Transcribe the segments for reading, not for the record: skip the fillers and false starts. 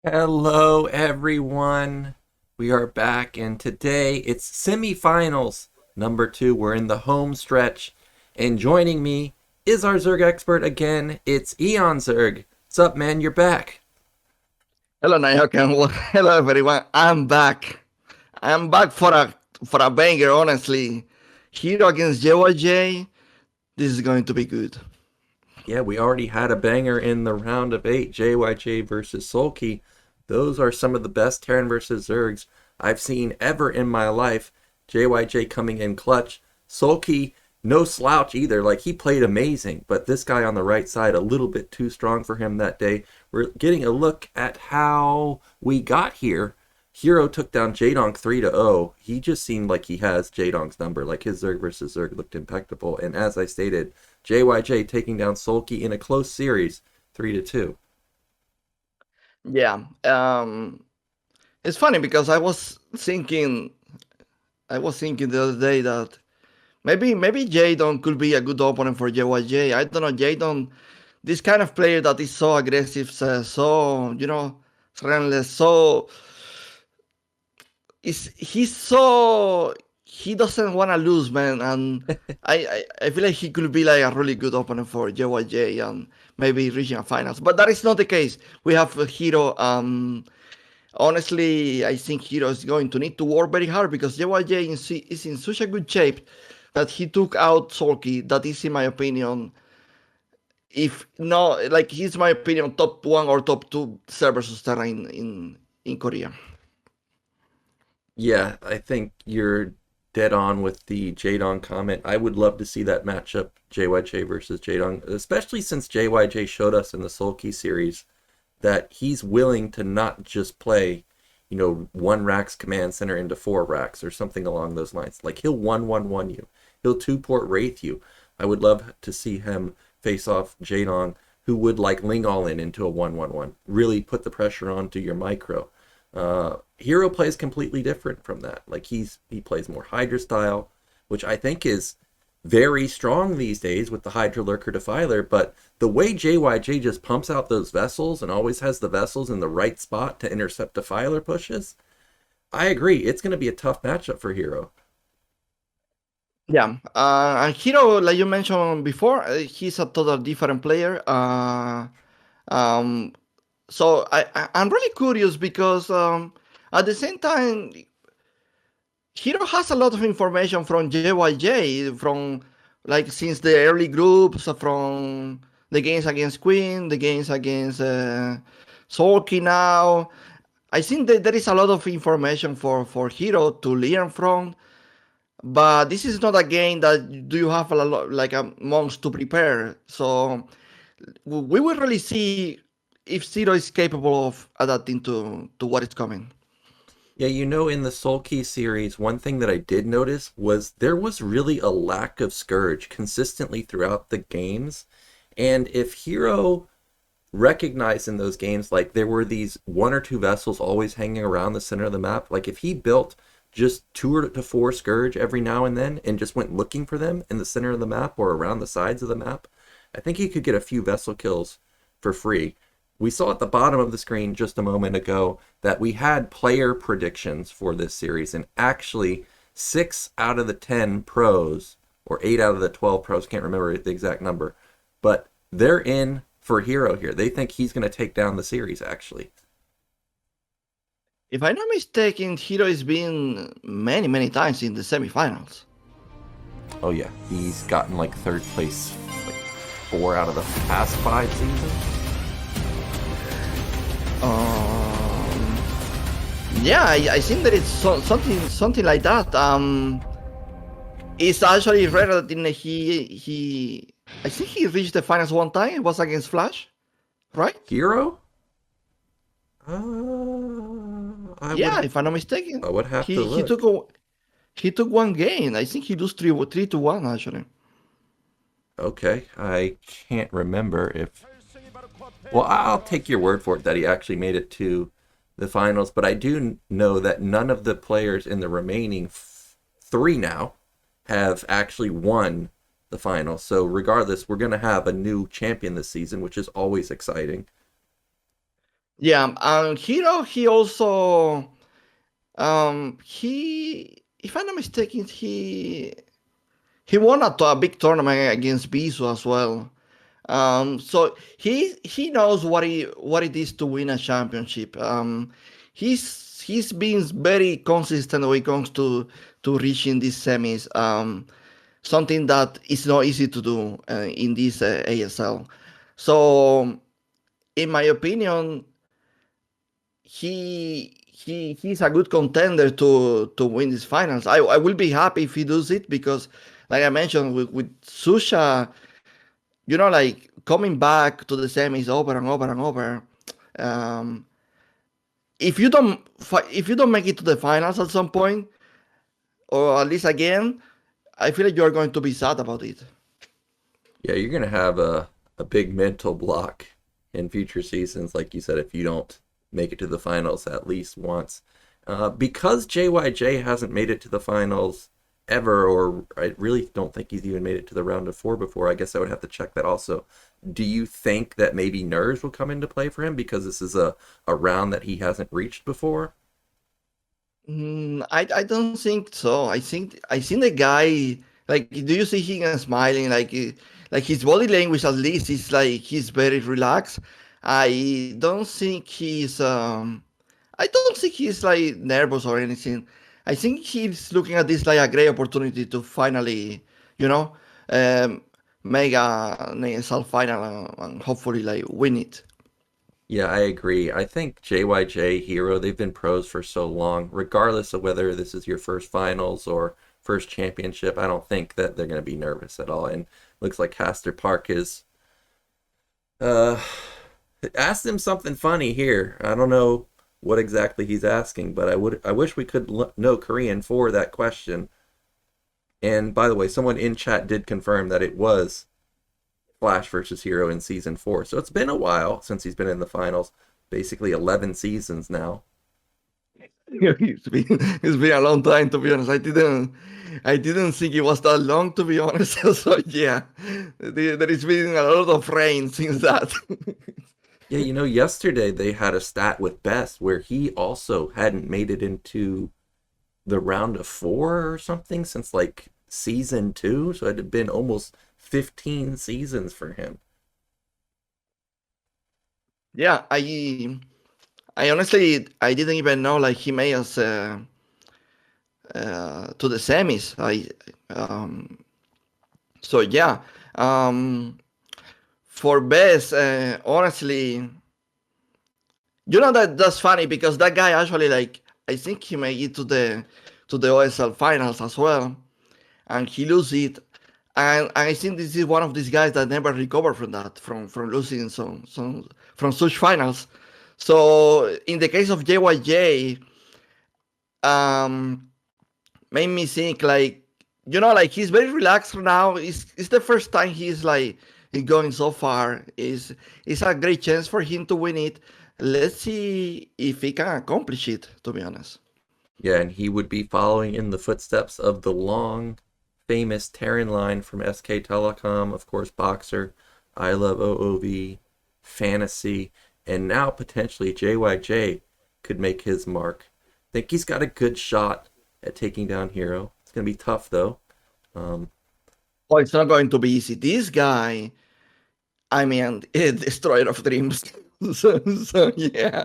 Hello, everyone. We are back, and today it's semifinals number 2. We're in the home stretch, and joining me is our Zerg expert again. It's Eonzerg. What's up, man? You're back. Hello, Nyoken. Well, hello, everyone. I'm back. I'm back for a banger. Honestly, Hero against JYJ. This is going to be good. Yeah, we already had a banger in the round of 8, JYJ versus Sulky. Those are some of the best Terran versus Zergs I've seen ever in my life. JYJ coming in clutch. Sulky, no slouch either. Like, he played amazing, but this guy on the right side, a little bit too strong for him that day. We're getting a look at how we got here. Hero took down Jaedong 3-0. He just seemed like he has Jaedong's number. Like, his Zerg versus Zerg looked impeccable. And as I stated, JYJ taking down Sulky in a close series, 3-2. Yeah. It's funny because I was thinking the other day that maybe Jadon could be a good opponent for JYJ. I don't know, Jadon, this kind of player that is so aggressive, so relentless, so he doesn't want to lose, man, and I feel like he could be like a really good opponent for JYJ and maybe reaching a finals. But that is not the case. We have a Hero. Honestly, I think Hero is going to need to work very hard because JYJ is in such a good shape that he took out Sulky. That is, in my opinion, if no, like he's my opinion, top one or top two server versus Terra in Korea. Yeah, I think you're dead on with the Jaedong comment. I would love to see that matchup, JYJ versus Jaedong, especially since JYJ showed us in the Sulky series that he's willing to not just play, one racks command center into 4 racks or something along those lines. Like, he'll 1-1-1 you. He'll 2-port wraith you. I would love to see him face off Jaedong, who would like Ling all in into a 1-1-1. Really put the pressure on to your micro. Hero plays completely different from that. Like, he plays more Hydra style, which I think is very strong these days with the Hydra Lurker Defiler, but the way JYJ just pumps out those vessels and always has the vessels in the right spot to intercept Defiler pushes, I agree. It's going to be a tough matchup for Hero. Yeah, and Hero, like you mentioned before, he's a total different player. Um, so I'm really curious because at the same time, Hero has a lot of information from JYJ from like since the early groups, from the games against Queen, the games against Sulky now. I think that there is a lot of information for Hero to learn from, but this is not a game that do you have a lot like a months to prepare. So we will really see if Zero is capable of adapting to what is coming. Yeah, in the Soul Key series, one thing that I did notice was there was really a lack of Scourge consistently throughout the games. And if Hero recognized in those games, like, there were these 1 or 2 vessels always hanging around the center of the map, like, if he built just 2 to 4 Scourge every now and then and just went looking for them in the center of the map or around the sides of the map, I think he could get a few vessel kills for free. We saw at the bottom of the screen just a moment ago that we had player predictions for this series, and actually 6 out of the 10 pros, or 8 out of the 12 pros, can't remember the exact number, but they're in for Hero here. They think he's going to take down the series, actually. If I'm not mistaken, Hero has been many, many times in the semifinals. Oh yeah, he's gotten like 3rd place like 4 out of the past 5 seasons. Yeah, I think that it's something like that. It's actually rare that I think he reached the finals one time. It was against Flash, right? Hero? Yeah, if I'm not mistaken, I would have to he look. he took one game. I think he lost 3-1 actually. Okay, I can't remember if... Well, I'll take your word for it that he actually made it to the finals, but I do know that none of the players in the remaining 3 now have actually won the finals. So regardless, we're going to have a new champion this season, which is always exciting. Yeah, and Hero, he also he, if I'm not mistaken, he won a big tournament against Bisu as well. So he knows what it is to win a championship. He's been very consistent when it comes to reaching these semis. Something that is not easy to do in this ASL. So, in my opinion, he's a good contender to win these finals. I will be happy if he does it because, like I mentioned, with Susha, like coming back to the semis over and over and over. Um, if you don't make it to the finals at some point, or at least again, I feel like you are going to be sad about it. Yeah, you're gonna have a big mental block in future seasons, like you said, if you don't make it to the finals at least once. Because JYJ hasn't made it to the finals ever, or I really don't think he's even made it to the round of four before. I guess I would have to check that also. Do you think that maybe nerves will come into play for him because this is a round that he hasn't reached before? I don't think so. I think the guy, like, do you see him smiling, like his body language at least is like he's very relaxed. I don't think I don't think he's like nervous or anything. I think he's looking at this like a great opportunity to finally, you know, um, make an ASL final and hopefully like win it. Yeah, I agree. I think JYJ, Hero, they've been pros for so long, regardless of whether this is your first finals or first championship. I don't think that they're going to be nervous at all. And looks like Castor Park is uh asked him something funny here. I don't know what exactly he's asking, but I wish we could know Korean for that question. And by the way, someone in chat did confirm that it was Flash versus Hero in season 4. So it's been a while since he's been in the finals. Basically 11 seasons now. It's been a long time to be honest. I didn't think it was that long to be honest. So yeah, there has been a lot of rain since that. Yeah, yesterday they had a stat with Best where he also hadn't made it into the round of four or something since like season 2. So it had been almost 15 seasons for him. Yeah, I honestly I didn't even know like he made us to the semis. I so yeah. Um, for best, honestly, that's funny because that guy actually like I think he made it to the OSL finals as well, and he lose it. And I think this is one of these guys that never recovered from that, from losing some from such finals. So in the case of JYJ, um, made me think like like he's very relaxed now. It's the first time he's like going so far. It's a great chance for him to win it. Let's see if he can accomplish it. To be honest. Yeah, and he would be following in the footsteps of the long, famous Terran line from SK Telecom, of course, Boxer, I Love OOV, Fantasy, and now potentially JYJ could make his mark. I think he's got a good shot at taking down Hero. It's going to be tough, though. Um, Oh, it's not going to be easy. This guy, I mean, a destroyer of dreams. So yeah,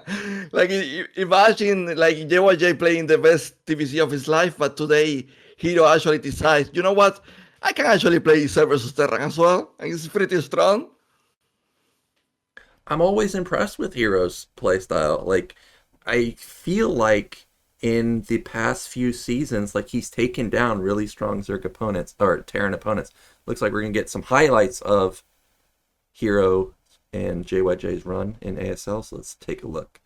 like imagine like JYJ playing the best TVC of his life, but today Hero actually decides, you know what? I can actually play Server versus Terran as well, and it's pretty strong. I'm always impressed with Hero's playstyle. Like, I feel like in the past few seasons, like he's taken down really strong Zerg opponents or Terran opponents. Looks like we're gonna get some highlights of Hero and JYJ's run in ASL. So let's take a look.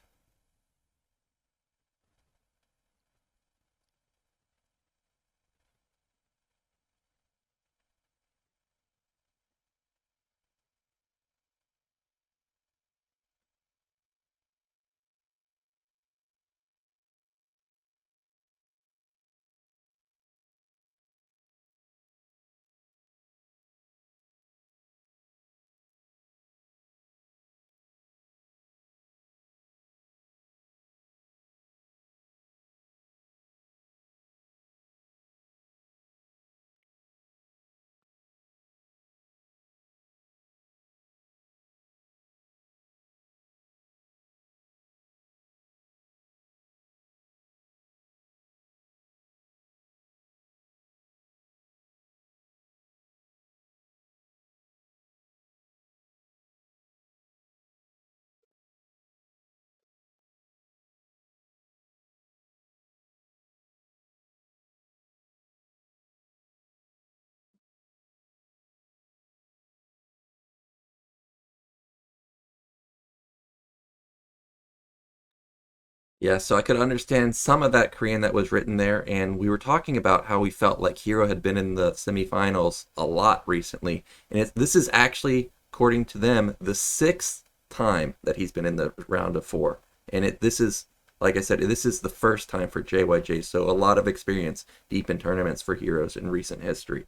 Yeah, so I could understand some of that Korean that was written there, and we were talking about how we felt like Hero had been in the semifinals a lot recently, and this is actually, according to them, the sixth time that he's been in the round of four, and this is, like I said, this is the first time for JYJ, so a lot of experience deep in tournaments for Heroes in recent history.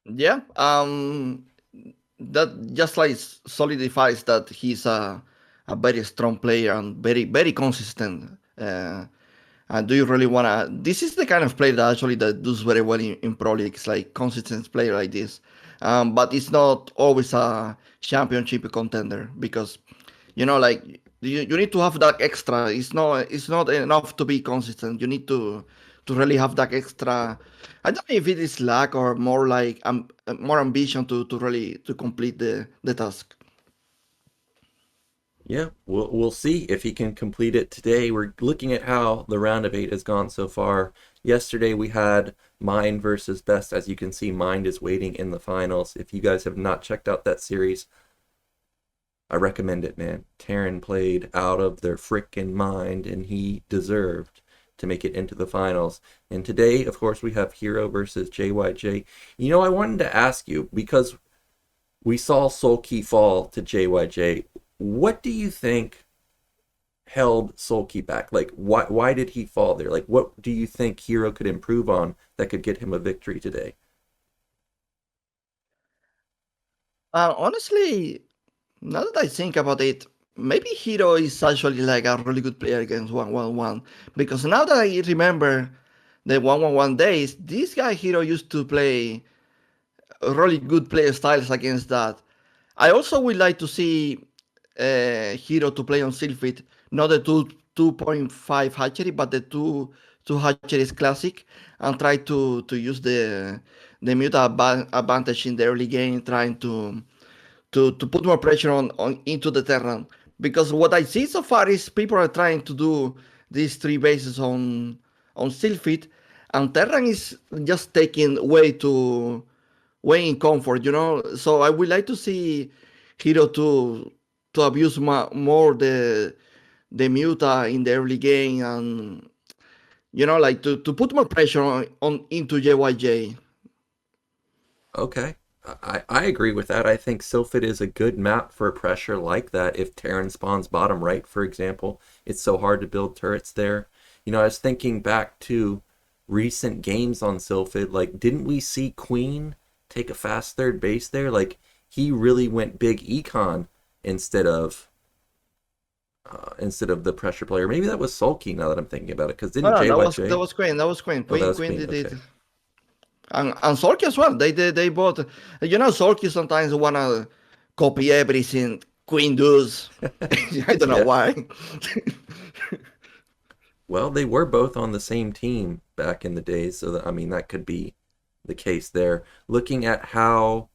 Yeah, that just like solidifies that he's a very strong player and very consistent. And do you really wanna? This is the kind of player that actually that does very well in pro leagues, like consistent player like this. But it's not always a championship contender because like you need to have that extra. It's not enough to be consistent. You need to really have that extra. I don't know if it is luck or more like more ambition to really to complete the task. Yeah, we'll see if he can complete it today. We're looking at how the round of 8 has gone so far. Yesterday we had Mind versus Best. As you can see, Mind is waiting in the finals. If you guys have not checked out that series, I recommend it, man. taelen played out of their frickin' mind, and he deserved to make it into the finals. And today, of course, we have Hero versus JYJ. I wanted to ask you, because we saw Sulky fall to JYJ, what do you think held Sulky back? Like, why did he fall there? Like, what do you think Hero could improve on that could get him a victory today? Honestly, now that I think about it, maybe Hero is actually like a really good player against 1-1-1. Because now that I remember the 1-1-1 days, this guy Hero used to play really good play styles against that. I also would like to see Hero to play on Sylphid, not the 2.5 hatchery, but the two hatcheries classic, and try to use the mute advantage in the early game, trying to put more pressure on into the Terran. Because what I see so far is people are trying to do these three bases on Sylphid, and Terran is just taking way in comfort. So I would like to see Hero to abuse more the muta in the early game, and like to put more pressure on into JYJ. Okay. I agree with that. I think Sylphid is a good map for pressure like that. If taelen spawns bottom right, for example, it's so hard to build turrets there. I was thinking back to recent games on Sylphid. Like, didn't we see Queen take a fast third base there? Like, he really went big econ instead of the pressure player. Maybe that was Sulky now that I'm thinking about it. Because No, didn't no, JYJ? that was Queen. That was Queen. Oh, that was Queen Queen. did Okay. it. And Sorky as well. They both. Sorky sometimes wanna copy everything Queen does. I don't know Yeah. why. Well, they were both on the same team back in the days, so that, I mean, that could be the case there. Looking at how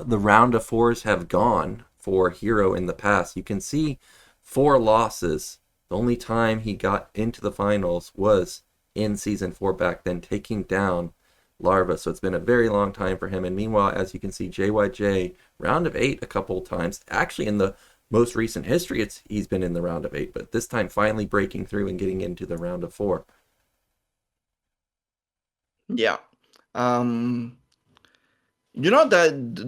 the round of fours have gone for Hero in the past, you can see 4 losses. The only time he got into the finals was in Season 4 back then, taking down Larva. So it's been a very long time for him. And meanwhile, as you can see, JYJ, round of 8 a couple of times. Actually, in the most recent history, he's been in the round of 8, but this time finally breaking through and getting into the round of 4. Yeah. That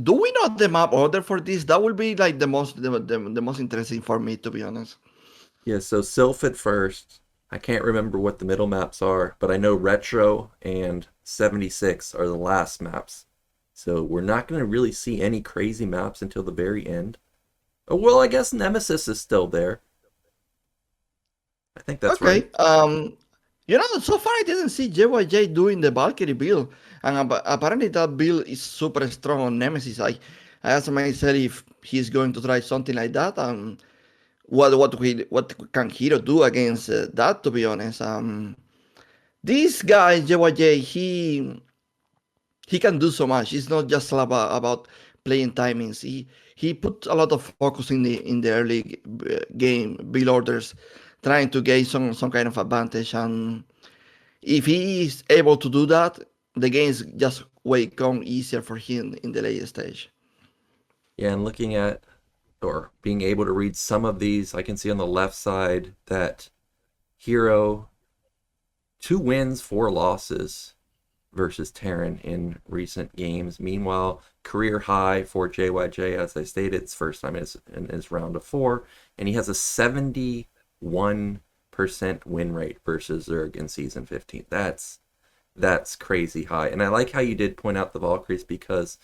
do we know the map order for this? That will be like the most interesting for me, to be honest. Yeah, so Sylphid first. I can't remember what the middle maps are, but I know Retro and 76 are the last maps. So we're not going to really see any crazy maps until the very end. Oh, well, I guess Nemesis is still there. I think that's right. Okay. So far I didn't see JYJ doing the Valkyrie build, and apparently that build is super strong on Nemesis. I asked myself if he's going to try something like that, and what can Hero do against that? To be honest, this guy JYJ, he can do so much. It's not just about playing timings. He put a lot of focus in the early game build orders, trying to gain some kind of advantage. And if he is able to do that, the games just way come easier for him in the late stage. Yeah, and looking at or being able to read some of these. I can see on the left side that Hero, 2 wins, 4 losses versus Terran in recent games. Meanwhile, career high for JYJ, as I stated, it's first time in his round of 4, and he has a 71% win rate versus Zerg in Season 15. That's crazy high. And I like how you did point out the Valkyries, because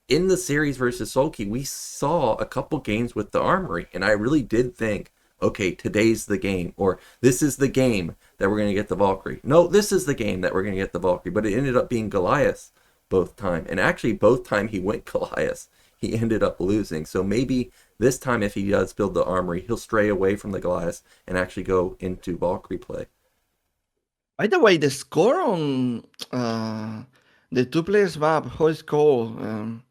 in the series versus Sulky, we saw a couple games with the Armory, and I really did think, okay, today's the game, or this is the game that we're going to get the Valkyrie. No, this is the game that we're going to get the Valkyrie, but it ended up being Goliath both time. And actually, both time he went Goliath, he ended up losing. So maybe this time, if he does build the Armory, he'll stray away from the Goliath and actually go into Valkyrie play. By the way, the score on the 2 players map, how it's called?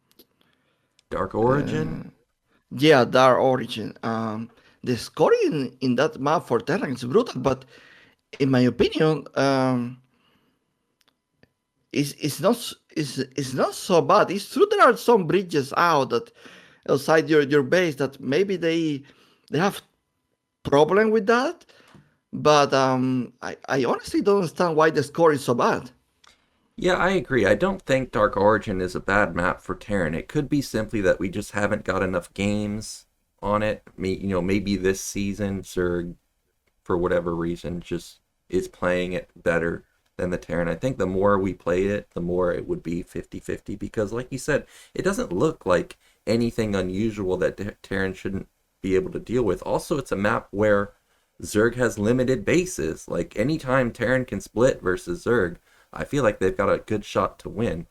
Dark Origin? Yeah, Dark Origin. The scoring in that map for Terran is brutal, but in my opinion, it's not so bad. It's true there are some bridges out that outside your base that maybe they have problem with that, but I honestly don't understand why the score is so bad. Yeah, I agree. I don't think Dark Origin is a bad map for Terran. It could be simply that we just haven't got enough games on it. Maybe this season Zerg, for whatever reason, just is playing it better than the Terran. I think the more we play it, the more it would be 50-50, because like you said, it doesn't look like anything unusual that Terran shouldn't be able to deal with. Also, it's a map where Zerg has limited bases. Like, anytime Terran can split versus Zerg, I feel like they've got a good shot to win.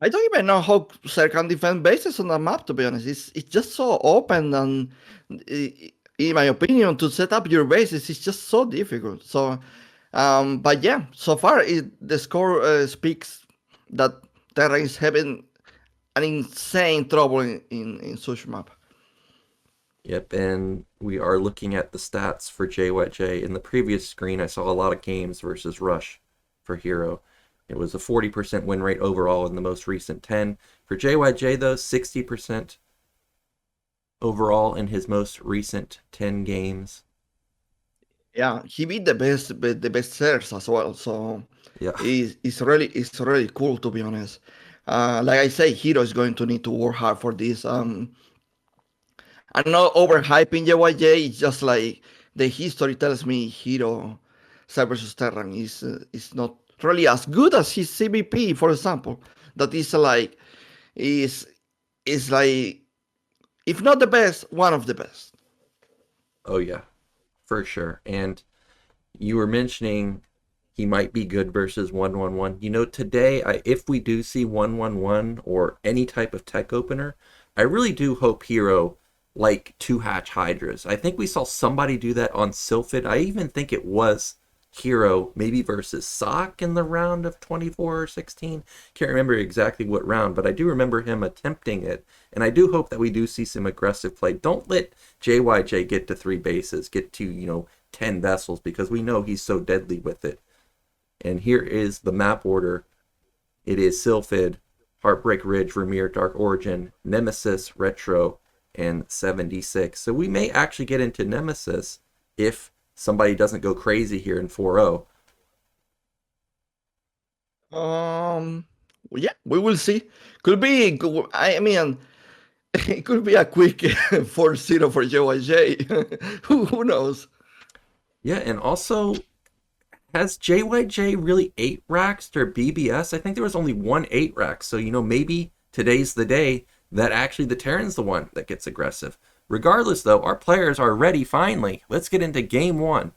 I don't even know how Zerg can defend bases on that map, to be honest. It's just so open, and in my opinion, to set up your bases is just so difficult. So, but yeah, so far the score speaks that Terra is having an insane trouble in such map. Yep, and we are looking at the stats for JYJ. In the previous screen, I saw a lot of games versus Rush for Hero. It was a 40% win rate overall in the most recent 10. For JYJ, though, 60% overall in his most recent 10 games. Yeah, he beat the best sellers as well. So yeah, it's really cool, to be honest. Like I say, Hero is going to need to work hard for this. I'm not overhyping JYJ. It's just like the history tells me Hero versus Terran is not really as good as his CVP, for example. That is like if not the best, one of the best. Oh yeah, for sure. And you were mentioning he might be good versus 1-1-1. Today, if we do see 1-1-1 or any type of tech opener, I really do hope Hero like 2-hatch Hydras. I think we saw somebody do that on Sylphid. I even think it was Hero, maybe versus Sock in the round of 24 or 16. Can't remember exactly what round, but I do remember him attempting it. And I do hope that we do see some aggressive play. Don't let JYJ get to 3 bases, get to, 10 vessels, because we know he's so deadly with it. And here is the map order. It is Sylphid, Heartbreak Ridge, Vermeer, Dark Origin, Nemesis, Retro, and 76. So we may actually get into Nemesis if somebody doesn't go crazy here in 4-0. Yeah, we will see. Could be, I mean, it could be a quick 4-0 for JYJ. Who knows? Yeah, and also, has JYJ really 8-racked their BBS? I think there was only 1 8-rack, so, maybe today's the day that actually the Terran's the one that gets aggressive. Regardless, though, our players are ready finally. Let's get into Game 1.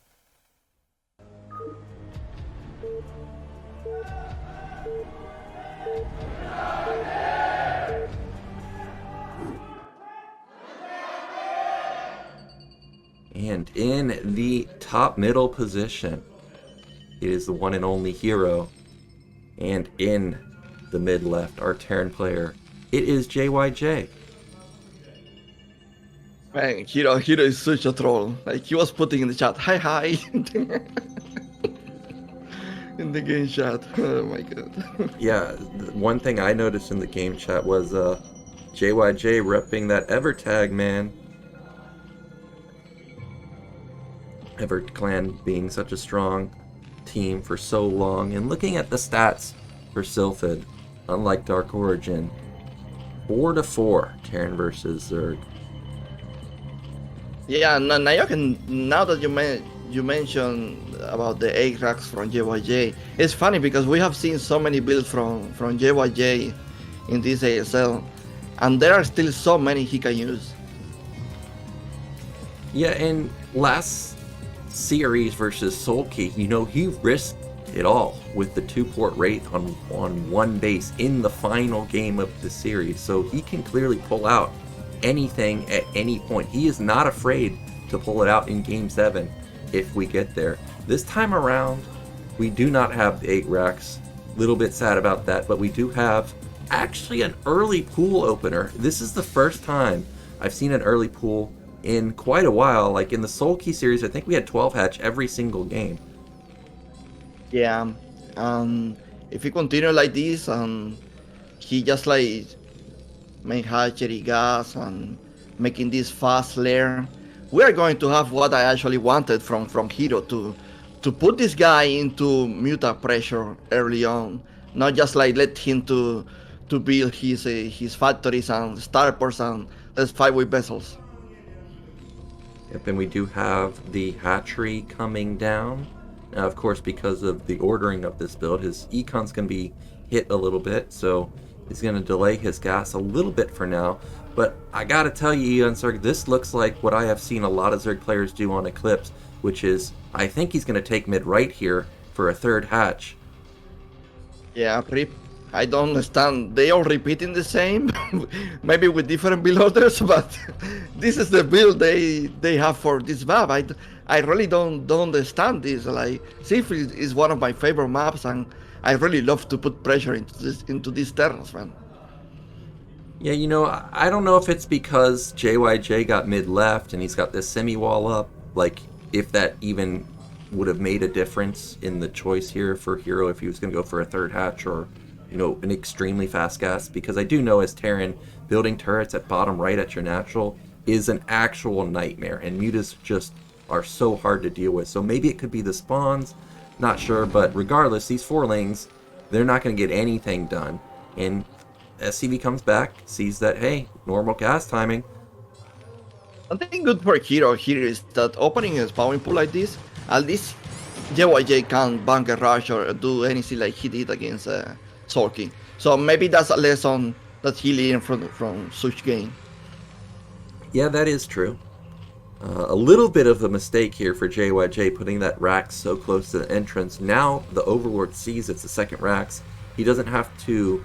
And in the top middle position, it is the one and only Hero. And in the mid left, our Terran player, it is JYJ. Man, Hero is such a troll. Like, he was putting in the chat, hi. In the game chat. Oh my god. Yeah, one thing I noticed in the game chat was JYJ repping that Evertag, man. EverClan being such a strong team for so long. And looking at the stats for Sylphid, unlike Dark Origin, 4-4 Terran versus Zerg. Yeah, Nyoken, now that you mentioned about the 8 racks from JYJ, it's funny because we have seen so many builds from JYJ in this ASL, and there are still so many he can use. Yeah, and last series versus Sulky, you know, he risked it all with the 2-port Wraith on one base in the final game of the series, so he can clearly pull out anything at any point. He is not afraid to pull it out in Game 7 if we get there. This time around, we do not have 8 racks. Little bit sad about that, but we do have actually an early pool opener. This is the first time I've seen an early pool in quite a while. Like in the Sulky series, I think we had 12 hatch every single game. Yeah, if he continue like this, he just like make hatchery gas and making this fast lair, we are going to have what I actually wanted from Hero, to put this guy into muta pressure early on, not just like let him to build his factories and starports and let's fight with vessels. Yep, and we do have the hatchery coming down. Now, of course, because of the ordering of this build, his econ's going to be hit a little bit, so he's going to delay his gas a little bit for now. But I got to tell you, Eonzerg, this looks like what I have seen a lot of Zerg players do on Eclipse, which is, I think he's going to take mid-right here for a third hatch. Yeah, Rip. I don't understand. They all repeating the same, maybe with different build orders, but this is the build they have for this map. I really don't understand this. Like, Seafield is one of my favorite maps, and I really love to put pressure into these terrains, man. Yeah, you know, I don't know if it's because JYJ got mid-left and he's got this semi-wall up, like, if that even would have made a difference in the choice here for Hero if he was going to go for a third hatch or, you know, an extremely fast gas, because I do know as Terran, building turrets at bottom right at your natural is an actual nightmare, and mutas just are so hard to deal with. So maybe it could be the spawns, not sure, but regardless, these 4 lanes, they're not going to get anything done. And SCV comes back, sees that, hey, normal gas timing. Something good for Hero here is that opening a spawning pool like this, at least JYJ can't bunker rush or do anything like he did against Sulky. So maybe that's a lesson that he learned from such game. Yeah, that is true. A little bit of a mistake here for JYJ putting that rack so close to the entrance. Now the Overlord sees it's the second racks. He doesn't have to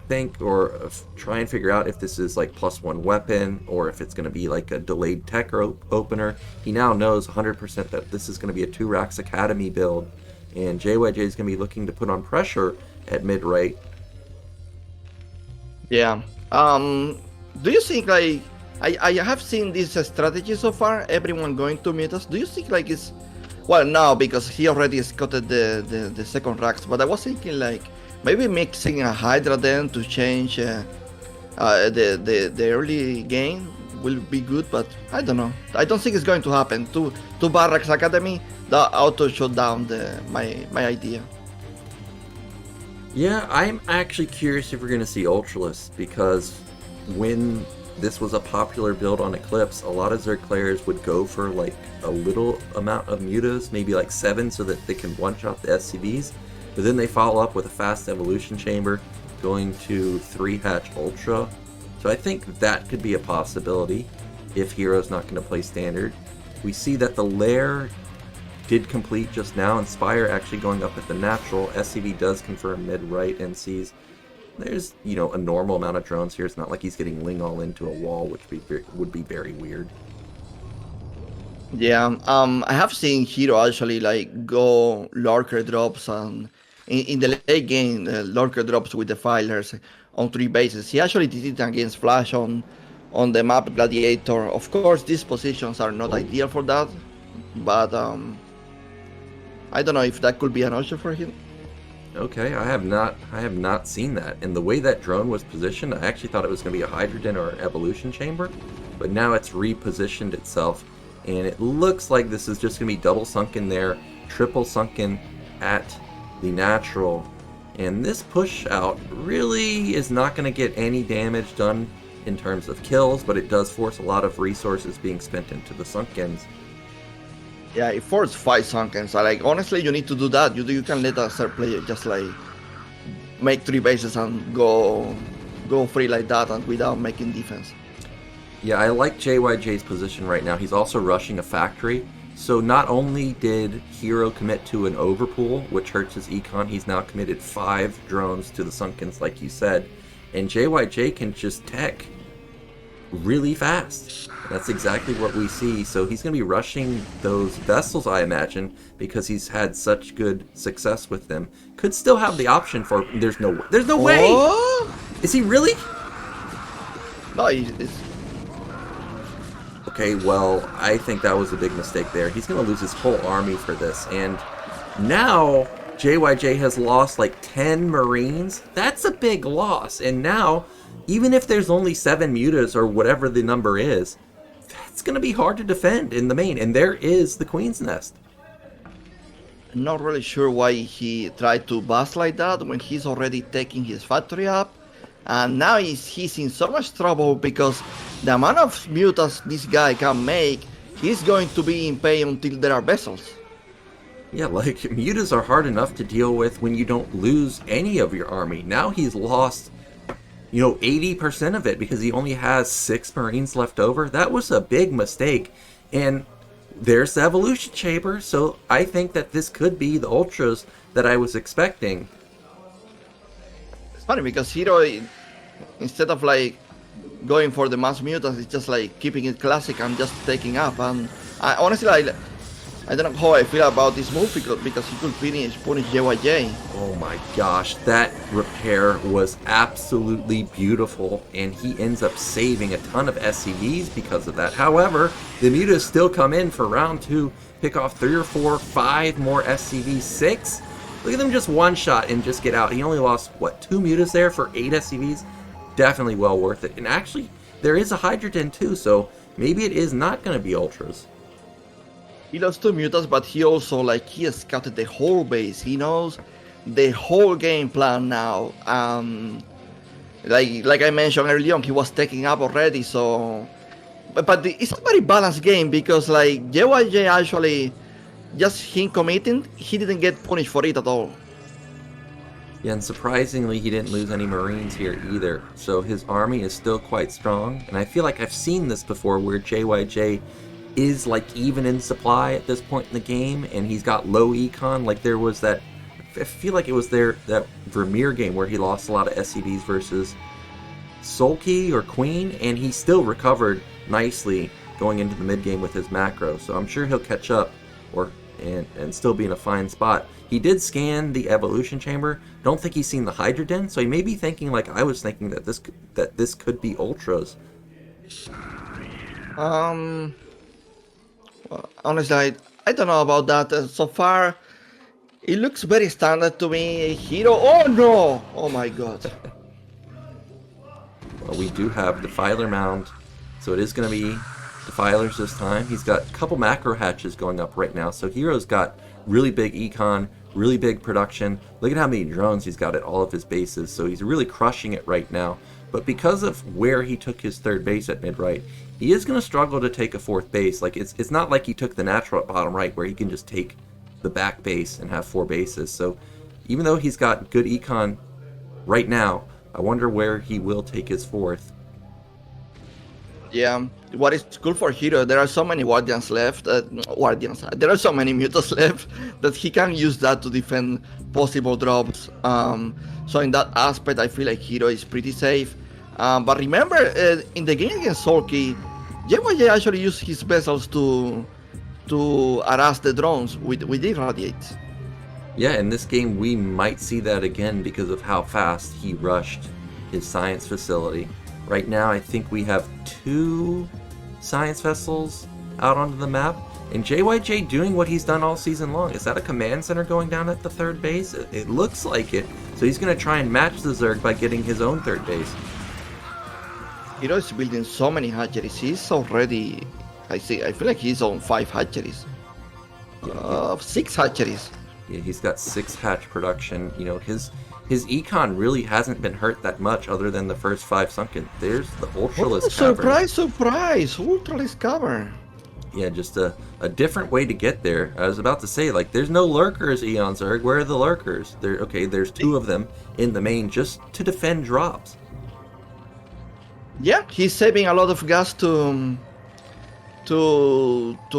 think or try and figure out if this is like +1 weapon or if it's going to be like a delayed tech opener. He now knows 100% that this is going to be a 2 racks academy build, and JYJ is going to be looking to put on pressure at mid-right. Yeah. Do you think, like, I have seen this strategy so far, everyone going to mutas. Do you think like it's, well, no, because he already scouted the second racks, but I was thinking like maybe mixing a Hydra then to change the early game will be good, but I don't know. I don't think it's going to happen. Two Barracks Academy, that auto shut down my idea. Yeah, I'm actually curious if we're going to see Ultralists, because when this was a popular build on Eclipse, a lot of Zerg players would go for like a little amount of mutas, maybe like 7, so that they can one-shot the SCVs, but then they follow up with a fast evolution chamber, going to 3 hatch Ultra. So I think that could be a possibility if Hero's not going to play standard. We see that the lair did complete just now, Inspire actually going up at the natural. SCV does confirm mid-right and sees there's, you know, a normal amount of drones here. It's not like he's getting Ling all into a wall, which would be very weird. Yeah, I have seen Hero actually like go lurker drops and in the late game, lurker drops with the filers on 3 bases. He actually did it against Flash on the map Gladiator. Of course, these positions are not ideal for that, but I don't know if that could be an option for him. Okay, I have not seen that. And the way that drone was positioned, I actually thought it was going to be a hydrogen or an evolution chamber, but now it's repositioned itself, and it looks like this is just going to be double sunken there, triple sunken at the natural. And this push out really is not going to get any damage done in terms of kills, but it does force a lot of resources being spent into the sunkens. Yeah, it forced 5 sunkens. Like, honestly, you need to do that. You can let a third player just like make 3 bases and go free like that and without making defense. Yeah, I like JYJ's position right now. He's also rushing a factory. So not only did Hero commit to an overpool, which hurts his econ, he's now committed 5 drones to the sunkens, like you said. And JYJ can just tech really fast. That's exactly what we see. So he's going to be rushing those vessels, I imagine, because he's had such good success with them. Could still have the option for... There's no way! Oh? Is he really? No, it's... Okay, well, I think that was a big mistake there. He's going to lose his whole army for this. And now JYJ has lost like 10 Marines. That's a big loss. And now, even if there's only 7 mutas or whatever the number is, that's going to be hard to defend in the main. And there is the Queen's Nest. Not really sure why he tried to bust like that when he's already taking his factory up. And now he's in so much trouble because the amount of mutas this guy can make, he's going to be in pain until there are vessels. Yeah, like, mutas are hard enough to deal with when you don't lose any of your army. Now he's lost, 80% of it because he only has 6 Marines left over. That was a big mistake. And there's the evolution chamber, so I think that this could be the ultras that I was expecting. It's funny because Hero, instead of like going for the mass mutants, it's just like keeping it classic and just taking up. And honestly, I don't know how I feel about this move because he could punish JYJ. Oh my gosh, that repair was absolutely beautiful, and he ends up saving a ton of SCVs because of that. However, the mutas still come in for round 2, pick off 3 or 4, 5 more SCVs, 6. Look at them just one shot and just get out. He only lost, 2 mutas there for 8 SCVs? Definitely well worth it. And actually, there is a Hydrogen too, so maybe it is not going to be Ultras. He lost 2 mutas, but he also, he has scouted the whole base. He knows the whole game plan now. Like I mentioned earlier on, he was taking up already, so... But it's a very balanced game because, JYJ actually... Just him committing, he didn't get punished for it at all. Yeah, and surprisingly, he didn't lose any Marines here either. So his army is still quite strong. And I feel like I've seen this before where JYJ is even in supply at this point in the game. And he's got low econ. Like there was that, I feel like it was that Vermeer game where he lost a lot of SCVs versus Sulky or Queen. And he still recovered nicely going into the mid game with his macro. So I'm sure he'll catch up and still be in a fine spot. He did scan the evolution chamber. Don't think he's seen the Hydrogen, so he may be thinking like I was thinking that this could be ultras. Honestly, I don't know about that. So far, it looks very standard to me. Hero, oh no! Oh my god. Well, we do have Defiler Mound, so it is going to be Defilers this time. He's got a couple macro hatches going up right now, so Hero's got really big econ, really big production. Look at how many drones he's got at all of his bases, so he's really crushing it right now. But because of where he took his 3rd base at mid-right, he is going to struggle to take a 4th base. It's not like he took the natural at bottom right where he can just take the back base and have 4 bases. So even though he's got good econ right now, I wonder where he will take his 4th. Yeah, what is cool for Hero, there are so many Guardians left, there are so many Mutas left that he can use that to defend possible drops. So in that aspect, I feel like Hero is pretty safe. But remember, in the game against Sulky, JYJ actually used his vessels to harass the drones with irradiate. Yeah, in this game we might see that again because of how fast he rushed his science facility. Right now I think we have 2 science vessels out onto the map, And JYJ doing what he's done all season long. Is that a command center going down at the third base? It looks like it. So he's going to try and match the Zerg by getting his own third base. Hero is building so many hatcheries. He's already, I feel like he's on 5 hatcheries. 6 hatcheries. Yeah, he's got 6 hatch production. You know, his econ really hasn't been hurt that much other than the first 5 sunken. There's the Ultralisk cavern. Surprise! Ultralisk cavern. Yeah, just a different way to get there. I was about to say, like, there's no lurkers, Eonzerg. Where are the lurkers? Okay, there's 2 of them in the main just to defend drops. Yeah, he's saving a lot of gas to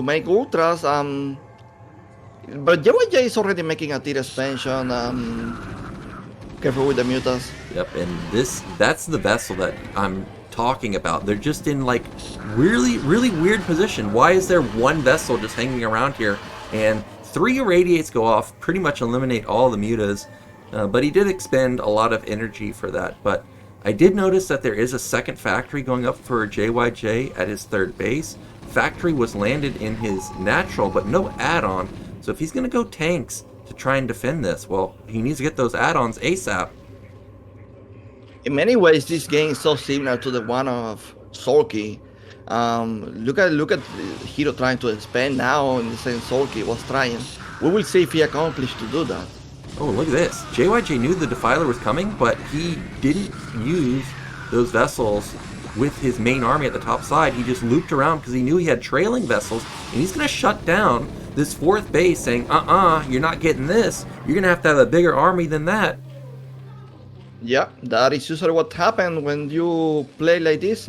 make ultras. But JYJ is already making a tier expansion. Careful with the mutas. Yep, and that's the vessel that I'm talking about. They're just in like really weird position. Why is there 1 vessel just hanging around here and 3 irradiates go off, pretty much eliminate all the mutas, but he did expend a lot of energy for that. But I did notice that there is a second factory going up for JYJ at his third base. Factory was landed in his natural, but no add-on. So if he's going to go tanks to try and defend this, well, he needs to get those add-ons ASAP. In many ways, this game is so similar to the one of Sulky. Look at Hero trying to expand now in the same Sulky was trying. We will see if he accomplished to do that. Oh, look at this. JYJ knew the Defiler was coming, but he didn't use those vessels with his main army at the top side. He just looped around because he knew he had trailing vessels, and he's going to shut down this 4th base saying, you're not getting this. You're going to have a bigger army than that. Yeah, that is usually what happens when you play like this.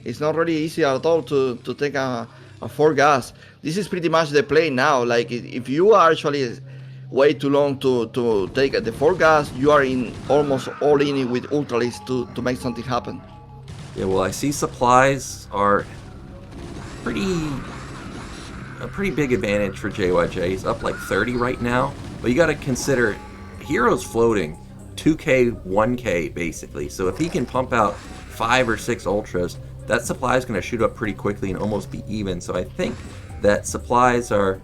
It's not really easy at all to take a 4 gas. This is pretty much the play now. Like, if you are actually way too long to take the 4 gas, you are in almost all in with Ultralisk to make something happen. Yeah, well, I see supplies are a pretty big advantage for JYJ. He's up like 30 right now, but you got to consider Hero's floating 2k 1k basically, so if he can pump out 5 or 6 ultras, that supply is going to shoot up pretty quickly and almost be even. So I think that supplies are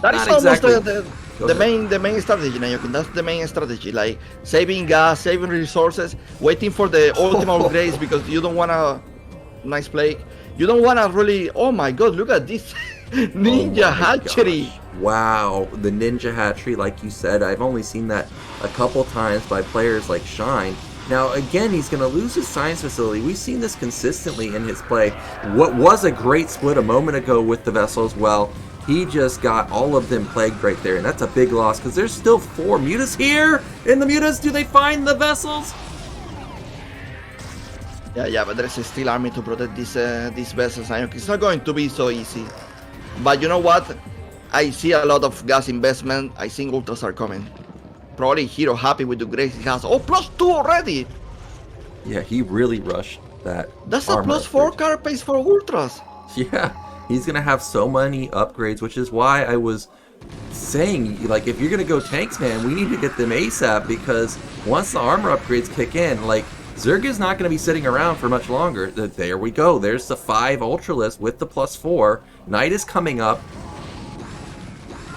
that is almost the main strategy, Nyoken. That's the main strategy, like saving gas, saving resources, waiting for the ultimate upgrades, because you don't want a nice play. You don't want to really. Oh my God! Look at this ninja hatchery. Gosh. Wow, the ninja hatchery, like you said, I've only seen that a couple times by players like Shine. Now, again, he's going to lose his science facility. We've seen this consistently in his play. What was a great split a moment ago with the vessels, well, he just got all of them plagued right there, and that's a big loss because there's still 4 mutas here. In the mutas, do they find the vessels? Yeah, but there's a steel army to protect these vessels. It's not going to be so easy. But you know what? I see a lot of gas investment. I think ultras are coming. Probably Hero happy with the grades he has. Oh, +2 already! Yeah, he really rushed that. That's a +4 card pace for ultras. Yeah, he's going to have so many upgrades, which is why I was saying, like, if you're going to go tanks, man, we need to get them ASAP, because once the armor upgrades kick in, like, Zerg is not going to be sitting around for much longer. There we go. There's the 5 Ultralisk with the +4. Night is coming up.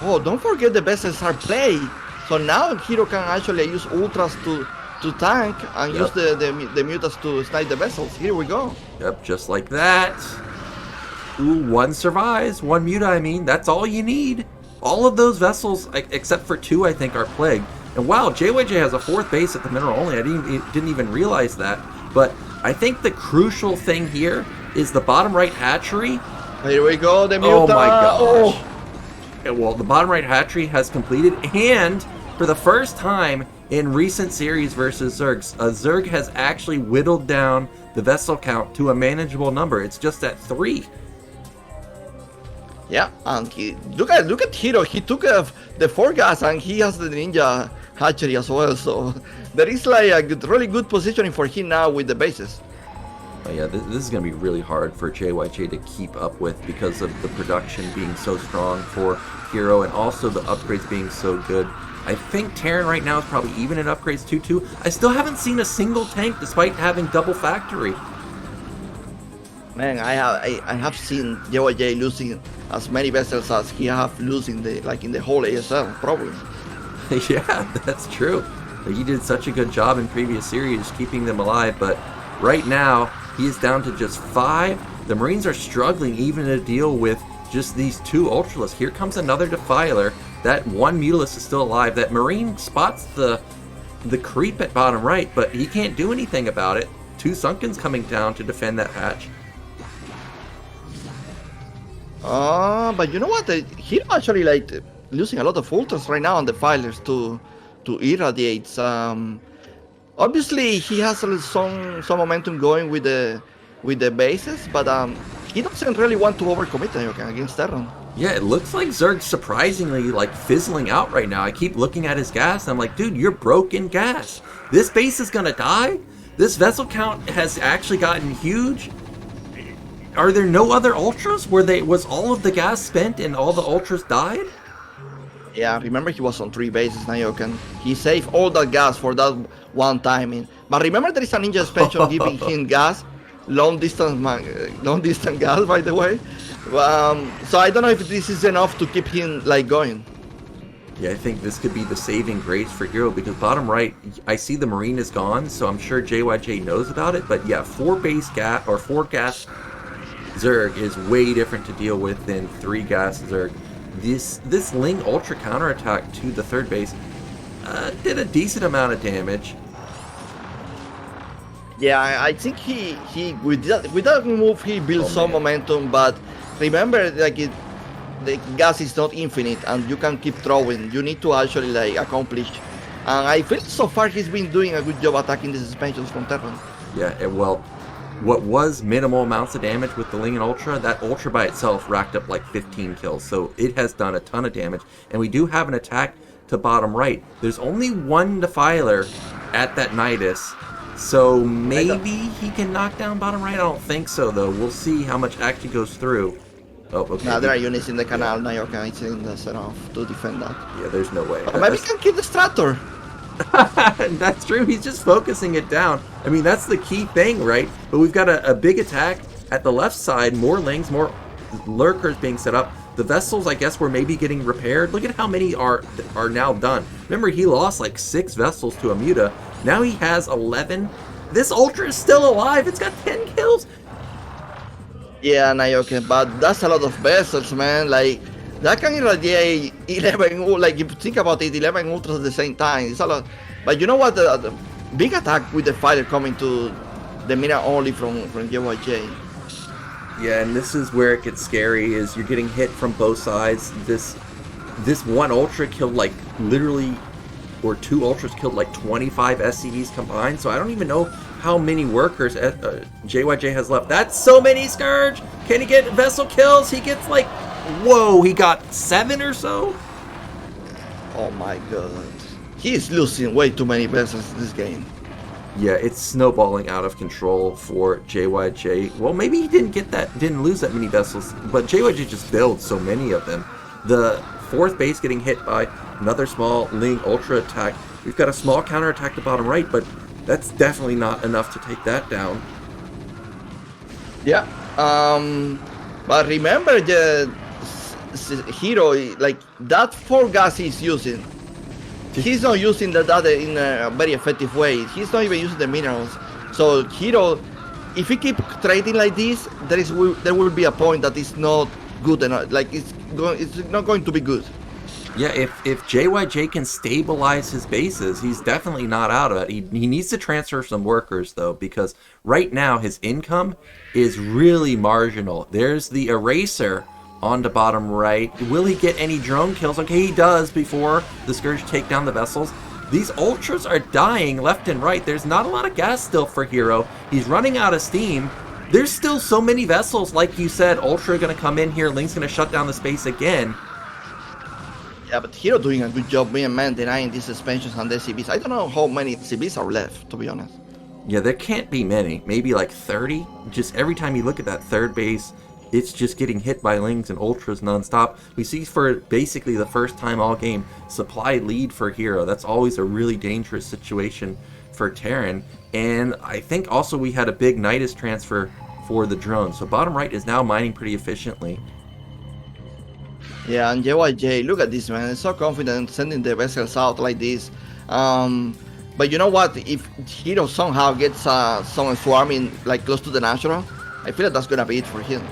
Oh, don't forget the best SR play. So now Hero can actually use ultras to tank and use the mutas to snipe the vessels. Here we go. Yep, just like that. Ooh, 1 survives. 1 muta, I mean. That's all you need. All of those vessels, except for 2, I think, are plagued. And wow, JYJ has a 4th base at the mineral only. I didn't even realize that. But I think the crucial thing here is the bottom right hatchery. Here we go, the muta. Oh my gosh. Oh. Well, the bottom right hatchery has completed, and for the first time in recent series versus Zergs, Zerg has actually whittled down the vessel count to a manageable number. It's just at 3. Yeah, and look at Hero. He took the 4 gas, and he has the ninja hatchery as well. So there is like a really good positioning for him now with the bases. Oh yeah, this is going to be really hard for JYJ to keep up with because of the production being so strong for Hero and also the upgrades being so good. I think Terran right now is probably even in upgrades too. I still haven't seen a single tank despite having double factory. Man, I have seen JYJ losing as many vessels as he have losing in the whole ASL probably. Yeah, that's true. He did such a good job in previous series keeping them alive, but right now he is down to just 5. The Marines are struggling even to deal with just these 2 Ultralisks. Here comes another Defiler. That one Mutalist is still alive. That Marine spots the creep at bottom right, but he can't do anything about it. 2 Sunkens coming down to defend that patch. But you know what? He actually losing a lot of ultras right now on the filers to irradiates. Obviously he has some momentum going with the bases, but he doesn't really want to overcommit Nyoken against Terran. Yeah, it looks like Zerg's surprisingly fizzling out right now. I keep looking at his gas and I'm like, dude, you're broken gas. This base is gonna die. This vessel count has actually gotten huge. Are there no other ultras? Was all of the gas spent and all the ultras died? Yeah, remember he was on 3 bases, Nyoken. He saved all that gas for that one timing. But remember there is a ninja expansion giving him gas, long distance gas, by the way. So I don't know if this is enough to keep him going. Yeah, I think this could be the saving grace for Hero because bottom right, I see the Marine is gone, so I'm sure JYJ knows about it. But yeah, 4 gas Zerg is way different to deal with than 3 gas Zerg. This Ling Ultra counterattack to the 3rd base did a decent amount of damage. Yeah, I think he with that move he built some momentum, but remember the gas is not infinite and you can keep throwing. You need to actually accomplish. And I feel so far he's been doing a good job attacking the suspensions from Terran. Yeah, well, what was minimal amounts of damage with the Ling and Ultra, that Ultra by itself racked up 15 kills. So it has done a ton of damage. And we do have an attack to bottom right. There's only 1 Defiler at that Nidus. So maybe he can knock down bottom right. I don't think so, though. We'll see how much actually goes through. Oh, okay. Now there are units in the canal. Nyoken is in the set off to defend that. Yeah, there's no way. Maybe he can keep the Strator. That's true. He's just focusing it down. I mean, that's the key thing, right? But we've got a big attack at the left side. More Lings, more Lurkers being set up. The vessels, I guess, were maybe getting repaired. Look at how many are now done. Remember, he lost 6 vessels to a Muta. Now he has 11. This Ultra is still alive. It's got 10 kills. Yeah, Nyoken, but that's a lot of vessels, man. That can irradiate 11, if you think about it, 11 ultras at the same time. It's a lot. But you know what? The big attack with the fighter coming to the Mina only from JYJ. Yeah, and this is where it gets scary, is you're getting hit from both sides. This one Ultra killed literally, or 2 Ultras killed 25 SCVs combined, so I don't even know how many workers JYJ has left. That's so many Scourge! Can he get vessel kills? He gets whoa, he got 7 or so? Oh my god. He is losing way too many vessels in this game. Yeah, it's snowballing out of control for JYJ. Well, maybe he didn't lose that many vessels, but JYJ just builds so many of them. The 4th base getting hit by another small Ling Ultra attack. We've got a small counterattack to bottom right, but that's definitely not enough to take that down. Yeah, but remember the Hero, that 4 gas he's using. He's not using that in a very effective way. He's not even using the minerals. So Hero, if he keep trading like this, there will be a point that is not good enough. It's not going to be good. Yeah, if JYJ can stabilize his bases, he's definitely not out of it. He needs to transfer some workers, though, because right now his income is really marginal. There's the Eraser on the bottom right. Will he get any drone kills? Okay, he does before the Scourge take down the vessels. These Ultras are dying left and right. There's not a lot of gas still for Hero. He's running out of steam. There's still so many vessels, like you said. Ultra going to come in here. Ling's going to shut down the space again. Yeah, but Hero doing a good job being man denying these suspensions and the CBs. I don't know how many CBs are left, to be honest. Yeah, there can't be many. Maybe 30. Just every time you look at that 3rd base, it's just getting hit by Lings and Ultras nonstop. We see for basically the first time all game, supply lead for Hero. That's always a really dangerous situation for Terran. And I think also we had a big Nidus transfer for the drone. So bottom right is now mining pretty efficiently. Yeah, and JYJ, look at this, man. It's so confident sending the vessels out like this. But you know what? If Hero somehow gets some swarming like close to the natural, I feel like that's gonna be it for him.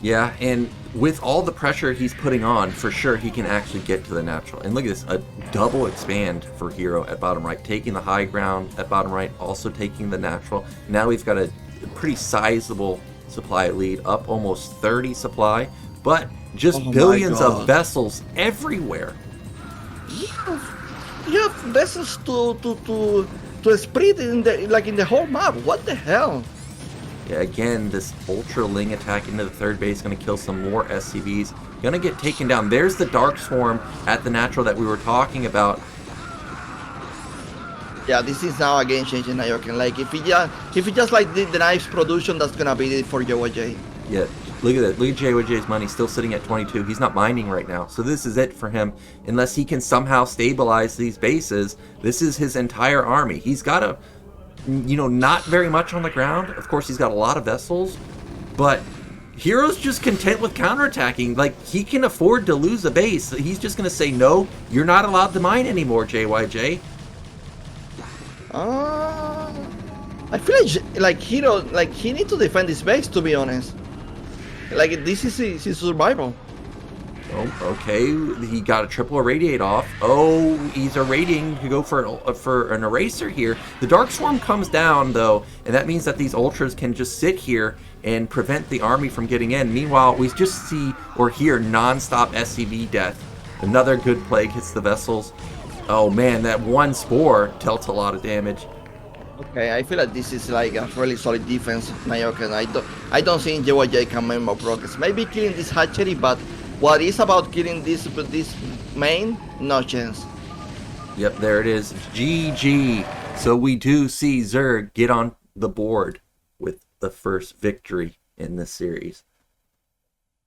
Yeah, and with all the pressure he's putting on, for sure he can actually get to the natural. And look at this, a double expand for Hero at bottom right, taking the high ground at bottom right, also taking the natural. Now we've got a pretty sizable supply lead, up almost 30 supply, but just billions of vessels everywhere. You have vessels to spread in the whole map. What the hell? Yeah, again, this Ultra Ling attack into the third base going to kill some more SCVs. Going to get taken down. There's the Dark Swarm at the natural that we were talking about. Yeah, this is now a game changing Nyoken. Like if he just like did the nice production, that's gonna be it for JYJ. Yeah, look at that. Look at JYJ's money still sitting at 22. He's not mining right now, so this is it for him. Unless he can somehow stabilize these bases, this is his entire army. He's got a, not very much on the ground. Of course, he's got a lot of vessels, but Hero's just content with counterattacking. Like, he can afford to lose a base. He's just going to say, no, you're not allowed to mine anymore, JYJ. I feel like Hero, like he needs to defend his base, to be honest. Like, this is his survival. Oh, okay. He got a triple irradiate off. Oh, he's irradiating to go for an eraser here. The Dark Swarm comes down, though, and that means that these Ultras can just sit here and prevent the army from getting in. Meanwhile, we just see or hear non-stop SCV death. Another good plague hits the vessels. Oh, man, that one spore dealt a lot of damage. Okay, I feel like this is like a really solid defense, Nyoken. I don't think JYJ can make more progress. Maybe killing this hatchery, but what is about killing this main? No chance. Yep, there it is. GG. So we do see Zerg get on the board with the first victory in this series.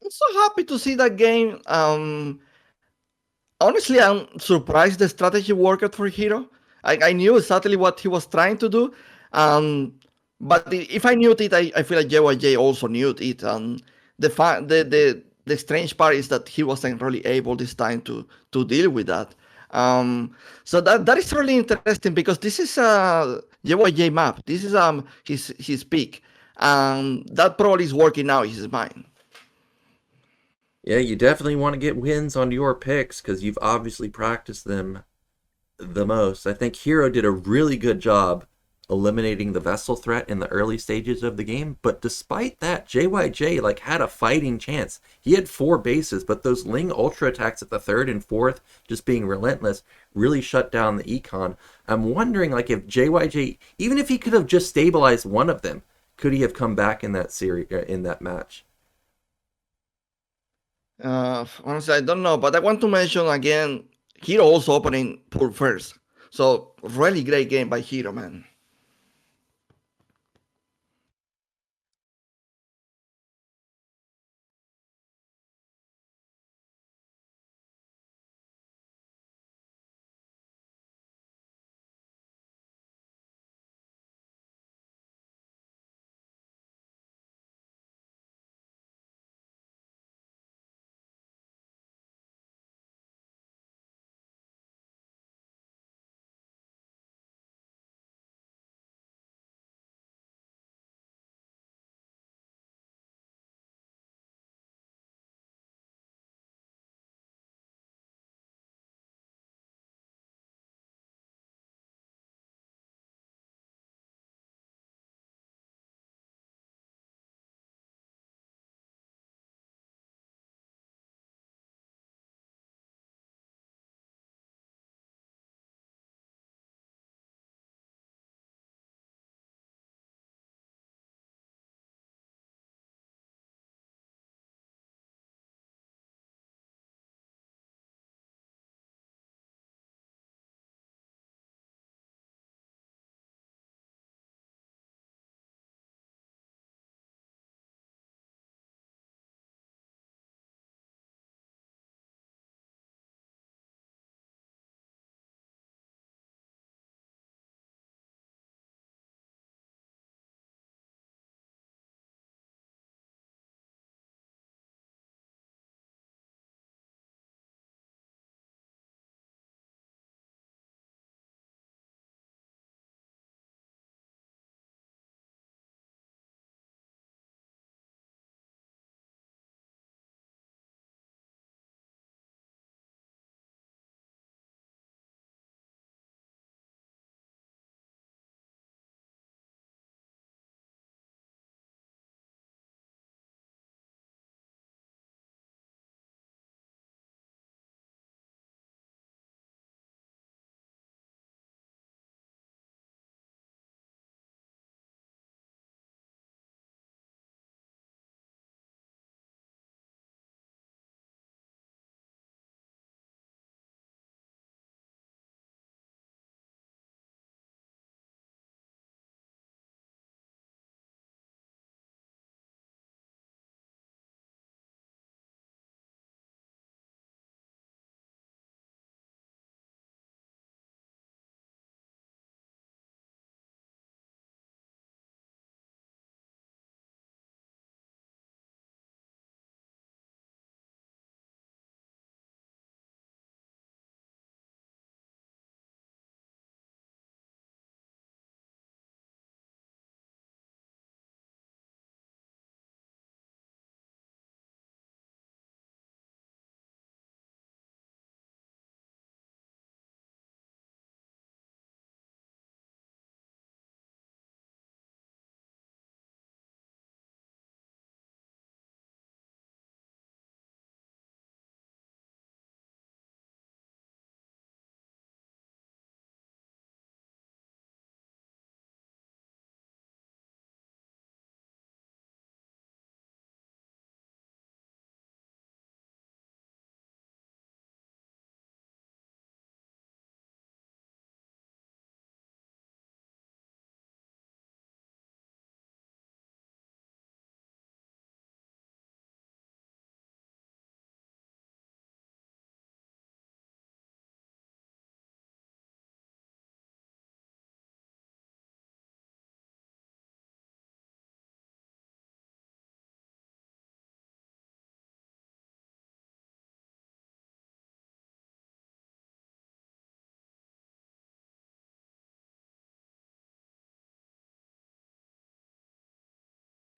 I'm so happy to see that game. Honestly, I'm surprised the strategy worked for Hero. I knew exactly what he was trying to do. But if I knew it, I feel like JYJ also knew it. The strange part is that he wasn't really able this time to deal with that. So that is really interesting because this is a JYJ map. This is his peak. That probably is working now in his mind. Yeah, you definitely want to get wins on your picks because you've obviously practiced them the most. I think Hero did a really good job eliminating the vessel threat in the early stages of the game, but despite that, JYJ had a fighting chance. He had 4 bases, but those Ling Ultra attacks at the 3rd and 4th, just being relentless, really shut down the econ. I'm wondering if JYJ, even if he could have just stabilized one of them, could he have come back in that series, in that match? Honestly, I don't know, but I want to mention again, Hero also opening pool first. So really great game by Hero, man.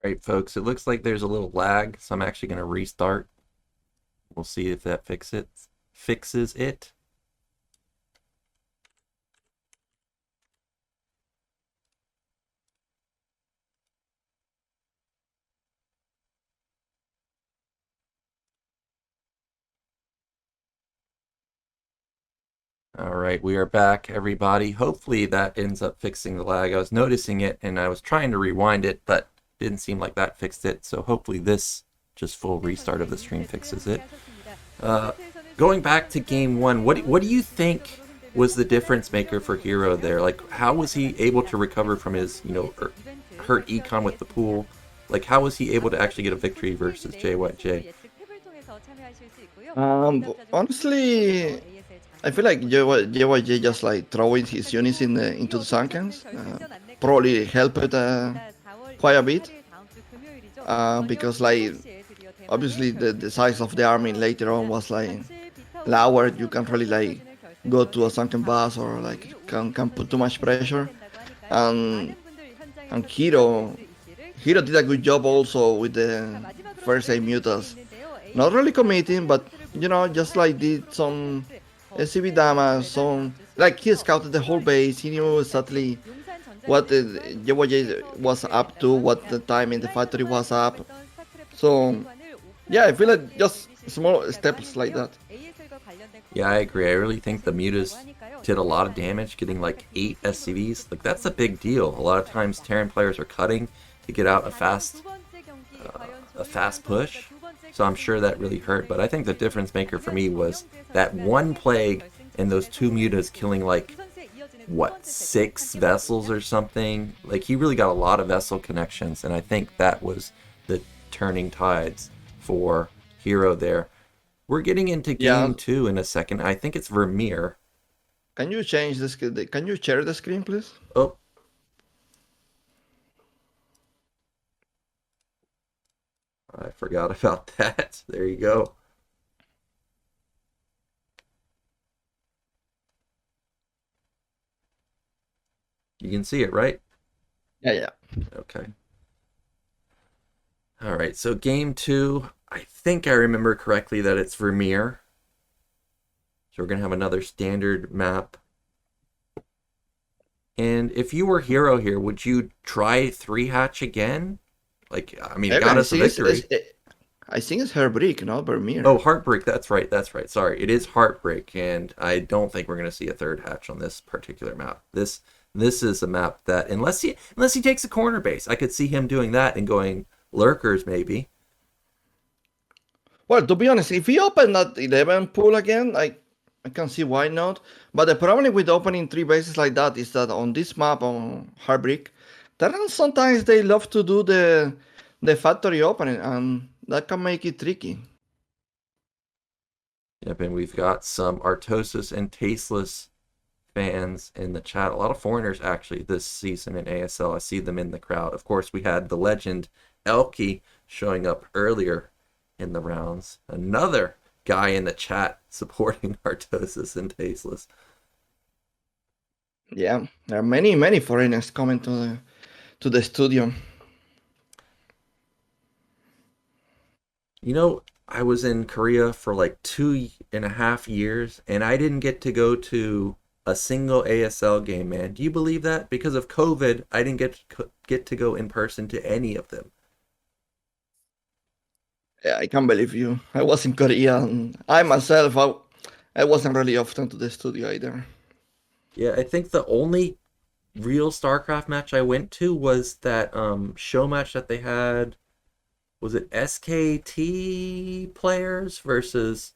Right, folks, it looks like there's a little lag, so I'm actually going to restart. We'll see if that fixes it. All right, we are back, everybody. Hopefully that ends up fixing the lag. I was noticing it, and I was trying to rewind it, but didn't seem like that fixed it. So hopefully this just full restart of the stream fixes it. Going back to game one, what do you think was the difference maker for Hero there? Like, how was he able to recover from his, hurt econ with the pool? Like, how was he able to actually get a victory versus JYJ? Honestly, I feel like JYJ just like throwing his units into the sunkens probably helped quite a bit because like obviously the size of the army later on was like lower. You can't really like go to a sunken bus or like can put too much pressure. And Hero did a good job also with the first 8 mutas. Not really committing, but just like did some SCV damage, some like he scouted the whole base. He knew exactly what the JYJ was up to, what the time in the factory was up. So yeah, I feel like just small steps like that. Yeah, I agree. I really think the mutas did a lot of damage, getting like 8 SCVs. Like, that's a big deal. A lot of times Terran players are cutting to get out a fast push. So I'm sure that really hurt. But I think the difference maker for me was that one plague and those 2 mutas killing like, 6 vessels or something. Like, he really got a lot of vessel connections, and I think that was the turning tides for Hero there. We're getting into game 2 in a second. I think it's Vermeer. Can you change this? Can you share the screen, please? Oh. I forgot about that. There you go. You can see it, right? Yeah. Okay. All right, so game 2, I think I remember correctly that it's Vermeer. So we're going to have another standard map. And if you were Hero here, would you try 3-hatch again? Like, I mean, it got us a victory. I think it's Heartbreak, not Vermeer. Oh, Heartbreak, that's right. Sorry, it is Heartbreak, and I don't think we're going to see a 3rd hatch on this particular map. This is a map that, unless he takes a corner base, I could see him doing that and going lurkers maybe. Well, to be honest, if he opened that 11 pool again, I can see why not. But the problem with opening 3 bases like that is that on this map, on Heartbreak, Terrans sometimes they love to do the factory opening, and that can make it tricky. Yep, and we've got some Artosis and Tasteless fans in the chat. A lot of foreigners actually this season in ASL. I see them in the crowd. Of course, we had the legend Elky showing up earlier in the rounds. Another guy in the chat supporting Artosis and Tasteless. Yeah, there are many foreigners coming to the studio. I was in Korea for like 2.5 years, and I didn't get to go to a single ASL game, man. Do you believe that? Because of COVID, I didn't get to go in person to any of them. Yeah, I can't believe you. I was in Korea, and I myself, I wasn't really often to the studio either. Yeah, I think the only real StarCraft match I went to was that show match that they had. Was it SKT players versus,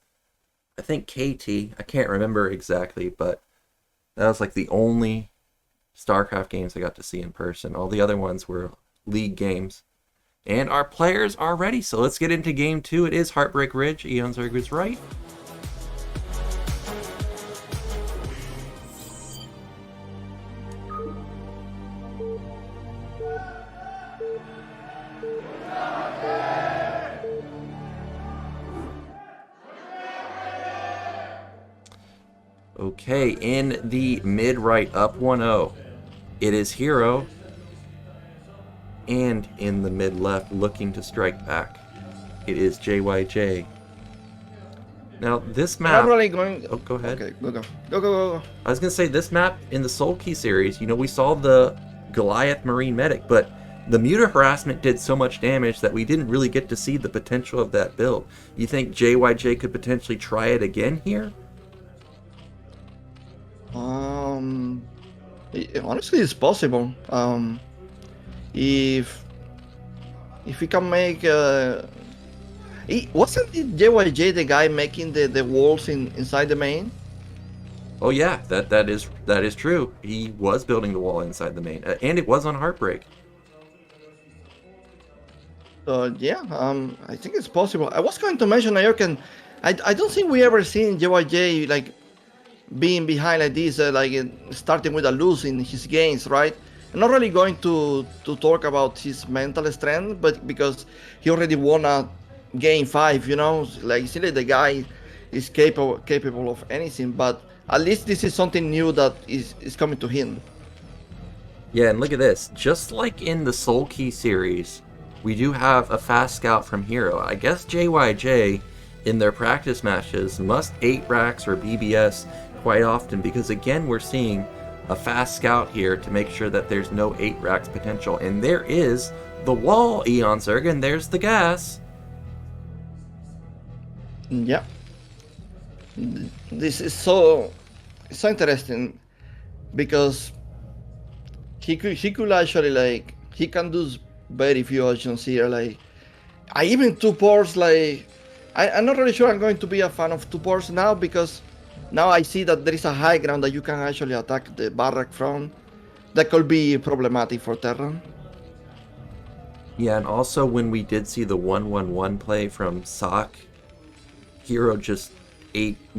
I think, KT? I can't remember exactly, but that was like the only StarCraft games I got to see in person. All the other ones were league games. And our players are ready, so let's get into game 2. It is Heartbreak Ridge. Eonzerg was right. Okay, in the mid-right up 1-0, it is Hero and in the mid left looking to strike back. It is JYJ. Now this map... I'm really going... Oh, go ahead. Okay, go. I was going to say, this map in the Soul Key series, we saw the Goliath Marine Medic, but the Muta Harassment did so much damage that we didn't really get to see the potential of that build. You think JYJ could potentially try it again here? Honestly, it's possible. If we can make... wasn't it JYJ the guy making the walls inside the main? Oh yeah, that is true. He was building the wall inside the main, and it was on Heartbreak. Yeah, I think it's possible. I was going to mention Nyoken. I don't think we ever seen JYJ like being behind like this, starting with a lose in his games, right? I'm not really going to talk about his mental strength, but because he already won a game 5, still the guy is capable of anything. But at least this is something new that is coming to him. Yeah, and look at this. Just like in the Soul Key series, we do have a fast scout from Hero. I guess JYJ in their practice matches must 8 racks or BBS quite often, because again we're seeing a fast scout here to make sure that there's no 8 racks potential. And there is the wall, Eonzerg, and there's the gas. Yeah. This is so interesting because he could actually he can do very few options here. I even 2 ports. I'm not really sure I'm going to be a fan of 2 ports now, because now I see that there is a high ground that you can actually attack the barrack from. That could be problematic for Terran. Yeah, and also when we did see the 1-1-1 play from Sock, Hero just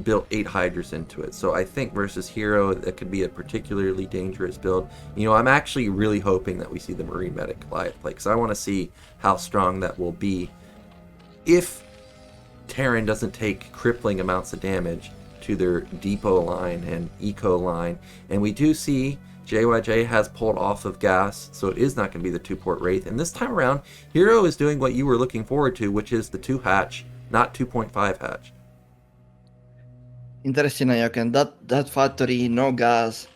built 8 Hydras into it. So I think versus Hero, that could be a particularly dangerous build. I'm actually really hoping that we see the Marine Medic Goliath play, because I want to see how strong that will be if Terran doesn't take crippling amounts of damage to their depot line and eco line. And we do see JYJ has pulled off of gas, so it is not going to be the 2-port Wraith. And this time around, Hero is doing what you were looking forward to, which is the 2 hatch, not 2.5 hatch. Interesting, Nyoken. That factory, no gas.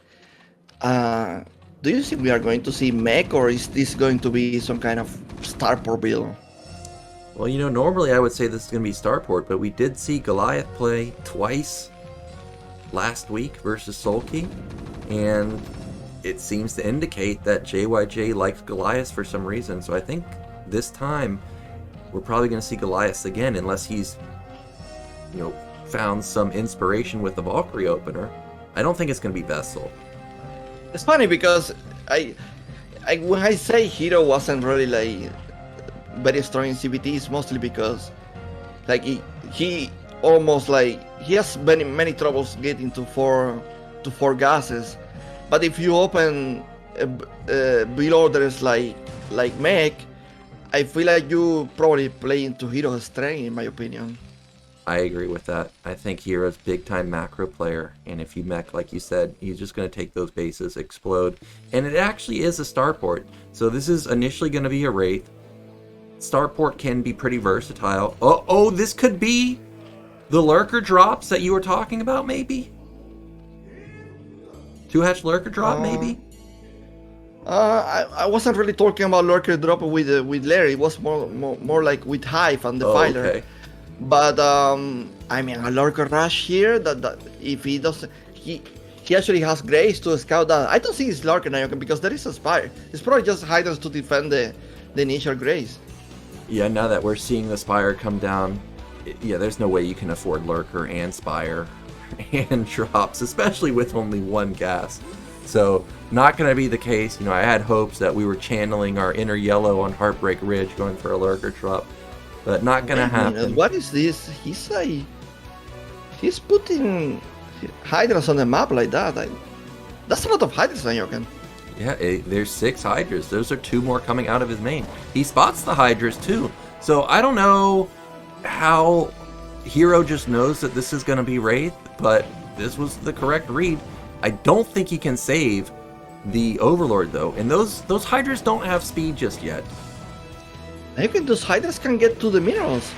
Do you think we are going to see mech, or is this going to be some kind of starport build? Well, normally I would say this is going to be starport, but we did see Goliath play twice last week versus Soul Key, and it seems to indicate that JYJ likes Goliath for some reason. So I think this time we're probably going to see Goliath again, unless he's, found some inspiration with the Valkyrie opener. I don't think it's going to be Vessel. It's funny because when I say Hero wasn't really very strong in CBT, it's mostly because he almost he has many troubles getting to four gases. But if you open build orders like mech, I feel like you probably play into Hero's strength, in my opinion. I agree with that. I think Hero's big time macro player, and if you mech, like you said, he's just going to take those bases, explode, and it actually is a starport. So this is initially going to be a Wraith. Starport can be pretty versatile. Oh, this could be the lurker drops that you were talking about, maybe? 2-hatch lurker drop, maybe? I wasn't really talking about lurker drop with Larry. It was more like with Hive and the Filer. Okay. But I mean, a lurker rush here. That if he doesn't, he actually has grace to scout that. I don't think it's lurker Nyoken because there is a spire. It's probably just Hydras to defend the initial grace. Yeah, now that we're seeing the spire come down, yeah, there's no way you can afford lurker and spire and drops, especially with only 1 gas. So not going to be the case. I had hopes that we were channeling our inner yellow on Heartbreak Ridge, going for a lurker drop, but not going to happen. What is this? He's putting Hydras on the map like that. That's a lot of Hydras, Nyoken. Yeah, there's 6 Hydras. Those are 2 more coming out of his main. He spots the Hydras too. So I don't know how Hero just knows that this is going to be Wraith, but this was the correct read. I don't think he can save the Overlord, though. And those Hydras don't have speed just yet. Those Hydras can get to the minerals.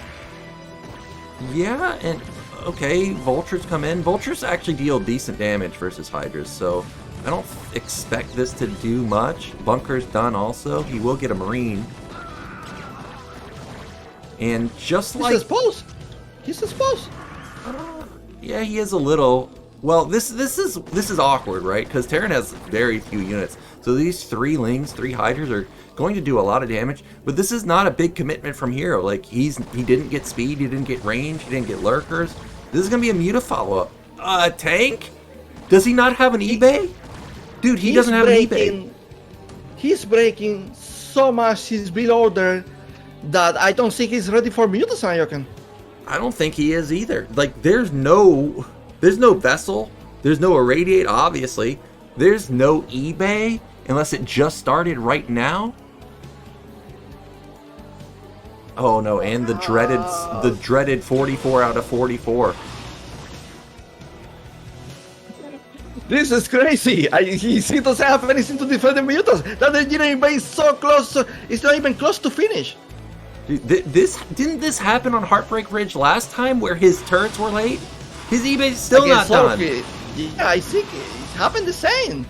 Yeah, and okay, Vultures come in. Vultures actually deal decent damage versus Hydras, so I don't expect this to do much. Bunker's done also. He will get a Marine. And just like... He's exposed. Yeah, he is a little... Well, this is awkward, right? Because Terran has very few units. So these 3 Lings, 3 Hydras are going to do a lot of damage. But this is not a big commitment from Hero. Like, he didn't get speed, he didn't get range, he didn't get lurkers. This is going to be a Muta follow-up. Tank? Does he not have an eBay? Dude, he doesn't have an eBay. He's breaking so much his build order that I don't think he's ready for Mutas, Nyoken. I don't think he is either. Like, there's no vessel, there's no irradiate, obviously. There's no eBay unless it just started right now. Oh no, and the dreaded 44 out of 44. This is crazy. He doesn't have anything to defend the Mutas. That engineering base is so close. It's not even close to finish. Dude, didn't this happen on Heartbreak Ridge last time where his turrets were late? His eBay's still not done. Yeah, I think it happened the same.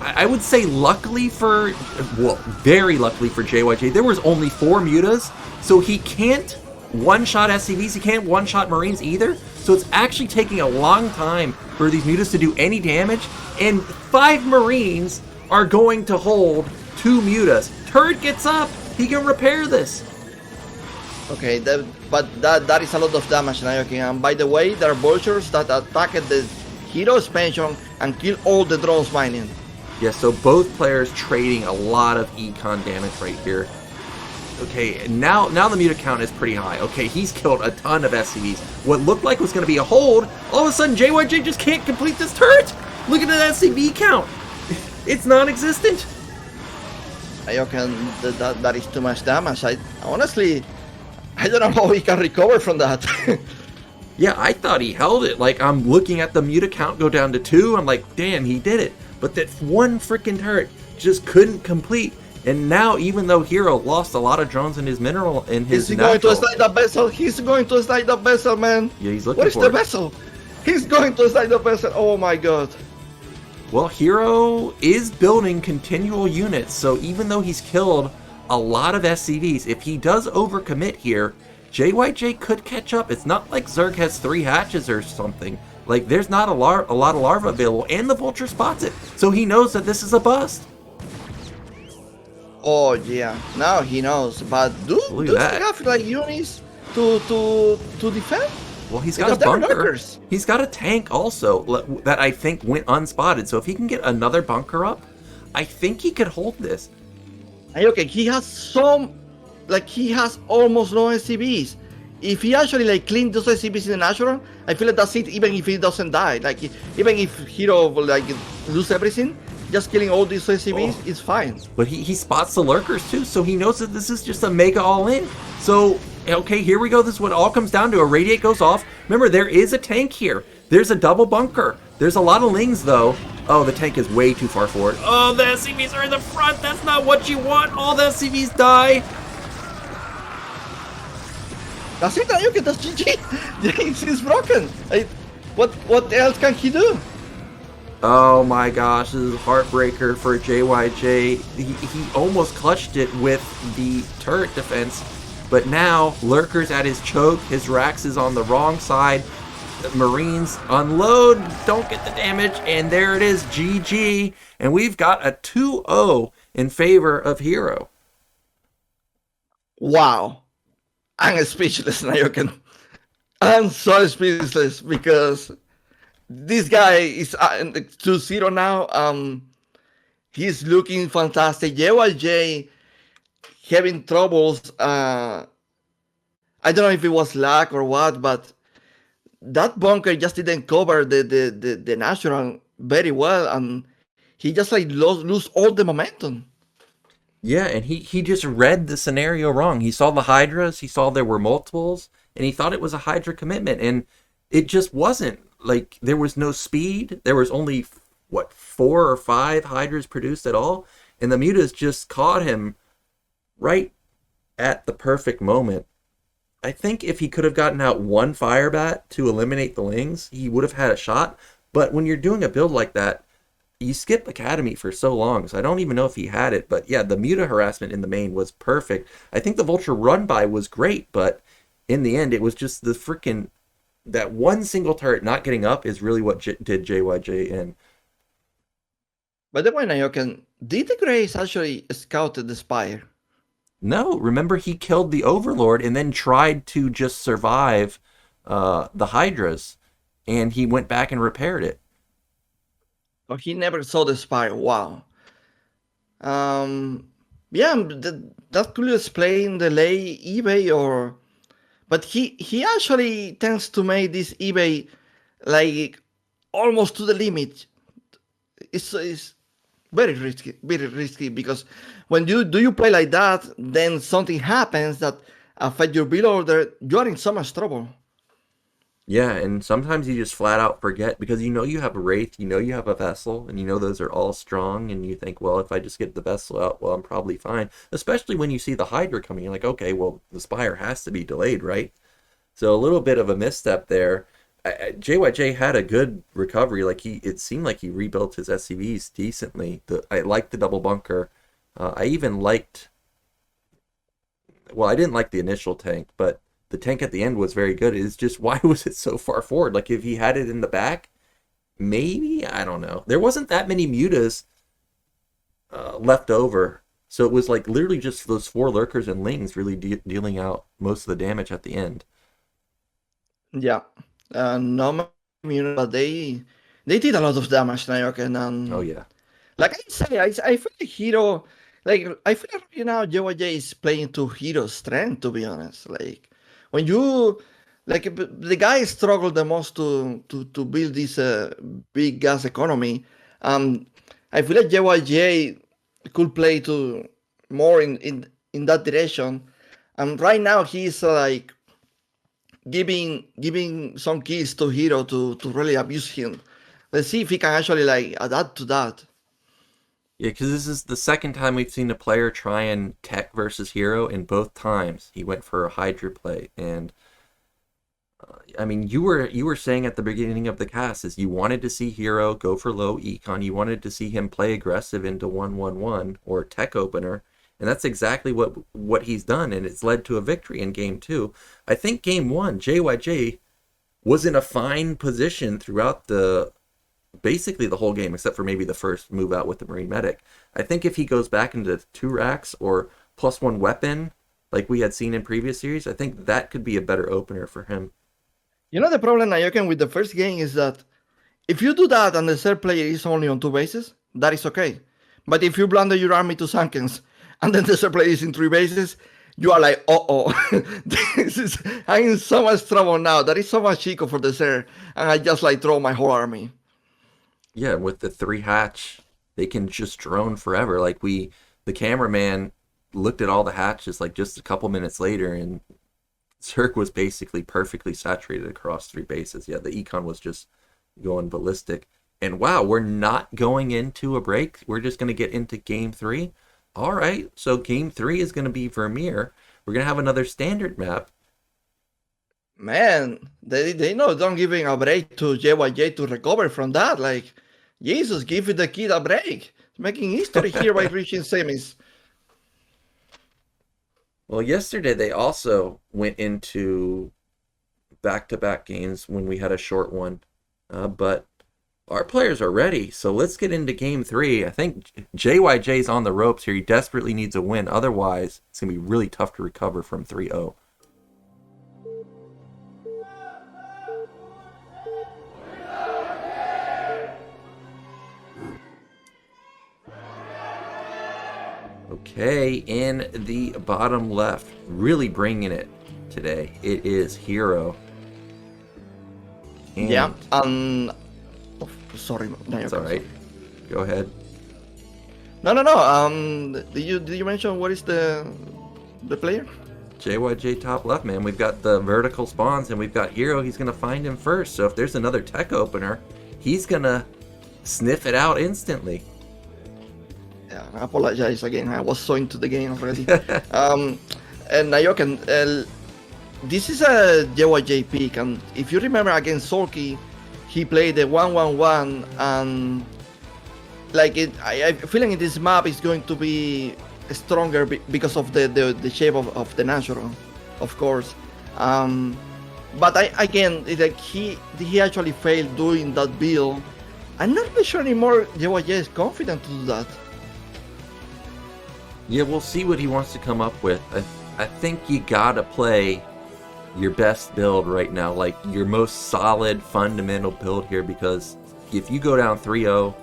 I would say luckily for, well, very luckily for JYJ, there was only 4 Mutas, so he can't one-shot SCVs, he can't one-shot Marines either, so it's actually taking a long time for these Mutas to do any damage, and 5 Marines are going to hold 2 Mutas. Turret gets up, he can repair this. Okay, but that is a lot of damage, Nyoken. And by the way, there are vultures that attacked the hero expansion and kill all the drones mining. Yeah, so both players trading a lot of econ damage right here. Okay, now the Muta count is pretty high. Okay, he's killed a ton of SCVs. What looked like was going to be a hold, all of a sudden JYJ just can't complete this turret. Look at that SCV count. It's non-existent. Nyoken, that is too much damage. Honestly, I don't know how he can recover from that. Yeah, I thought he held it. Like, I'm looking at the Muta count go down to 2. I'm like, damn, he did it. But that one freaking turret just couldn't complete. And now, even though Hero lost a lot of drones in his mineral, in his natural... He's going to slide the vessel. He's going to slide the vessel, man. Yeah, he's looking for it. Where's the vessel? He's going to slide the vessel. Oh my god. Well, Hero is building continual units. So even though he's killed a lot of SCVs, if he does overcommit here, JYJ could catch up. It's not like Zerg has 3 hatches or something. Like, there's not a lot of larvae available, and the Vulture spots it, so he knows that this is a bust. Oh yeah, now he knows. But do he have like units to defend? Well, he's got a bunker. He's got a tank also that I think went unspotted. So if he can get another bunker up, I think he could hold this. Okay, he has he has almost no SCVs. If he actually like clean those SCVs in the natural, I feel like that's it. Even if he doesn't die, like even if Hero like lose everything, just killing all these SCVs is fine. But he spots the lurkers too, so he knows that this is just a mega all-in. So okay, here we go. This is what all comes down to. A radiate goes off. Remember, there is a tank here. There's a double bunker. There's a lot of Lings though. Oh, the tank is way too far forward. Oh, the SCVs are in the front. That's not what you want. All the SCVs die. That's it, Nyoken, that's GG. He's broken. What else can he do? Oh my gosh, this is a heartbreaker for JYJ. He almost clutched it with the turret defense, but now Lurker's at his choke, his Rax is on the wrong side. The Marines unload, don't get the damage, and there it is, GG. And we've got a 2-0 in favor of Hero. Wow. I'm speechless, Nyoken. I'm so speechless because this guy is 2-0 now. He's looking fantastic. JYJ having troubles. I don't know if it was lag or what, but that bunker just didn't cover the natural very well, and he just like lose all the momentum. Yeah, and he just read the scenario wrong. He saw the Hydras, he saw there were multiples, and he thought it was a Hydra commitment, and it just wasn't. Like, there was no speed, there was only what, 4 or 5 Hydras produced at all, and the mutas just caught him right at the perfect moment. I think if he could have gotten out one fire bat to eliminate the Lings, he would have had a shot. But when you're doing a build like that, you skip Academy for so long, so I don't even know if he had it. But yeah, the muta harassment in the main was perfect. I think the Vulture run by was great, but in the end, it was just the freaking, that one single turret not getting up is really what did JYJ in. By the way, Nyoken, did the Greys actually scout the Spire? No, remember he killed the Overlord and then tried to just survive the Hydras, and he went back and repaired it. Oh, he never saw the Spire. Wow. Yeah, that could explain the late eBay, or, but he actually tends to make this eBay like almost to the limit. It's very risky because when you play like that, then something happens that affect your build order, you are in so much trouble. Yeah, and sometimes you just flat out forget because you know you have a Wraith, you know you have a Vessel, and you know those are all strong, and you think, well, if I just get the Vessel out, well, I'm probably fine. Especially when you see the Hydra coming, you're like, okay, well, the Spire has to be delayed, right? So a little bit of a misstep there. JYJ had a good recovery. Like it seemed like he rebuilt his SCVs decently. I liked the double bunker. I even liked, well, I didn't like the initial tank, but the tank at the end was very good. It's just, why was it so far forward? Like if he had it in the back, maybe, I don't know. There wasn't that many mutas left over. So it was like literally just those 4 lurkers and lings really dealing out most of the damage at the end. Yeah. No, but they did a lot of damage, Nyoken. Oh yeah. Like I say, I feel like Hero, like I feel like JYJ is playing to Hero's strength, to be honest. Like when you, like the guy struggled the most to build this big gas economy. I feel like JYJ could play to more in that direction. And right now he's like giving some keys to Hero to really abuse him. Let's see if he can actually like adapt to that. Yeah, because this is the second time we've seen a player try and tech versus Hero, and both times he went for a Hydra play. And I mean, you were saying at the beginning of the cast is you wanted to see Hero go for low econ. You wanted to see him play aggressive into 1-1-1 or tech opener. And that's exactly what he's done, and it's led to a victory in Game 2. I think Game 1, JYJ was in a fine position throughout basically the whole game, except for maybe the first move out with the Marine Medic. I think if he goes back into 2 racks or +1 weapon, like we had seen in previous series, I think that could be a better opener for him. You know the problem, Nyoken, with the first game is that if you do that and the third player is only on 2 bases, that is okay. But if you blunder your army to Sankens, and then the third player is in 3 bases, you are like, I'm in so much trouble now. That is so much Chico for the third, and I just like throw my whole army. Yeah, with the 3 hatch, they can just drone forever. Like the cameraman looked at all the hatches like just a couple minutes later, and Zerg was basically perfectly saturated across 3 bases. Yeah, the econ was just going ballistic. And wow, we're not going into a break. We're just going to get into Game 3. All right, so Game 3 is going to be Vermeer. We're going to have another standard map. Man, they know don't giving a break to JYJ to recover from that. Like, Jesus, give the kid a break. He's making history here by reaching semis. Well, yesterday they also went into back-to-back games when we had a short one. But our players are ready, so let's get into Game 3. I think JYJ's on the ropes here. He desperately needs a win. Otherwise, it's going to be really tough to recover from 3-0. Okay, in the bottom left, really bringing it today, it is Hero. And yeah, sorry, that's all right. Go ahead. No. Did you mention what is the player? JYJ top left, man. We've got the vertical spawns, and we've got Hero. He's gonna find him first. So if there's another tech opener, he's gonna sniff it out instantly. Yeah, I apologize again. I was so into the game already. And Nyoken, this is a JYJ pick, and if you remember against Sulky, he played the 1-1-1, and like I feeling this map is going to be stronger because of the shape of the natural, of course. But again, like he actually failed doing that build. I'm not really sure anymore JYJ is confident to do that. Yeah, we'll see what he wants to come up with. I think you gotta play your best build right now, like your most solid fundamental build here, because if you go down 3-0,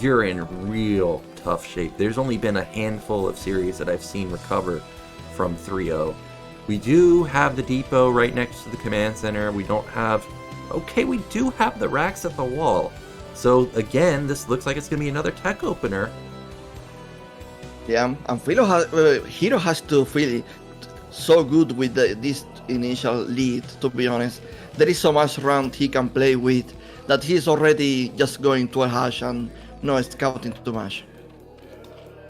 you're in real tough shape. There's only been a handful of series that I've seen recover from 3-0. We do have the depot right next to the command center. We don't have... Okay, we do have the racks at the wall. So again, this looks like it's going to be another tech opener. Yeah, and Hero has to feel so good with this initial lead, to be honest. There is so much round he can play with that he's already just going to a hash and no scouting too much.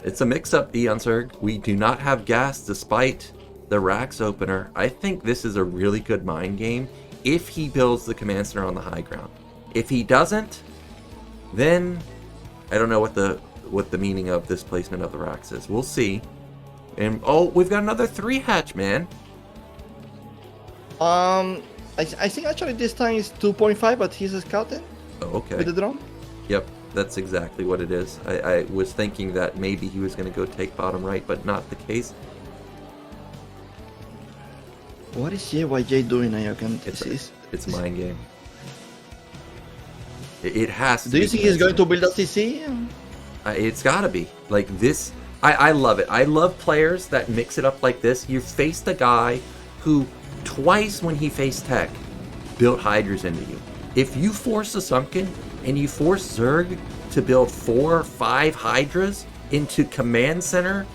It's a mix-up, Eonzerg. We do not have gas despite the racks opener. I think this is a really good mind game if he builds the command center on the high ground. If he doesn't, then I don't know what the meaning of this placement of the racks is. We'll see. And oh, we've got another 3-hatch, man. I think actually this time is 2.5, but he's scouting. Oh, okay. With the drone. Yep, that's exactly what it is. I was thinking that maybe he was going to go take bottom right, but not the case. What is JYJ doing, Nyoken? It's mind game. It has to be. Do you think he's going to build a CC? It's gotta be. Like this, I love it. I love players that mix it up like this. You faced a guy who twice when he faced tech built hydras into you. If you force a sunken and you force Zerg to build 4 or 5 hydras into command center,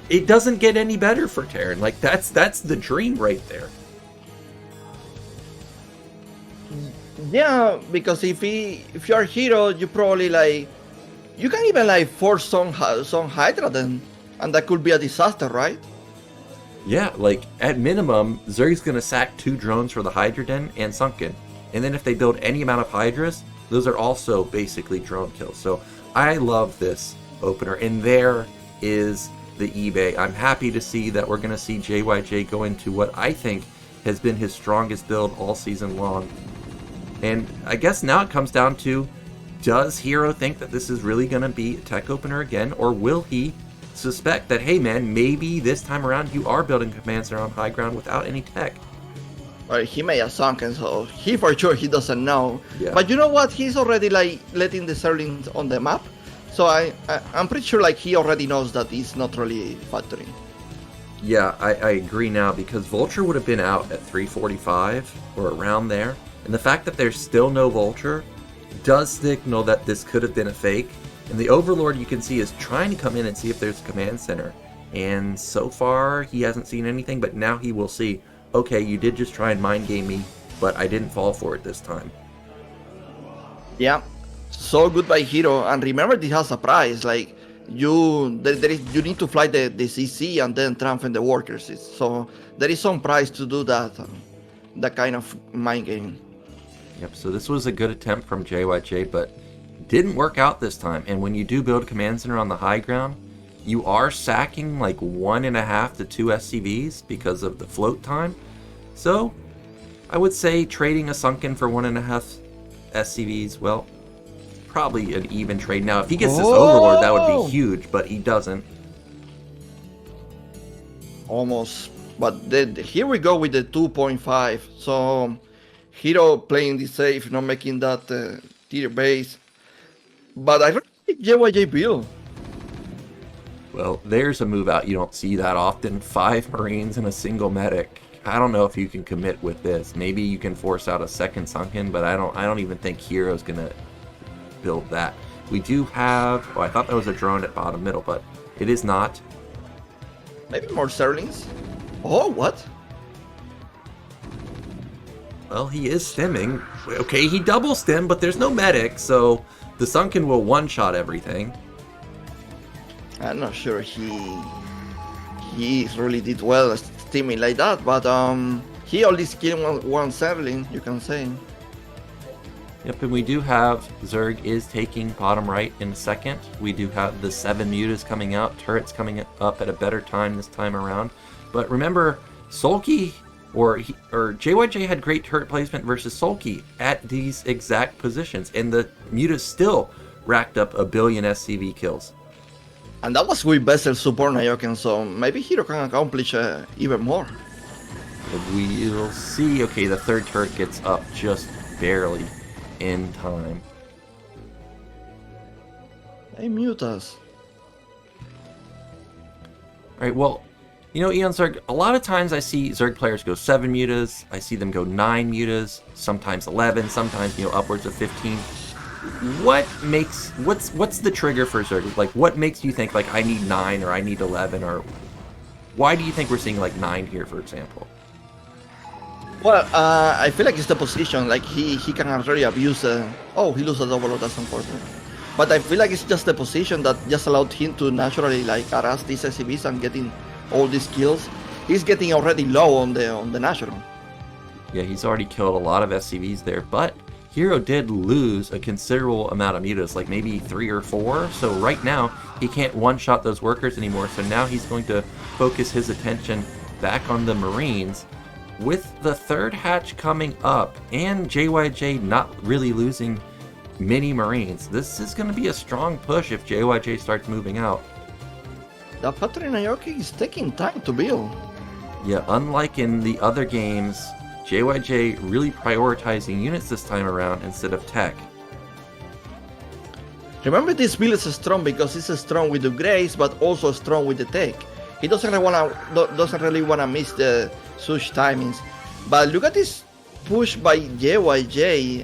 it doesn't get any better for Terran. Like that's the dream right there. Yeah, because if you're a hero, you probably you can even force some Hydra then, and that could be a disaster, right? Yeah, like at minimum, Zerg's gonna sack 2 drones for the Hydra Den and Sunken, and then if they build any amount of Hydras, those are also basically drone kills. So I love this opener, and there is the eBay. I'm happy to see that we're gonna see JYJ go into what I think has been his strongest build all season long. And I guess now it comes down to, does Hero think that this is really going to be a tech opener again? Or will he suspect that, hey man, maybe this time around you are building command center on high ground without any tech? Well, he may have sunken, so for sure he doesn't know. Yeah. But you know what? He's already letting the Zerglings on the map. So I'm pretty sure he already knows that it's not really factoring. Yeah, I agree now, because Vulture would have been out at 345 or around there. And the fact that there's still no Vulture does signal that this could have been a fake. And the Overlord, you can see, is trying to come in and see if there's a command center. And so far, he hasn't seen anything, but now he will see, okay, you did just try and mind game me, but I didn't fall for it this time. Yeah, so good by Hero. And remember, this has a price. You need to fly the CC and then transfer the workers. So there is some price to do that kind of mind game. Yep, so this was a good attempt from JYJ, but didn't work out this time. And when you do build command center on the high ground, you are sacking 1.5 to 2 SCVs because of the float time. So I would say trading a sunken for 1.5 SCVs, well, probably an even trade. Now, if he gets this Overlord, that would be huge, but he doesn't. Almost. But here we go with the 2.5. So Hero playing this safe, not making that tier base. But I really like JYJ build. Well, there's a move out you don't see that often. 5 Marines and a single medic. I don't know if you can commit with this. Maybe you can force out a second sunken, but I don't even think Hero's gonna build that. We do have, I thought that was a drone at bottom middle, but it is not. Maybe more Zerglings. Oh, what? Well, he is stimming. Okay, he double stim, but there's no medic, so the Sunken will one-shot everything. I'm not sure he really did well stimming like that, but he only killed one Zerling, you can say. Yep, and we do have Zerg is taking bottom right in a second. We do have the 7 mutas coming out, turrets coming up at a better time this time around. But remember, Sulky or JYJ had great turret placement versus Sulky at these exact positions, and the mutas still racked up 1 billion SCV kills. And that was with Vessel support Nyoken, so maybe Hero can accomplish even more. We'll see. Okay, the third turret gets up just barely in time. They mute us. Alright, well, you know, Eonzerg, a lot of times I see Zerg players go 7 mutas, I see them go 9 mutas, sometimes 11, sometimes, you know, upwards of 15. What's the trigger for Zerg? Like, what makes you think, like, I need 9 or I need 11, or why do you think we're seeing, like, 9 here, for example? Well, I feel like it's the position, like he can really abuse, oh, he loses a double, that's unfortunate. But I feel like it's just the position that just allowed him to naturally, like, harass these SCVs and getting all these kills. He's getting already low on the natural. Yeah, he's already killed a lot of SCVs there, but Hero did lose a considerable amount of mutas, like maybe 3 or 4, so right now he can't one-shot those workers anymore, so now he's going to focus his attention back on the Marines. With the third hatch coming up and JYJ not really losing many Marines, this is going to be a strong push if JYJ starts moving out. The factory Nyoken is taking time to build. Yeah, unlike in the other games, JYJ really prioritizing units this time around instead of tech. Remember, this build is strong because it's strong with the grace, but also strong with the tech. He doesn't really wanna miss the such timings. But look at this push by JYJ.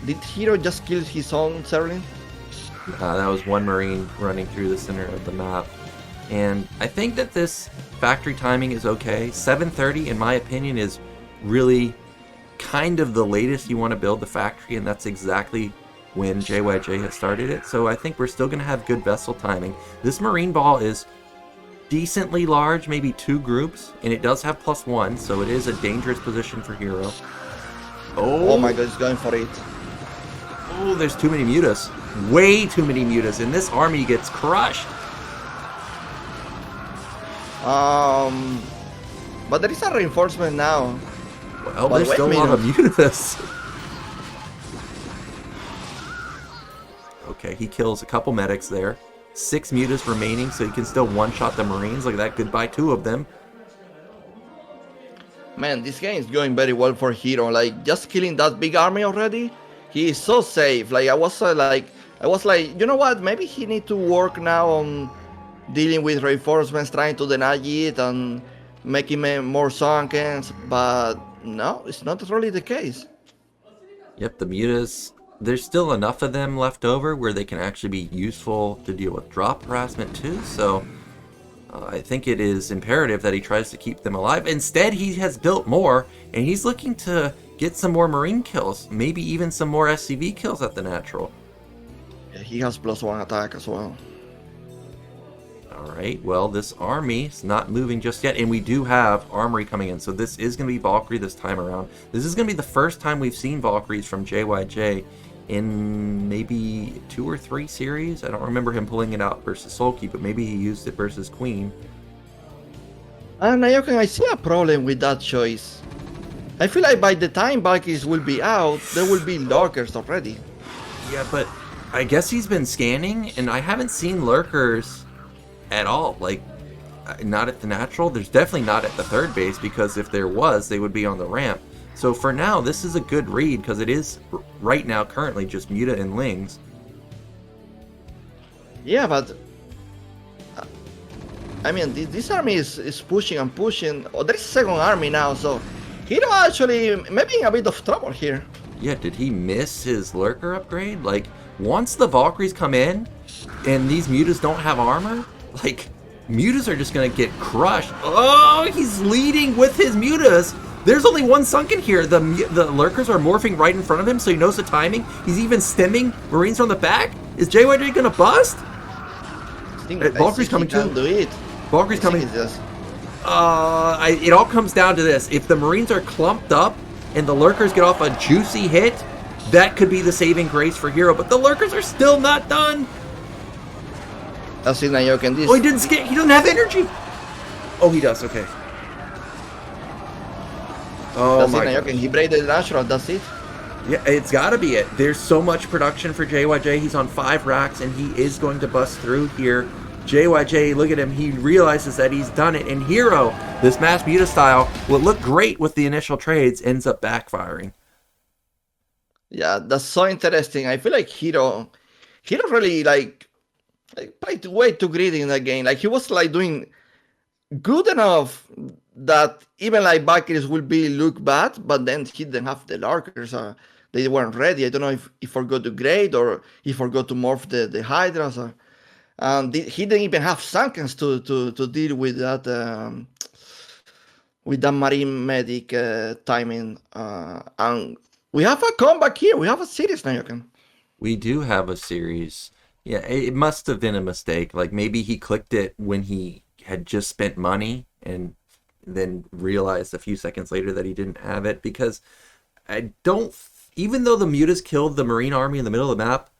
Did Hero just kill his own Zerling? That was one Marine running through the center of the map. And I think that this factory timing is okay. 7:30, in my opinion, is really kind of the latest you want to build the factory, and that's exactly when JYJ has started it. So I think we're still going to have good vessel timing. This Marine ball is decently large, maybe 2 groups, and it does have +1, so it is a dangerous position for Hero. Oh my god, he's going for it. Oh, there's too many mutas. Way too many mutas, and this army gets crushed. But there is a reinforcement now. Well, there's still a lot of mutas. Okay, he kills a couple medics there. 6 mutas remaining, so he can still one-shot the Marines. Look at that, goodbye 2 of them. Man, this game is going very well for Hero. Like, just killing that big army already, he is so safe. Like, I was like, you know what? Maybe he need to work now on dealing with reinforcements, trying to deny it and making more sunken. But no, it's not really the case. Yep, the mutas, there's still enough of them left over where they can actually be useful to deal with drop harassment too. So I think it is imperative that he tries to keep them alive. Instead, he has built more, and he's looking to get some more Marine kills, maybe even some more SCV kills at the natural. Yeah, he has +1 attack as well. Alright, well, this army is not moving just yet, and we do have armory coming in, so this is going to be Valkyrie this time around. This is going to be the first time we've seen Valkyries from JYJ in maybe 2 or 3 series. I don't remember him pulling it out versus Sulky, but maybe he used it versus Queen. Nyoken, I see a problem with that choice. I feel like by the time Valkyries will be out, there will be lurkers already. Yeah, but I guess he's been scanning, and I haven't seen lurkers at all. Like, not at the natural. There's definitely not at the third base, because if there was, they would be on the ramp. So for now, this is a good read, because it is right now currently just Muta and Lings. Yeah, but I mean, this army is pushing and pushing. Oh, there's a second army now, so Hero actually maybe in a bit of trouble here. Yeah, did he miss his lurker upgrade? Like, once the Valkyries come in and these mutas don't have armor, like, mutas are just gonna get crushed. Oh, he's leading with his mutas. There's only one sunken here. The lurkers are morphing right in front of him, so he knows the timing. He's even stemming Marines from the back. Is JYJ gonna bust? Valkyrie's coming too. Valkyrie's coming. It all comes down to this. If the Marines are clumped up and the lurkers get off a juicy hit, that could be the saving grace for Hero. But the lurkers are still not done. I'll see Nyoken. Oh, he didn't skip. He doesn't have energy. Oh, he does. Okay. Oh my God. He break the natural. That's it. Yeah, it's got to be it. There's so much production for JYJ. He's on 5 racks, and he is going to bust through here. JYJ, look at him. He realizes that he's done it. And Hero, this mass muta style, will look great with the initial trades, ends up backfiring. Yeah, that's so interesting. I feel like Hero really like played way too greedy in that game. Like he was like doing good enough that even like Valkyries will look bad, but then he didn't have the lurkers. They weren't ready. I don't know if he forgot to grade or he forgot to morph the Hydras. He didn't even have Sunkens to deal with that Marine medic timing. And we have a comeback here. We have a series now, Nyoken. We do have a series. Yeah, it must have been a mistake. Like maybe he clicked it when he had just spent money and then realized a few seconds later that he didn't have it, because even though the mutas killed the Marine army in the middle of the map,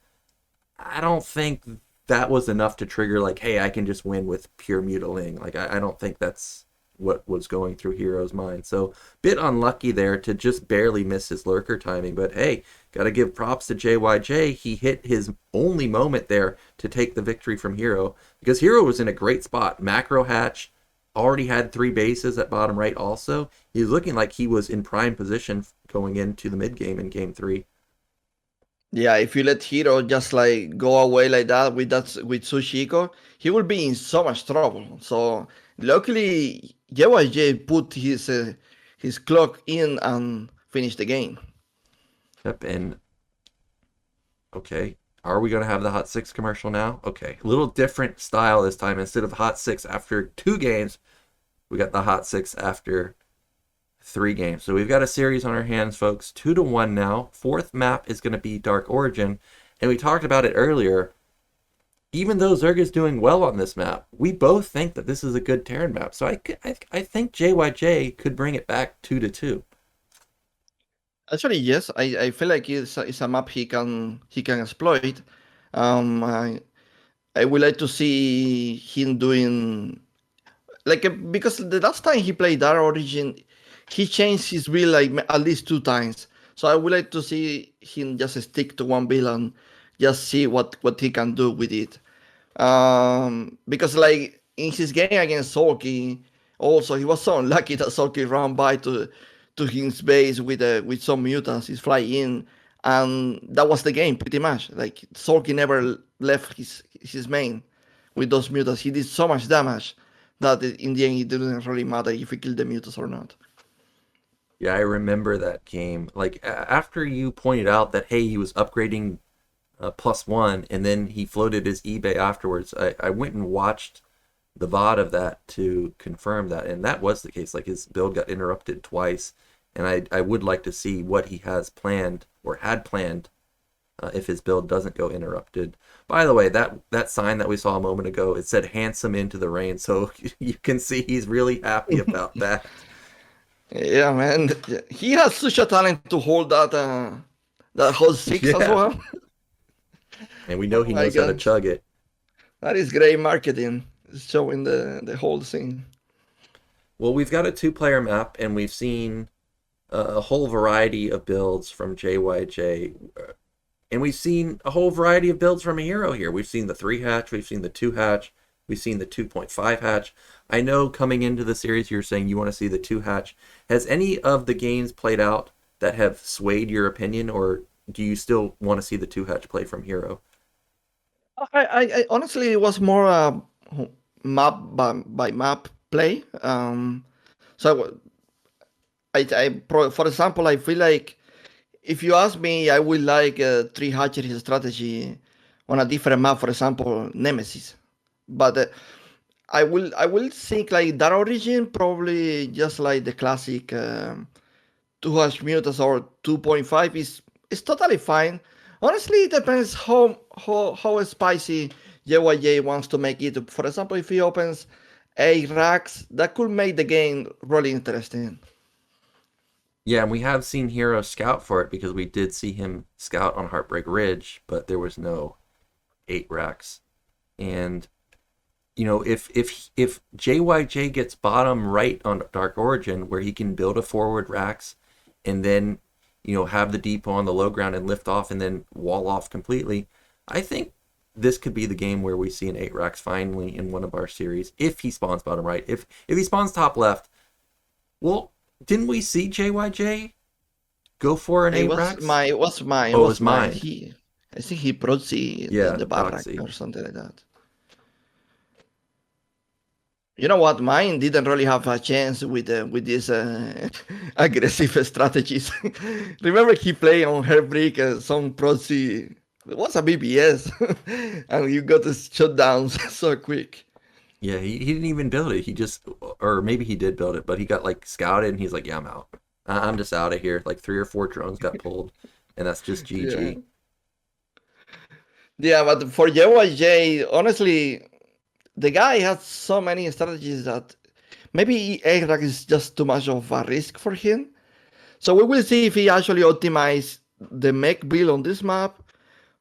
I don't think that was enough to trigger like, hey, I can just win with pure mutaling. Like I don't think that's what was going through Hero's mind. So bit unlucky there to just barely miss his lurker timing, but hey, gotta give props to JYJ. He hit his only moment there to take the victory from Hero, because Hero was in a great spot. Macro hatch, already had 3 bases at bottom right also. He was looking like he was in prime position going into the mid game in game 3. Yeah, if you let Hero just like go away like that with Sushiko, he will be in so much trouble. So luckily JYJ put his clock in and finished the game. Yep, and okay. Are we going to have the Hot 6 commercial now? Okay, a little different style this time. Instead of Hot 6 after 2 games, we got the Hot 6 after 3 games. So we've got a series on our hands, folks. 2-1 now. 4th map is going to be Dark Origin. And we talked about it earlier. Even though Zerg is doing well on this map, we both think that this is a good Terran map. So I think JYJ could bring it back 2-2. Actually, yes, I feel like it's a map he can exploit. I would like to see him doing because the last time he played Dark Origin, he changed his build like at least 2 times. So I would like to see him just stick to one build and just see what he can do with it. Because like in his game against Sulky, also he was so unlucky that Sulky ran by to his base with some mutants. He's fly in, and that was the game pretty much. Like Sulky never left his main with those mutants. He did so much damage that in the end it didn't really matter if he killed the mutants or not. Yeah, I remember that game. Like after you pointed out that hey, he was upgrading +1, and then he floated his eBay afterwards. I went and watched the VOD of that to confirm that, and that was the case. Like his build got interrupted twice, and I would like to see what he has planned or had planned if his build doesn't go interrupted. By the way, that sign that we saw a moment ago, it said "handsome into the rain," so you can see he's really happy about that. Yeah, man, he has such a talent to hold that whole 6 as well. And we know he knows how to chug it. That is great marketing, showing the whole thing. Well, we've got a 2-player map, and we've seen a whole variety of builds from JYJ. And we've seen a whole variety of builds from a Hero here. We've seen the 3 hatch, we've seen the 2 hatch, we've seen the 2.5 hatch. I know coming into the series you're saying you want to see the 2 hatch. Has any of the games played out that have swayed your opinion, or do you still want to see the 2 hatch play from Hero? I honestly, it was more map by map play. So for example, I feel like if you ask me, I would like a 3 hatchery strategy on a different map. For example, Nemesis, but I will think like that origin, probably just like the classic 2 hash mutas or 2.5 is totally fine. Honestly, it depends how spicy JYJ wants to make it. For example, if he opens 8 racks, that could make the game really interesting. Yeah, and we have seen Hero scout for it because we did see him scout on Heartbreak Ridge, but there was no 8 racks. And if JYJ gets bottom right on Dark Origin, where he can build a forward racks, and then have the depot on the low ground and lift off and then wall off completely, I think this could be the game where we see an 8 racks finally in one of our series. If he spawns bottom right, if he spawns top left, well, didn't we see JYJ go for an It 8 was racks? mine. It was mine. It Oh, it was was mine. mine. I think he Proxy Yeah, the barrack Proxy. or something like that. You know what? Mine didn't really have a chance with these aggressive strategies. Remember, he played on Herbrick some Proxy. It was a BBS, and you got the shutdowns so quick. Yeah, he didn't even build it. He just, or maybe he did build it, but he got like scouted and he's like, yeah, I'm out. I'm just out of here. Like 3 or 4 drones got pulled, and that's just Yeah, GG. yeah. But for JYJ, honestly, the guy has so many strategies that maybe Erik is just too much of a risk for him. So we will see if he actually optimizes the mech build on this map,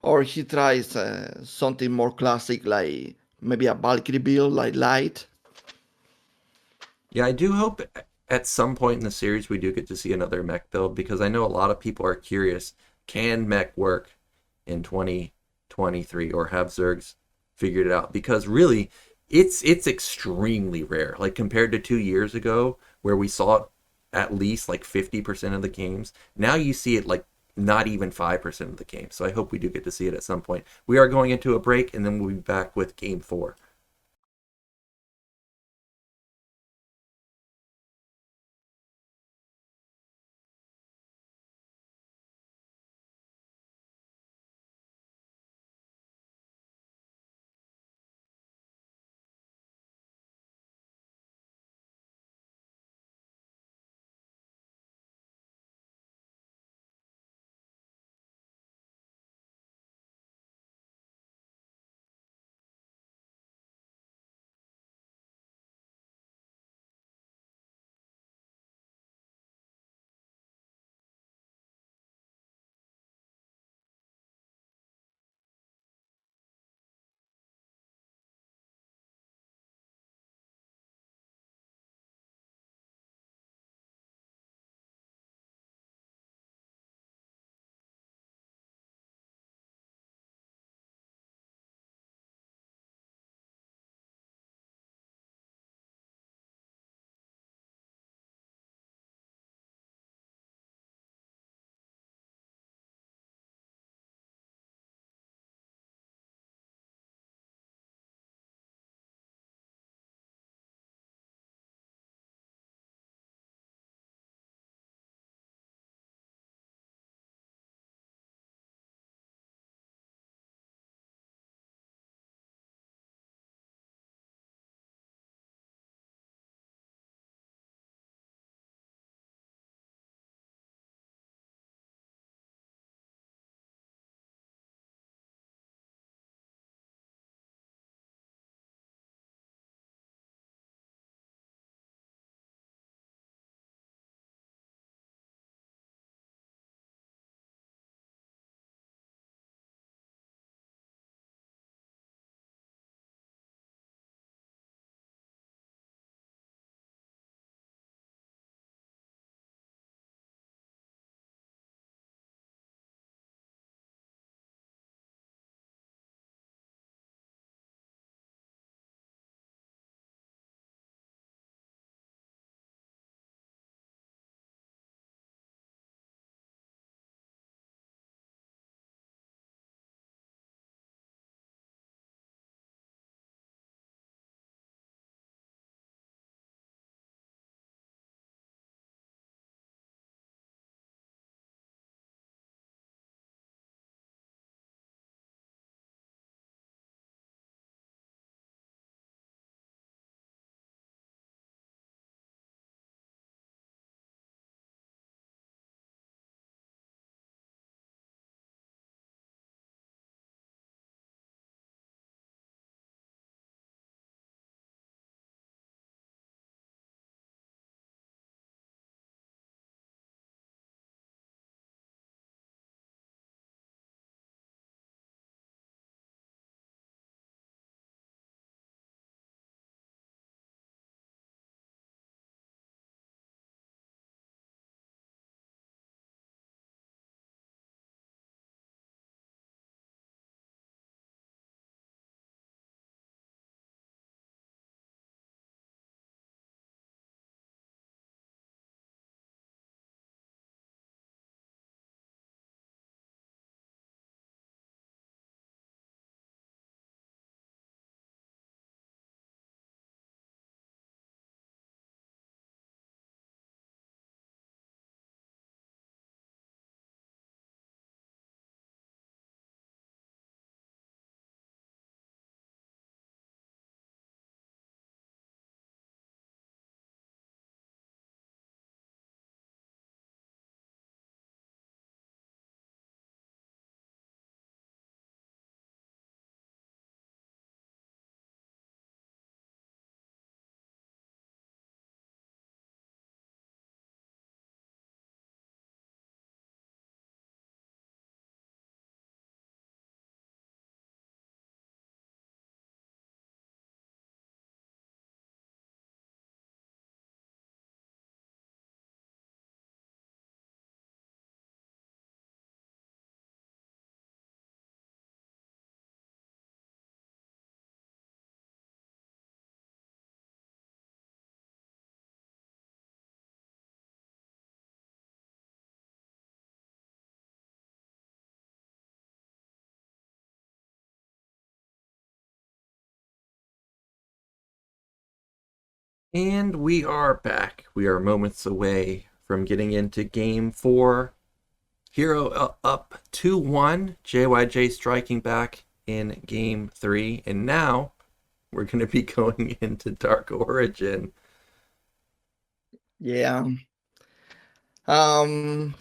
or he tries something more classic like maybe a Valkyrie build like light. Yeah, I do hope at some point in the series we do get to see another mech build because I know a lot of people are curious. Can mech work in 2023 or have Zergs figured it out? Because really, it's extremely rare. Like compared to 2 years ago, where we saw it at least like 50% of the games. Now you see it like not even 5% of the games. So I hope we do get to see it at some point. We are going into a break and then we'll be back with game 4. And we are back. We are moments away from getting into Game 4. Hero up 2-1. JYJ striking back in Game 3. And now we're going to be going into Dark Origin. Yeah. Good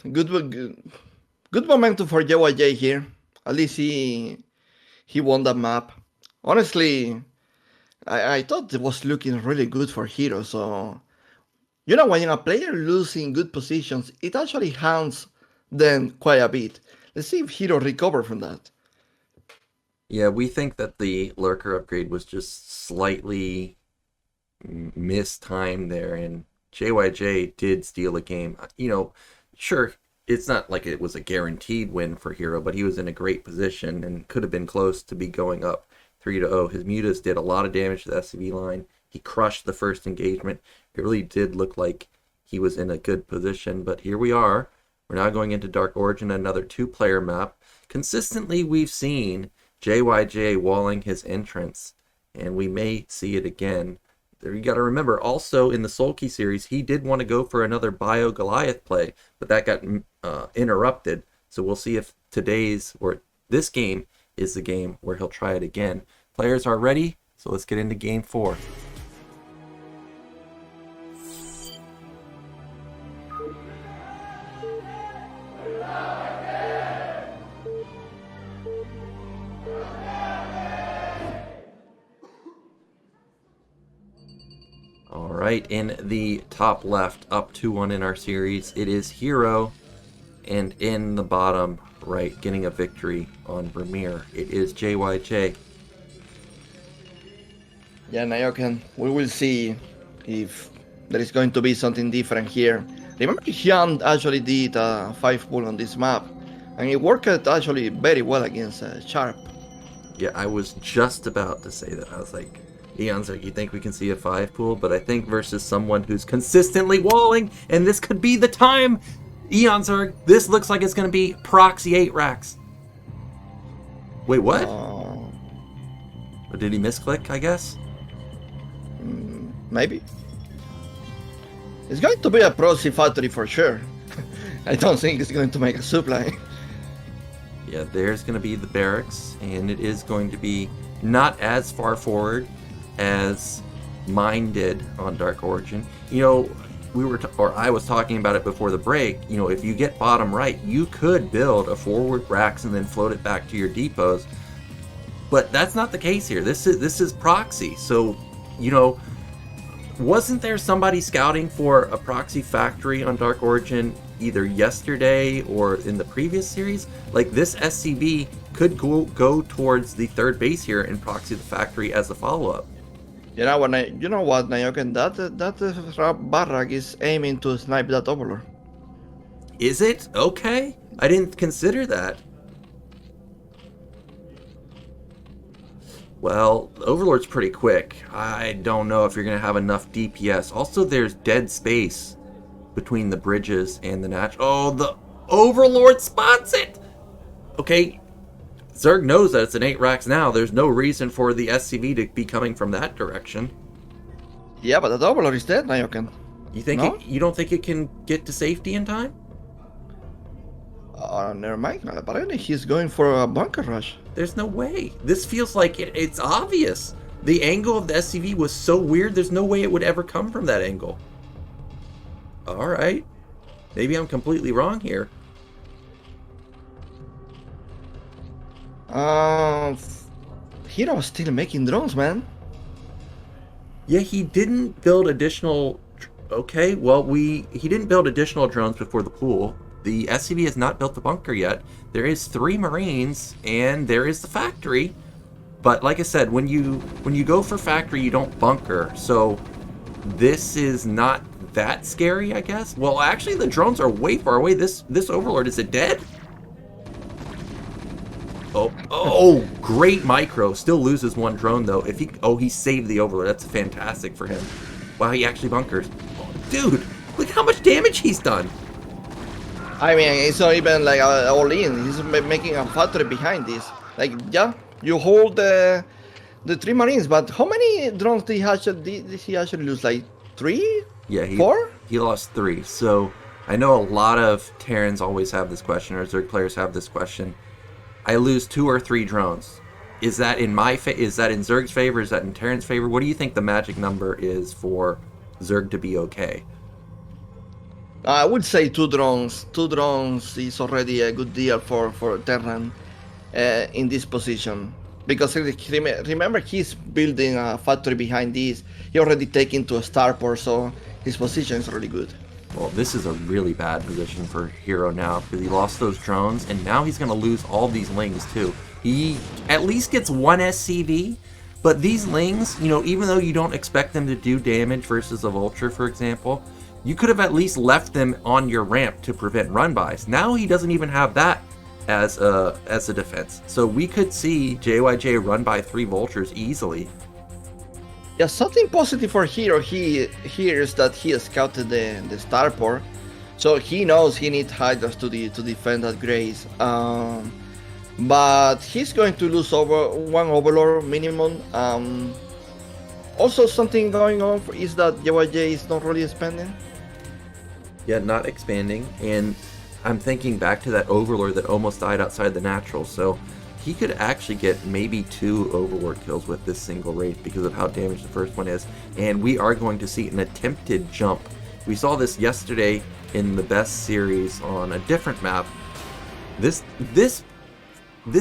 momentum for JYJ here. At least he won that map. Honestly, I thought it was looking really good for Hero. So, when a player losing good positions, it actually harms them quite a bit. Let's see if Hero recover from that. Yeah, we think that the Lurker upgrade was just slightly mistimed there, and JYJ did steal a game. Sure, it's not like it was a guaranteed win for Hero, but he was in a great position and could have been close to be going up 3-0. His mutas did a lot of damage to the SCV line. He crushed the first engagement. It really did look like he was in a good position, but here we are. We're now going into Dark Origin, another 2-player map. Consistently, we've seen JYJ walling his entrance, and we may see it again. You got to remember, also in the Soul Key series, he did want to go for another Bio Goliath play, but that got interrupted. So we'll see if this game is the game where he'll try it again. Players are ready, so let's get into Game 4. Alright, in the top left, up 2-1 in our series, it is Hero, and in the bottom right, getting a victory on Vermeer, it is JYJ. Yeah, Nyoken, we will see if there is going to be something different here. Remember, Hahn actually did a 5-pull on this map, and it worked actually very well against Sharp. Yeah, I was just about to say that. I was like, Eonzerg, you think we can see a 5-pull? But I think versus someone who's consistently walling, and this could be the time, Eonzerg, this looks like it's going to be Proxy 8 racks. Wait, what? Or did he misclick, I guess? Maybe. It's going to be a Proxy factory for sure. I don't think it's going to make a supply. Yeah, there's going to be the barracks, and it is going to be not as far forward as mine did on Dark Origin. I was talking about it before the break. If you get bottom right, you could build a forward racks and then float it back to your depots. But that's not the case here. This is Proxy. So, wasn't there somebody scouting for a Proxy factory on Dark Origin either yesterday or in the previous series? Like, this SCV could go towards the third base here and Proxy the factory as a follow-up. You know what, Nyoken? That barrack is aiming to snipe that Overlord. Is it? Okay. I didn't consider that. Well, Overlord's pretty quick. I don't know if you're going to have enough DPS. Also, there's dead space between the bridges and the Natch. Oh, the Overlord spots it! Okay, Zerg knows that it's an 8 racks now. There's no reason for the SCV to be coming from that direction. Yeah, but the Overlord is dead, Nyoken. You don't think it can get to safety in time? Never mind. Apparently he's going for a bunker rush. There's no way. This feels like it's obvious. The angle of the SCV was so weird, there's no way it would ever come from that angle. Alright. Maybe I'm completely wrong here. Hero's still making drones, man. Yeah, he didn't build additional... Okay, well, he didn't build additional drones before the pool. The SCV has not built the bunker yet. There is 3 Marines, and there is the factory. But like I said, when you go for factory, you don't bunker. So this is not that scary, I guess. Well, actually, the drones are way far away. This Overlord, is it dead? Oh, great micro. Still loses 1 drone, though. He saved the Overlord. That's fantastic for him. Wow, he actually bunkers. Oh, dude, look how much damage he's done. I mean, it's not even like all in. He's making a factory behind this. Like, yeah, you hold the 3 Marines, but how many drones did he actually lose? Like 3? Yeah, 4? He lost 3. So I know a lot of Terrans always have this question, or Zerg players have this question. I lose 2 or 3 drones. Is that in is that in Zerg's favor? Is that in Terran's favor? What do you think the magic number is for Zerg to be okay? I would say 2 drones. 2 drones is already a good deal for Terran in this position. Because remember, he's building a factory behind this. He already taken to a starport, so his position is really good. Well, this is a really bad position for Hero now because he lost those drones, and now he's going to lose all these lings too. He at least gets 1 SCV, but these lings, you know, even though you don't expect them to do damage versus a Vulture, for example, you could have at least left them on your ramp to prevent run-bys. Now he doesn't even have that as a defense. So we could see JYJ run by 3 Vultures easily. Yeah, something positive for Hero here is that he scouted the starport, so he knows he needs Hydras to defend that Grace. But he's going to lose over 1 Overlord minimum. Also, something going on is that JYJ is not really expanding. Yeah, not expanding, and I'm thinking back to that Overlord that almost died outside the natural, so he could actually get maybe 2 Overlord kills with this single raid because of how damaged the first one is, and we are going to see an attempted jump. We saw this yesterday in the best series on a different map. This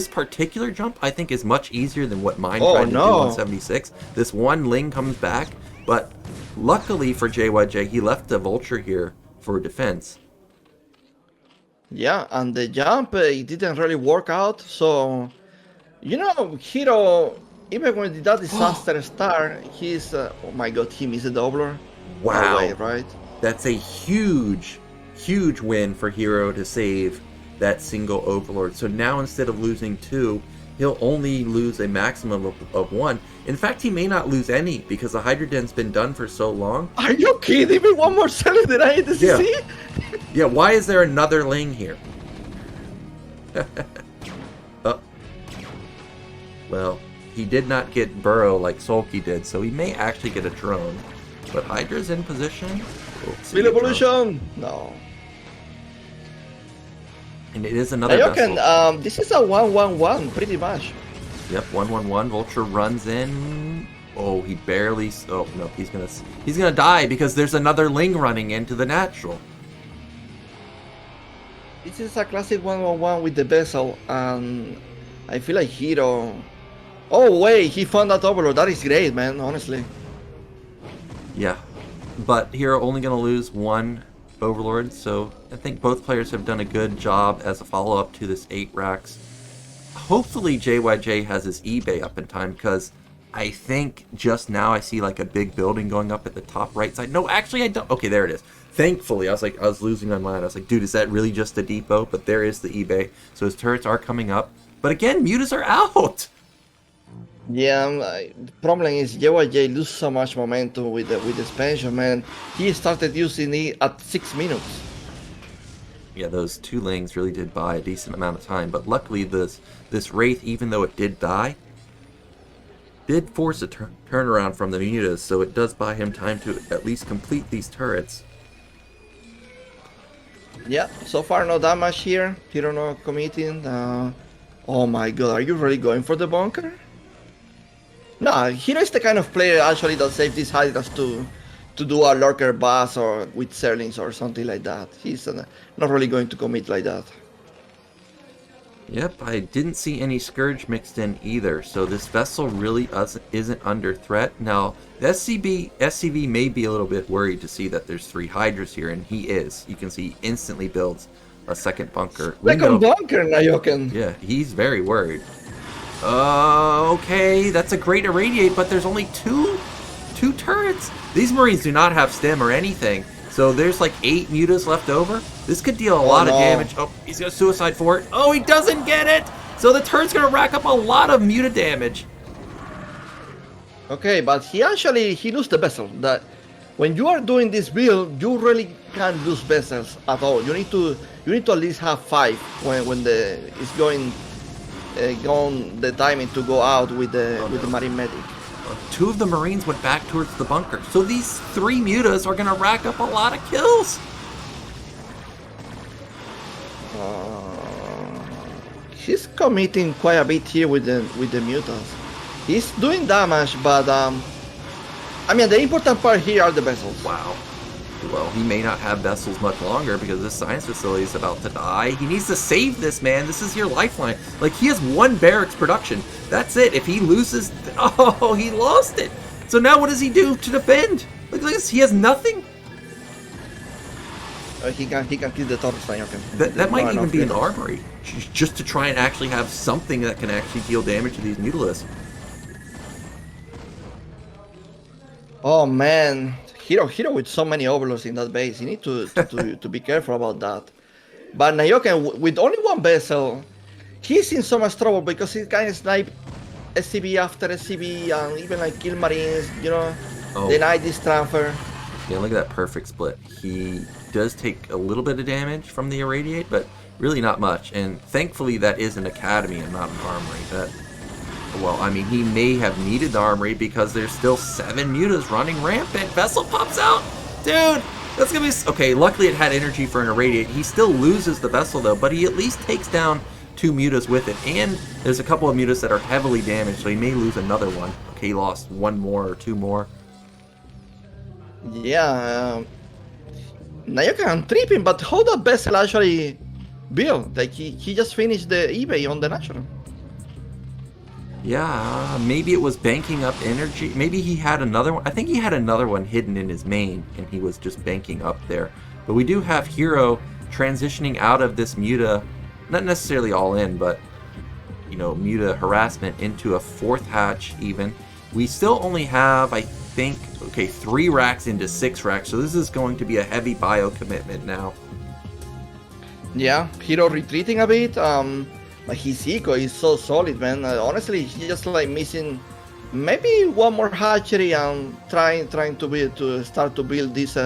particular jump, I think, is much easier than what mine tried to do on 76. This one Ling comes back, but luckily for JYJ, he left the Vulture here for defense. Yeah, and the jump, it didn't really work out, so, you know, Hero, even when that disaster started, he's, oh my god, he missed the Overlord. Wow. Away, right? That's a huge win for Hero to save that single Overlord. So now instead of losing 2, he'll only lose a maximum of 1. In fact, he may not lose any because the Hydra Den's been done for so long. Are you kidding me? 1 more cell than I had to see? Yeah, why is there another Ling here? Well, he did not get Burrow like Sulky did, so he may actually get a drone. But Hydra's in position. Speed evolution! No. And it is another vessel. Nyoken, this is a 1-1-1, pretty much. Yep, 1-1-1. Vulture runs in. Oh, he barely. Oh no, he's gonna die because there's another Ling running into the natural. This is a classic 1-1-1 with the vessel, and I feel like Hero. Oh wait, he found that Overlord. That is great, man. Honestly. Yeah, but Hero only gonna lose 1 Overlord, so I think both players have done a good job as a follow-up to this 8 racks. Hopefully JYJ has his eBay up in time, because I think just now I see like a big building going up at the top right side. No, actually I don't. Okay, there it is. Thankfully, I was losing my mind. I was like, dude, is that really just a depot? But there is the eBay. So his turrets are coming up. But again, mutas are out. Yeah, the problem is JYJ lose so much momentum with the expansion, man. He started using it at 6 minutes. Yeah, those 2 Lings really did buy a decent amount of time. But luckily, this Wraith, even though it did die, did force a turnaround from the mutas. So it does buy him time to at least complete these turrets. Yeah, so far no damage here. Hero not committing. Oh my god, are you really going for the bunker? No, Hero is the kind of player actually that saves these Hydras to do a lurker bus or with Serlings or something like that. He's not really going to commit like that. Yep, I didn't see any Scourge mixed in either, so this vessel really isn't under threat. Now, the SCV may be a little bit worried to see that there's 3 Hydras here, and he is. You can see he instantly builds a second bunker. Second bunker, Nyoken! Yeah, he's very worried. Okay, that's a great irradiate, but there's only two turrets. These Marines do not have stem or anything, so there's like 8 mutas left over. This could deal a lot of damage. Oh, he's gonna suicide for it. Oh, he doesn't get it! So the turret's gonna rack up a lot of muta damage. Okay, but he lose the vessel. That when you are doing this build, you really can't lose vessels at all. You need to at least have 5 when it's going the timing to go out with the Marine Medic. 2 of the Marines went back towards the bunker. So these 3 mutas are going to rack up a lot of kills. He's committing quite a bit here with the mutas. He's doing damage, but I mean, the important part here are the vessels. Wow. Well, he may not have vessels much longer because this science facility is about to die. He needs to save this, man. This is your lifeline. Like, he has 1 barracks production. That's it. If he loses, oh, he lost it. So now what does he do to defend? Look at this. He has nothing. He can kill the torres. That might even be an armory, just to try and actually have something that can actually deal damage to these mutalisks. Oh man, Hero with so many overlords in that base. You need to be careful about that. But Nyoken, with only 1 vessel, he's in so much trouble because he can snipe SCV after SCV and even like kill Marines, you know, deny this transfer. Yeah, look at that perfect split. He does take a little bit of damage from the irradiate, but really not much. And thankfully that is an academy and not an armory. Well, I mean, he may have needed the armory because there's still 7 mutas running rampant. Vessel pops out! Dude! That's gonna be... Okay, luckily it had energy for an irradiate. He still loses the vessel, though, but he at least takes down 2 mutas with it. And there's a couple of mutas that are heavily damaged, so he may lose another one. Okay, he lost 1 more or 2 more. Yeah, Nyoken tripping, but how that vessel actually built? Like, he just finished the eBay on the National. Yeah, maybe it was banking up energy. Maybe he had another one. I think he had another one hidden in his main, and he was just banking up there. But we do have Hero transitioning out of this muta, not necessarily all in, but, you know, muta harassment into a 4th hatch even. We still only have, I think, okay, 3 racks into 6 racks, so this is going to be a heavy bio commitment now. Yeah, Hero retreating a bit. But his eco is so solid, man. Honestly, he's just like missing maybe 1 more hatchery and trying to start to build this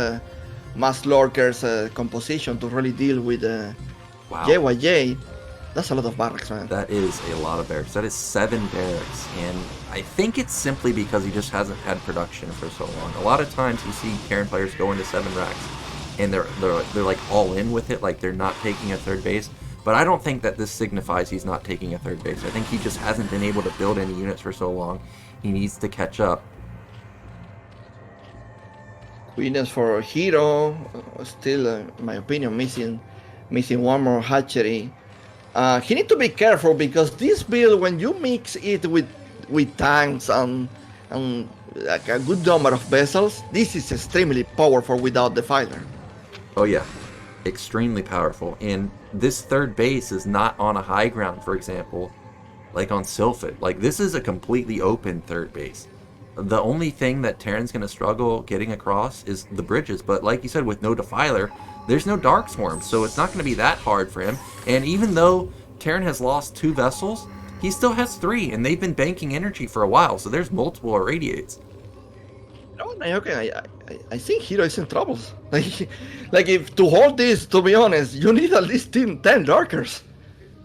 mass lurkers composition to really deal with Wow. JYJ. That's a lot of barracks, man. That is a lot of barracks. That is 7 barracks, and I think it's simply because he just hasn't had production for so long. A lot of times you see Terran players go into 7 racks, and they're like all in with it, like they're not taking a 3rd base. But I don't think that this signifies he's not taking a 3rd base. I think he just hasn't been able to build any units for so long. He needs to catch up. Queenness for Hero, still, in my opinion, missing 1 more hatchery. He needs to be careful because this build, when you mix it with tanks and like a good number of vessels, this is extremely powerful without the fighter. Oh yeah, extremely powerful. And this 3rd base is not on a high ground, for example, like on Sylphid. Like, this is a completely open 3rd base. The only thing that Terran's going to struggle getting across is the bridges, but like you said, with no Defiler, there's no Dark Swarm, so it's not going to be that hard for him. And even though Terran has lost 2 vessels, he still has 3, and they've been banking energy for a while, so there's multiple irradiates. No, Nyoken, I think Hero is in trouble. Like if to hold this, to be honest, you need at least 10 lurkers.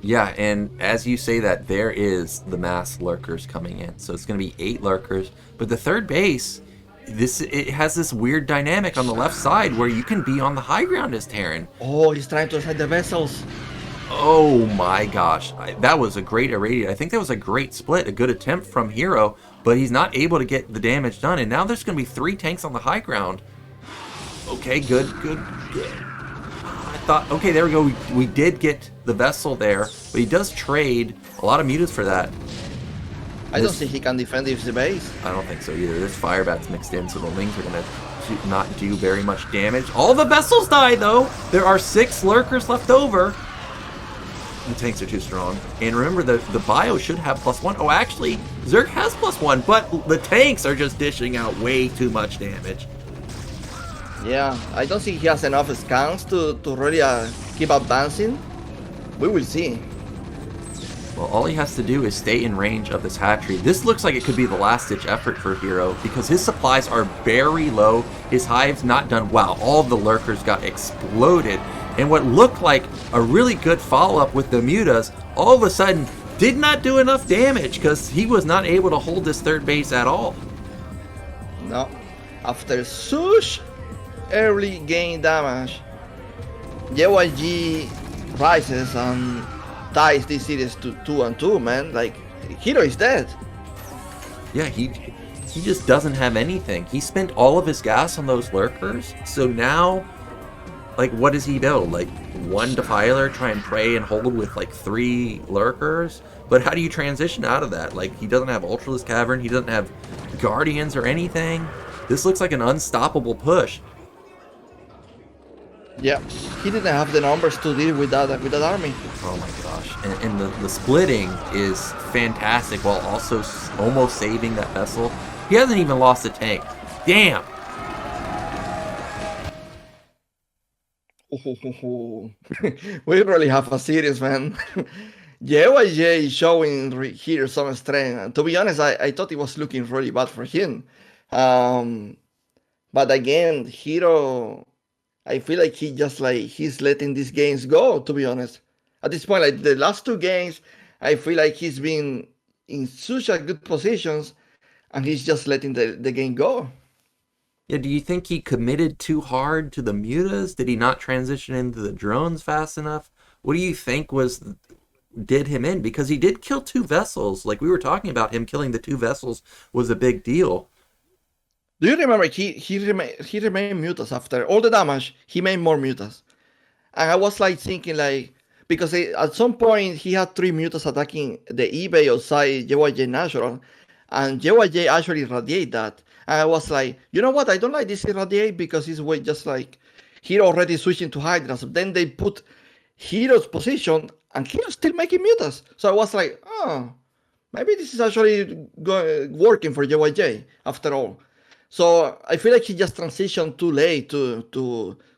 Yeah, and as you say that, there is the mass lurkers coming in. So it's going to be 8 lurkers. But the 3rd base, it has this weird dynamic on the left side where you can be on the high ground as Terran. Oh, he's trying to attack the vessels. Oh my gosh, that was a great irradiate. I think that was a great split, a good attempt from Hero, but he's not able to get the damage done. And now there's going to be 3 tanks on the high ground. Okay, good. I thought, okay, there we go. We did get the vessel there, but he does trade a lot of mutas for that. I don't think he can defend his base. I don't think so either. There's fire bats mixed in, so the wings are going to not do very much damage. All the vessels die, though. There are 6 lurkers left over. The tanks are too strong. And remember, the bio should have +1. Oh, actually, Zerg has +1, but the tanks are just dishing out way too much damage. Yeah, I don't think he has enough scans to really keep advancing. We will see. Well, all he has to do is stay in range of this hatchery. This looks like it could be the last-ditch effort for Hero because his supplies are very low. His hive's not done. Wow, all the lurkers got exploded. And what looked like a really good follow-up with the mutas, all of a sudden, did not do enough damage because he was not able to hold this third base at all. No. After such early game damage, JYJ rises and ties this series to 2-2, man. Like, Hero is dead. Yeah, he just doesn't have anything. He spent all of his gas on those lurkers, so now, like, what does he do? Like, one Defiler, try and pray and hold with, like, 3 lurkers? But how do you transition out of that? Like, he doesn't have Ultralisk Cavern, he doesn't have Guardians or anything. This looks like an unstoppable push. Yeah, he didn't have the numbers to deal with that army. Oh my gosh. And the splitting is fantastic while also almost saving that vessel. He hasn't even lost a tank. Damn! We really have a series, man. JYJ is showing here some strength. And to be honest, I thought it was looking really bad for him. But again, Hero, I feel like he's letting these games go, to be honest. At this point, like the last 2 games, I feel like he's been in such a good positions and he's just letting the game go. Yeah, do you think he committed too hard to the mutas? Did he not transition into the drones fast enough? What do you think did him in? Because he did kill 2 vessels. Like we were talking about, him killing the 2 vessels was a big deal. Do you remember he remained mutas after all the damage? He made more mutas, and I was like thinking like because at some point he had 3 mutas attacking the eBay outside JYJ natural, and JYJ actually irradiate that. And I was like, you know what? I don't like this irradiate because it's way just like Hero already switching to Hydras. Then they put Hero's position, and Hero's still making mutas. So I was like, oh, maybe this is actually working for JYJ after all. So I feel like he just transitioned too late to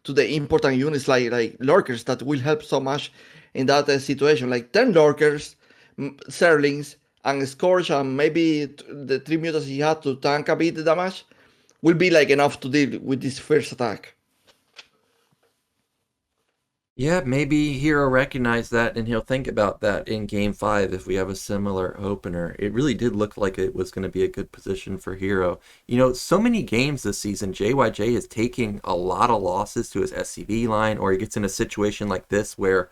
the important units like lurkers that will help so much in that situation. Like 10 lurkers, Zerlings, and Scourge, and maybe the 3 mutas he had to tank a bit the damage will be like enough to deal with this first attack. Yeah, maybe Hero recognized that and he'll think about that in Game 5 if we have a similar opener. It really did look like it was going to be a good position for Hero. You know, so many games this season, JYJ is taking a lot of losses to his SCV line, or he gets in a situation like this where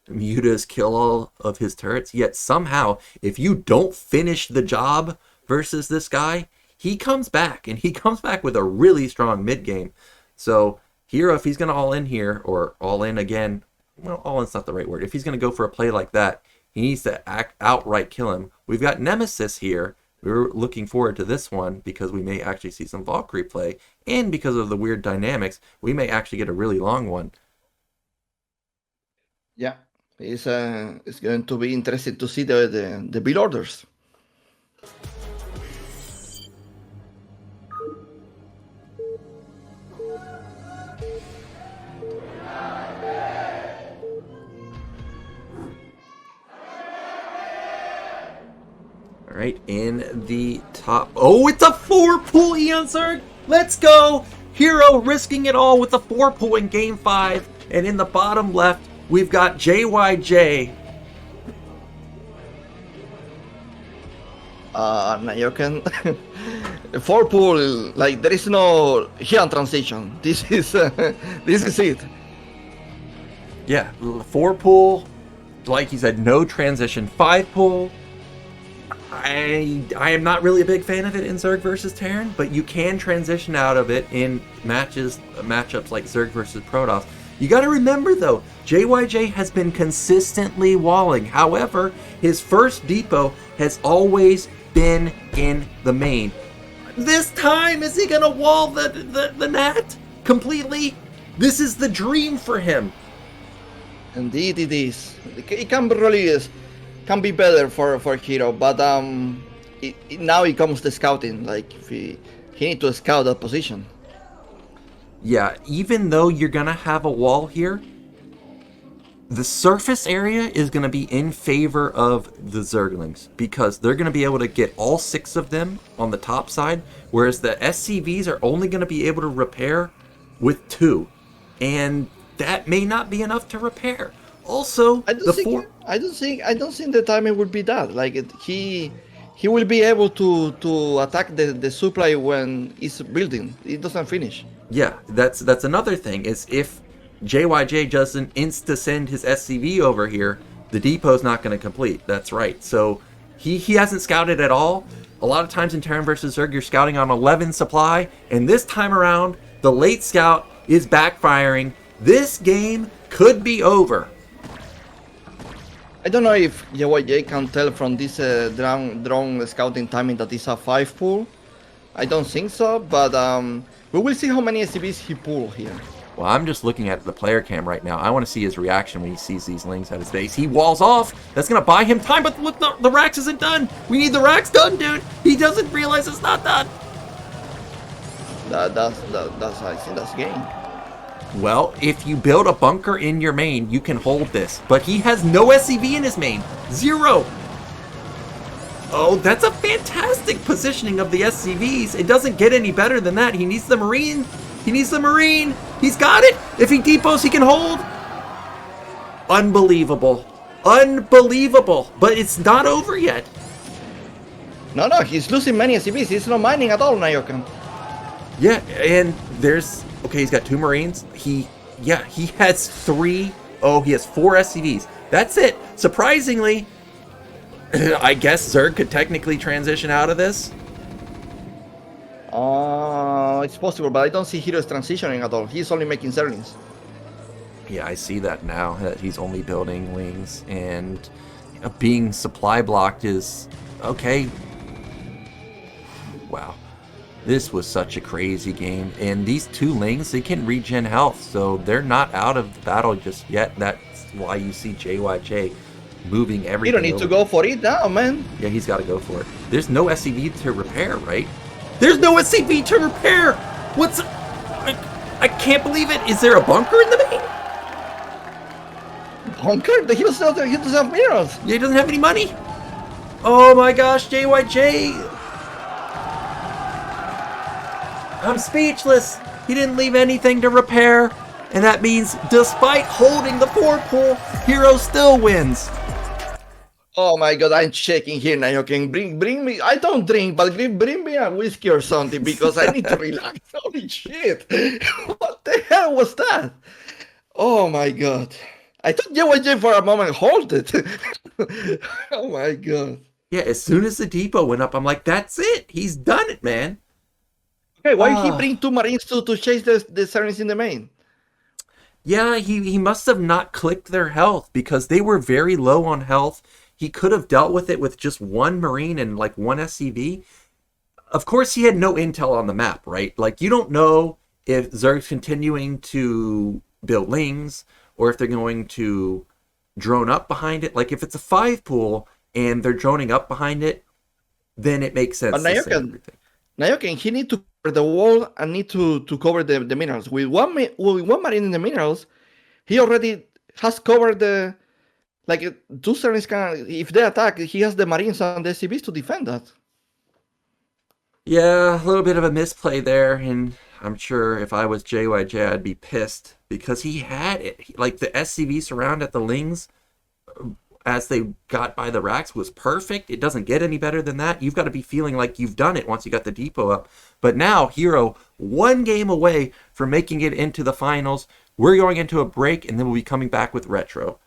mutas kill all of his turrets, yet somehow, if you don't finish the job versus this guy, he comes back, and he comes back with a really strong mid-game. So Hero, if he's going to all in here, or all in again, well, all in's not the right word. If he's going to go for a play like that, he needs to outright kill him. We've got Nemesis here. We're looking forward to this one because we may actually see some Valkyrie play, and because of the weird dynamics, we may actually get a really long one. Yeah, it's going to be interesting to see the build orders. Right, in the top... Oh, it's a 4-pool Eonzerg! Let's go! Hero risking it all with a 4-pool in Game 5. And in the bottom left, we've got JYJ. Nyoken. 4-pool, like, there is no Hahn transition. This is it. Yeah, 4-pool, like you said, no transition. 5-pool, I am not really a big fan of it in Zerg versus Terran, but you can transition out of it in matchups like Zerg versus Protoss. You got to remember though, JYJ has been consistently walling. However, his first depot has always been in the main. This time, is he gonna wall the Nat completely? This is the dream for him. Indeed, it is. It can be better for Hero, but now it comes to scouting. Like if he need to scout that position. Yeah, even though you're gonna have a wall here, the surface area is gonna be in favor of the Zerglings because they're gonna be able to get all 6 of them on the top side, whereas the SCVs are only gonna be able to repair with 2, and that may not be enough to repair. Also, I the don't think four. I don't think the timing will be that. Like he will be able to attack the supply when it's building. It doesn't finish. Yeah, that's another thing. Is if JYJ doesn't insta send his SCV over here, the depot's not going to complete. That's right. So he hasn't scouted at all. A lot of times in Terran versus Zerg, you're scouting on 11 supply, and this time around, the late scout is backfiring. This game could be over. I don't know if JYJ can tell from this drone scouting timing that it's a 5 pull. I don't think so, but we will see how many SCVs he pull here. Well, I'm just looking at the player cam right now. I want to see his reaction when he sees these lings at his base. He walls off. That's going to buy him time, but look, the Rax isn't done. We need the Rax done, dude. He doesn't realize it's not done. That's I think that's game. Well, if you build a bunker in your main, you can hold this. But he has no SCV in his main. 0. Oh, that's a fantastic positioning of the SCVs. It doesn't get any better than that. He needs the Marine. He needs the Marine. He's got it. If he depots, he can hold. Unbelievable. Unbelievable. But it's not over yet. No, he's losing many SCVs. He's not mining at all, Nyoken. Yeah, and there's... Okay, he's got 2 Marines. He has 3... Oh, he has 4 SCVs. That's it. Surprisingly, I guess Zerg could technically transition out of this. It's possible, but I don't see Heroes transitioning at all. He's only making Zerlings. Yeah, I see that now, that he's only building wings, and being supply blocked is... Okay. Wow. This was such a crazy game, and these 2 lings, they can regen health, so they're not out of the battle just yet. That's why you see JYJ moving everything. You don't need to go for it now, man. Yeah, he's got to go for it. There's no SCV to repair, right? There's no SCV to repair! What's... I can't believe it! Is there a bunker in the main? Bunker? He doesn't have minerals. Yeah, he doesn't have any money. Oh my gosh, JYJ! I'm speechless. He didn't leave anything to repair. And that means, despite holding the 4 pull, Hero still wins. Oh my god, I'm shaking here, Nyoken. Bring me... I don't drink, but bring me a whiskey or something, because I need to relax. Holy shit. What the hell was that? Oh my god. I thought JYJ for a moment halted. Oh my god. Yeah, as soon as the depot went up, I'm like, that's it. He's done it, man. Okay, why did he bring 2 Marines to chase the Serens in the main? Yeah, he must have not clicked their health, because they were very low on health. He could have dealt with it with just 1 Marine and like 1 SCV. Of course, he had no intel on the map, right? Like, you don't know if Zerg's continuing to build lings or if they're going to drone up behind it. Like, if it's a 5 pool and they're droning up behind it, then it makes sense. But Nyoken, he need to cover the wall and need to cover the minerals. With one Marine in the minerals, he already has covered the... Like, 2 Serens can... If they attack, he has the Marines and the SCVs to defend that. Yeah, a little bit of a misplay there, and I'm sure if I was JYJ, I'd be pissed, because he had it. Like, the SCV surround at the lings as they got by the racks was perfect. It doesn't get any better than that. You've got to be feeling like you've done it once you got the depot up. But now, Hero, 1 game away from making it into the finals. We're going into a break, and then we'll be coming back with Retro.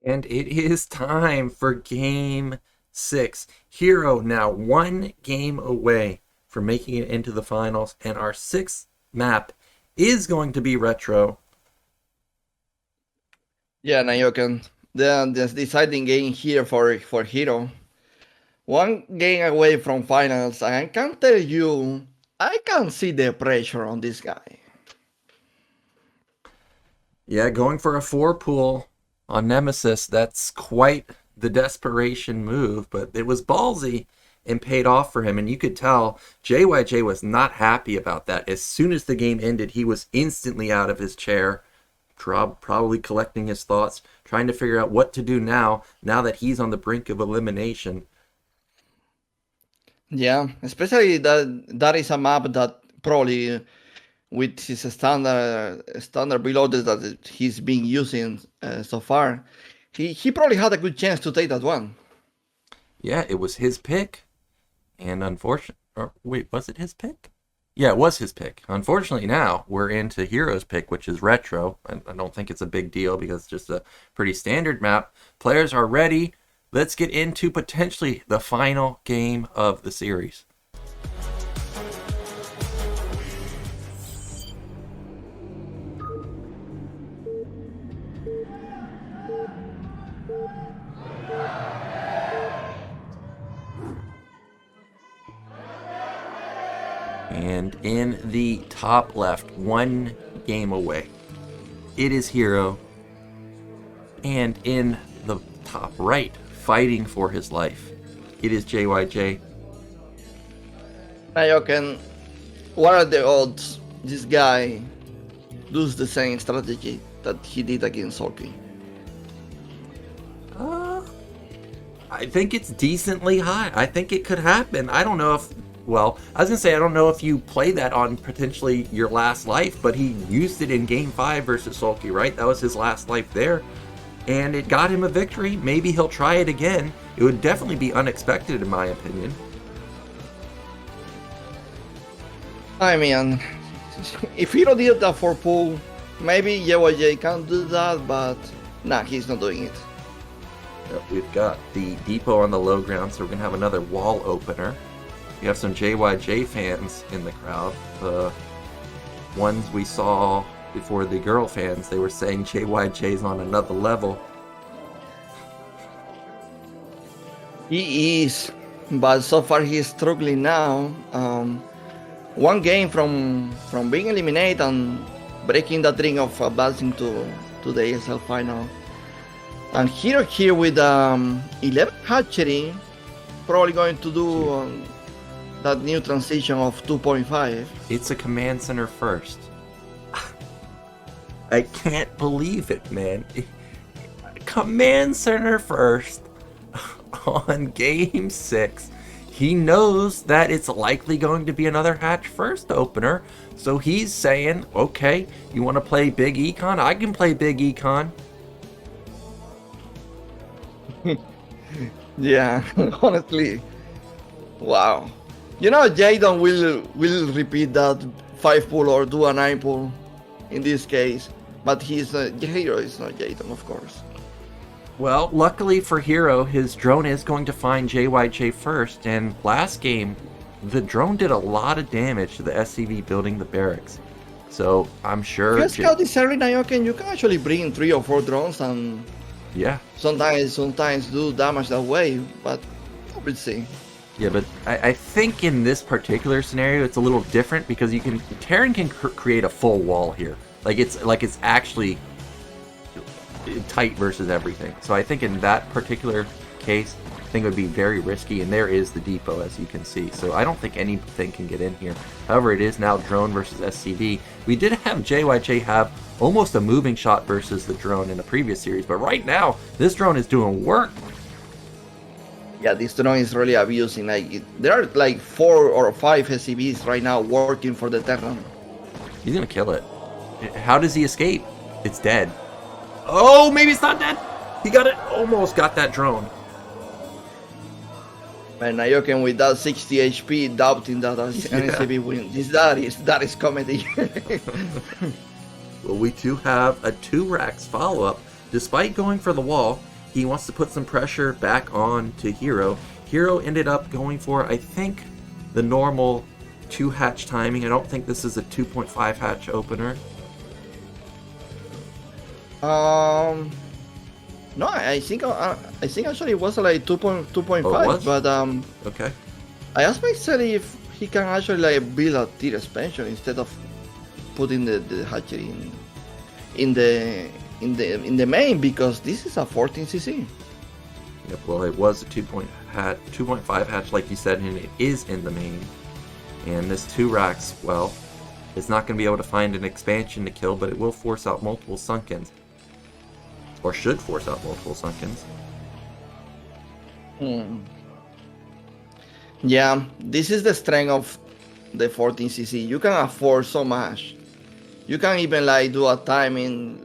And it is time for Game 6. Hero now 1 game away from making it into the finals, and our 6th map is going to be Retro. Yeah, Nyoken. The deciding game here for Hero. 1 game away from finals, and I can tell you, I can see the pressure on this guy. Yeah, going for a 4 pool on Nemesis, that's quite the desperation move, but it was ballsy and paid off for him. And you could tell JYJ was not happy about that. As soon as the game ended, he was instantly out of his chair, probably collecting his thoughts, trying to figure out what to do now that he's on the brink of elimination. Yeah, especially that is a map that probably with his standard reloaded that he's been using so far, he probably had a good chance to take that one. Yeah, it was his pick, and wait, was it his pick? Yeah, it was his pick. Unfortunately, now we're into Hero's pick, which is Retro. I don't think it's a big deal because it's just a pretty standard map. Players are ready. Let's get into potentially the final game of the series. And in the top left, 1 game away, it is Hero. And in the top right, fighting for his life, it is JYJ. Nyoken, what are the odds this guy does the same strategy that he did against Sulky? I think it's decently high. I think it could happen. I don't know if, well, I was going to say, I don't know if you play that on potentially your last life, but he used it in Game 5 versus Sulky, right? That was his last life there. And it got him a victory. Maybe he'll try it again. It would definitely be unexpected, in my opinion. I mean, if Hero did that for pool, maybe JYJ can do that, but nah, he's not doing it. We've got the depot on the low ground, so we're going to have another wall opener. We have some JYJ fans in the crowd. The ones we saw before, the girl fans, they were saying JYJ's on another level. He is, but so far he's struggling now. 1 game from being eliminated and breaking that ring of advancing to the ASL final. And Hero here with 11 hatchery, probably going to do that new transition of 2.5. It's a command center first. I can't believe it, man. Command center first on Game 6. He knows that it's likely going to be another hatch first opener, so he's saying, okay, you want to play big econ? I can play big econ. Yeah, honestly, wow. You know, Jadon will repeat that 5 pull or do a 9 pull in this case, but Hero is not Jadon, of course. Well, luckily for Hero, his drone is going to find JYJ first, and last game, the drone did a lot of damage to the SCV building the barracks. So I'm sure... If you scout this early, Nyoken, you can actually bring in 3 or 4 drones and... Yeah. Sometimes do damage that way, but we'll see. Yeah, but I think in this particular scenario, it's a little different because Terran can create a full wall here. It's actually tight versus everything. So I think in that particular case, I think it would be very risky, and there is the depot, as you can see. So I don't think anything can get in here. However, it is now drone versus SCV. We did have JYJ have almost a moving shot versus the drone in the previous series, but right now, this drone is doing work. Yeah, this drone is really abusing. There are like 4 or 5 SCVs right now working for the Terran. He's gonna kill it. How does he escape? It's dead. Oh, maybe it's not dead. He got it. Almost got that drone. And Nyoken with that 60 HP, doubting that an SCV wins. That is comedy. Well, we do have a 2 racks follow-up. Despite going for the wall, he wants to put some pressure back on to Hero. Hero ended up going for, I think, the normal 2 hatch timing. I don't think this is a 2.5 hatch opener. No, I think actually it was like 2.5, Oh, it was? but Okay. I asked myself if he can actually like build a tier expansion instead of putting the hatchery in the main, because this is a 14cc. Yep, well, it was a 2.5 hatch, like you said, and it is in the main. And this 2 racks, well, it's not going to be able to find an expansion to kill, but it will force out multiple Sunkens. Or should force out multiple Sunkens. Yeah, this is the strength of the 14cc. You can afford so much. You can even like do a timing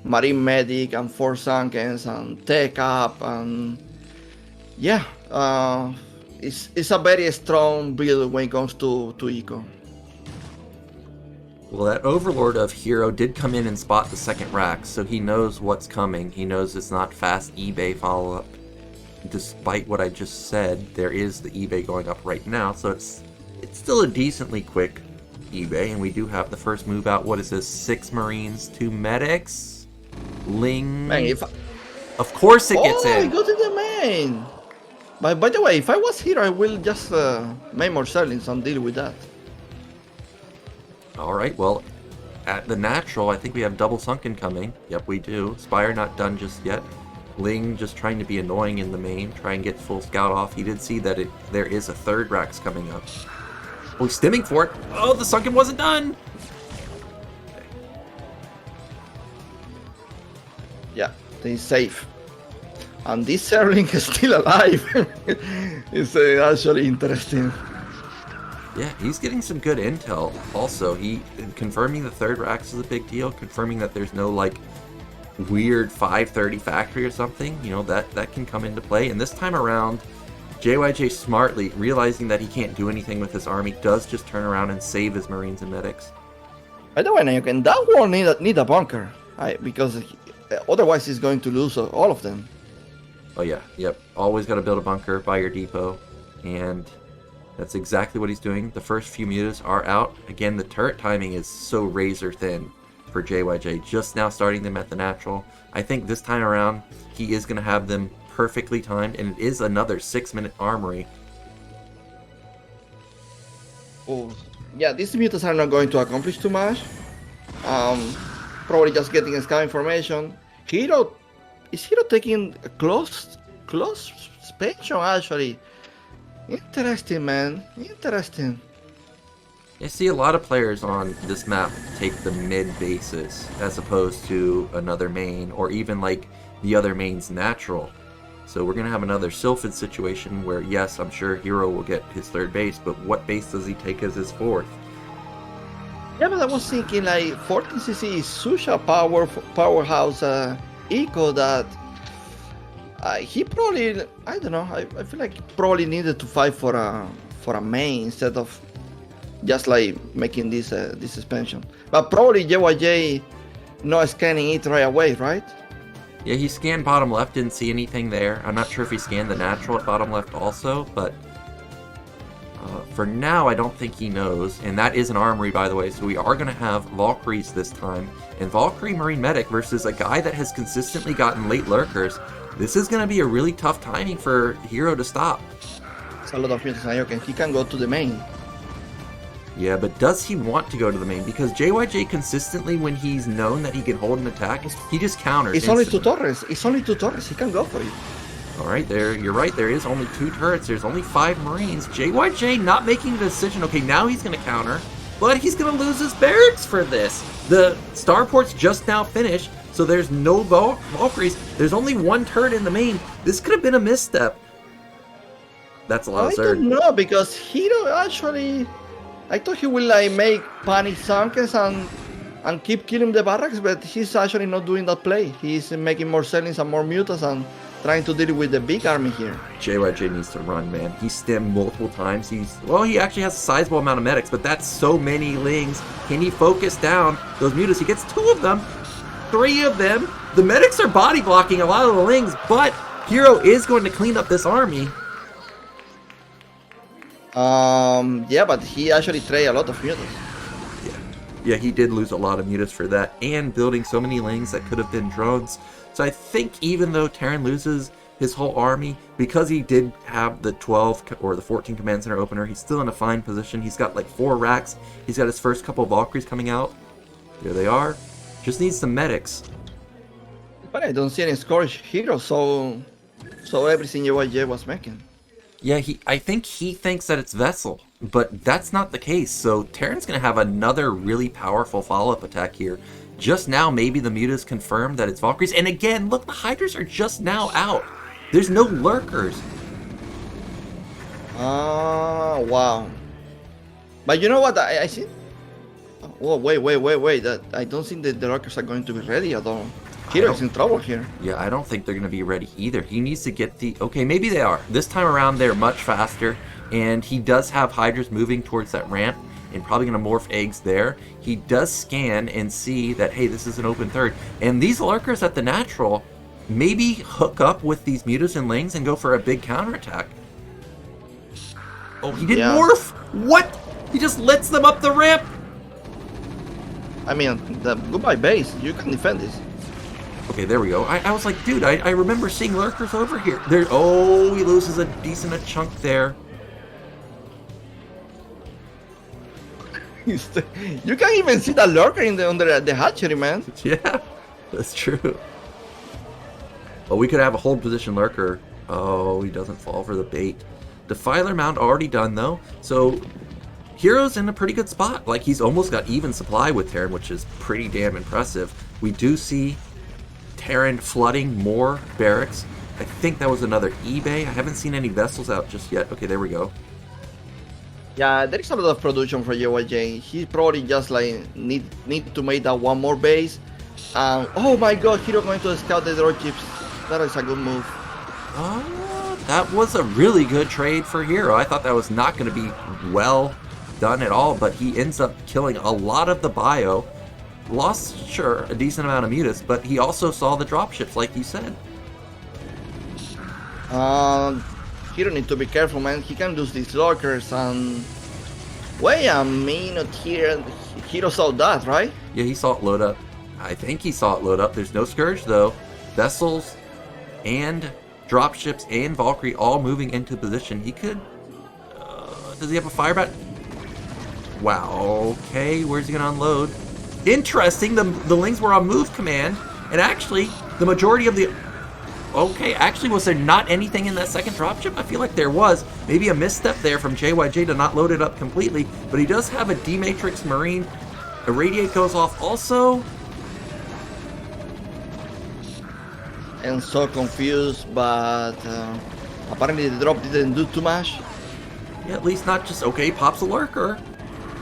Marine Medic and 4 Sunkens and Tech Up, and yeah, it's a very strong build when it comes to eco. Well, that Overlord of Hero did come in and spot the second rack, so he knows what's coming. He knows it's not fast eBay follow-up. Despite what I just said, there is the eBay going up right now, so it's still a decently quick eBay, and we do have the first move out. What is this? 6 Marines, 2 Medics, Ling. Man, Of course it gets in. Oh, I got in the main. But by the way, if I was here, I will just make more sellings and deal with that. Alright, well, at the natural, I think we have double Sunken coming. Yep, we do. Spire not done just yet. Ling just trying to be annoying in the main, try and get full scout off. He did see that there is a 3rd Rax coming up. Oh, he's stimming for it. Oh, the Sunken wasn't done! Yeah, he's safe. And this Zerling is still alive. It's actually interesting. Yeah, he's getting some good intel. Also, he confirming the 3rd Rax is a big deal. Confirming that there's no like weird 530 factory or something. You know, that can come into play. And this time around, JYJ smartly realizing that he can't do anything with his army does just turn around and save his Marines and Medics. By the way, Nyoken, that war need a bunker, because otherwise he's going to lose all of them. Oh yeah, yep. Always got to build a bunker by your depot, and that's exactly what he's doing. The first few mutas are out. Again, the turret timing is so razor thin for JYJ. Just now starting them at the natural. I think this time around, he is going to have them perfectly timed, and it is another 6-minute armory. Oh, yeah, these mutas are not going to accomplish too much. Probably just getting scout information. Is Hero taking a close expansion actually? Interesting, man. Interesting. I see a lot of players on this map take the mid bases as opposed to another main, or even like the other main's natural. So we're going to have another Sylphid situation where, yes, I'm sure Hero will get his 3rd base, but what base does he take as his 4th? Yeah, but I was thinking like 14cc is such a powerhouse eco that he probably, I don't know, I feel like he probably needed to fight for a main instead of just like making this expansion. But probably JYJ not scanning it right away, right? Yeah, he scanned bottom left, didn't see anything there. I'm not sure if he scanned the natural at bottom left also, but for now I don't think he knows. And that is an armory, by the way, so we are going to have Valkyries this time. And Valkyrie Marine Medic versus a guy that has consistently gotten late lurkers. This is going to be a really tough timing for Hero to stop. It's a lot of mutas, Nyoken. He can go to the main. Yeah, but does he want to go to the main? Because JYJ consistently, when he's known that he can hold an attack, he just counters. It's only 2 turrets. It's only 2 turrets. He can go for it. Alright, you're right. There is only 2 turrets. There's only 5 Marines. JYJ not making a decision. Okay, now he's going to counter. But he's going to lose his barracks for this. The starport's just now finished, so there's no Valkyries. There's only 1 turret in the main. This could have been a misstep. That's a lot of Zerg. I don't know, because Hero actually... I thought he will like make panic Sunkens and keep killing the barracks, but he's actually not doing that play. He's making more sellings and more mutas and trying to deal with the big army here. JYJ needs to run, man. He stemmed multiple times. He actually has a sizable amount of medics, but that's so many Lings. Can he focus down those mutas? He gets 2 of them, 3 of them. The medics are body blocking a lot of the Lings, but Hero is going to clean up this army. Yeah, but he actually traded a lot of mutants. Yeah, he did lose a lot of mutas for that, and building so many Lings that could have been drones. So I think even though Terran loses his whole army, because he did have the 12 or the 14 command center opener, he's still in a fine position. He's got like 4 racks. He's got his first couple of Valkyries coming out. There they are. Just needs some medics. But I don't see any Scourge Hero, so everything JYJ was making. Yeah, I think he thinks that it's Vessel, but that's not the case. So Terran's going to have another really powerful follow-up attack here. Just now, maybe the mutas confirmed that it's Valkyries. And again, look, the Hydras are just now out. There's no lurkers. Wow. But you know what? I see. Oh, wait. I don't think that the lurkers are going to be ready at all. Hero's in trouble here. Yeah, I don't think they're going to be ready either. He needs to get the... Okay, maybe they are. This time around, they're much faster. And he does have Hydras moving towards that ramp. And probably going to morph eggs there. He does scan and see that, hey, this is an open third. And these lurkers at the natural maybe hook up with these mutas and Lings and go for a big counterattack. Oh, he didn't morph! What? He just lets them up the ramp! I mean, goodbye base. You can defend this. Okay, there we go. I was like, dude, I remember seeing lurkers over here. There. Oh, he loses a decent chunk there. You can't even see the lurker under the hatchery, man. Yeah, that's true. Well, we could have a hold position lurker. Oh, he doesn't fall for the bait. Defiler Mound already done, though. So, Hero's in a pretty good spot. Like, he's almost got even supply with Terran, which is pretty damn impressive. We do see Terran flooding more barracks. I think that was another eBay. I haven't seen any vessels out just yet. Okay, there we go. Yeah, there is a lot of production for JYJ. He probably just like need to make that one more base. Oh my god, Hero going to scout the dropships. That is a good move. That was a really good trade for Hero. I thought that was not going to be well done at all, but he ends up killing a lot of the bio. Lost, sure, a decent amount of mutas, but he also saw the dropships, like you said. Hero need to be careful, man. He can lose these lockers and... Wait a minute here. Hero saw that, right? Yeah, he saw it load up. I think he saw it load up. There's no Scourge, though. Vessels and dropships and Valkyrie all moving into position. He could... does he have a firebat? Wow, okay. Where's he going to unload? Interesting, the Lings were on move command, and actually, the majority of the... Okay, actually, was there not anything in that second dropship? I feel like there was. Maybe a misstep there from JYJ to not load it up completely, but he does have a D-Matrix Marine. Irradiate goes off also. And so confused, but apparently the drop didn't do too much. Yeah, at least not just... Okay, pops a lurker.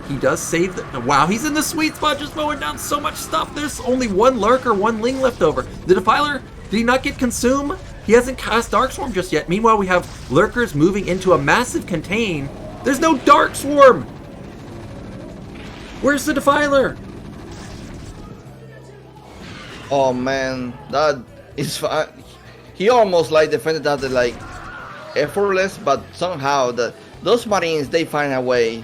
He does save the... Wow, he's in the sweet spot, just mowing down so much stuff. There's only one lurker, one Ling left over. The Defiler, did he not get consumed? He hasn't cast Dark Swarm just yet. Meanwhile, we have lurkers moving into a massive contain. There's no Dark Swarm! Where's the Defiler? Oh man, that is fun. He almost like defended that like effortless, but somehow those Marines, they find a way.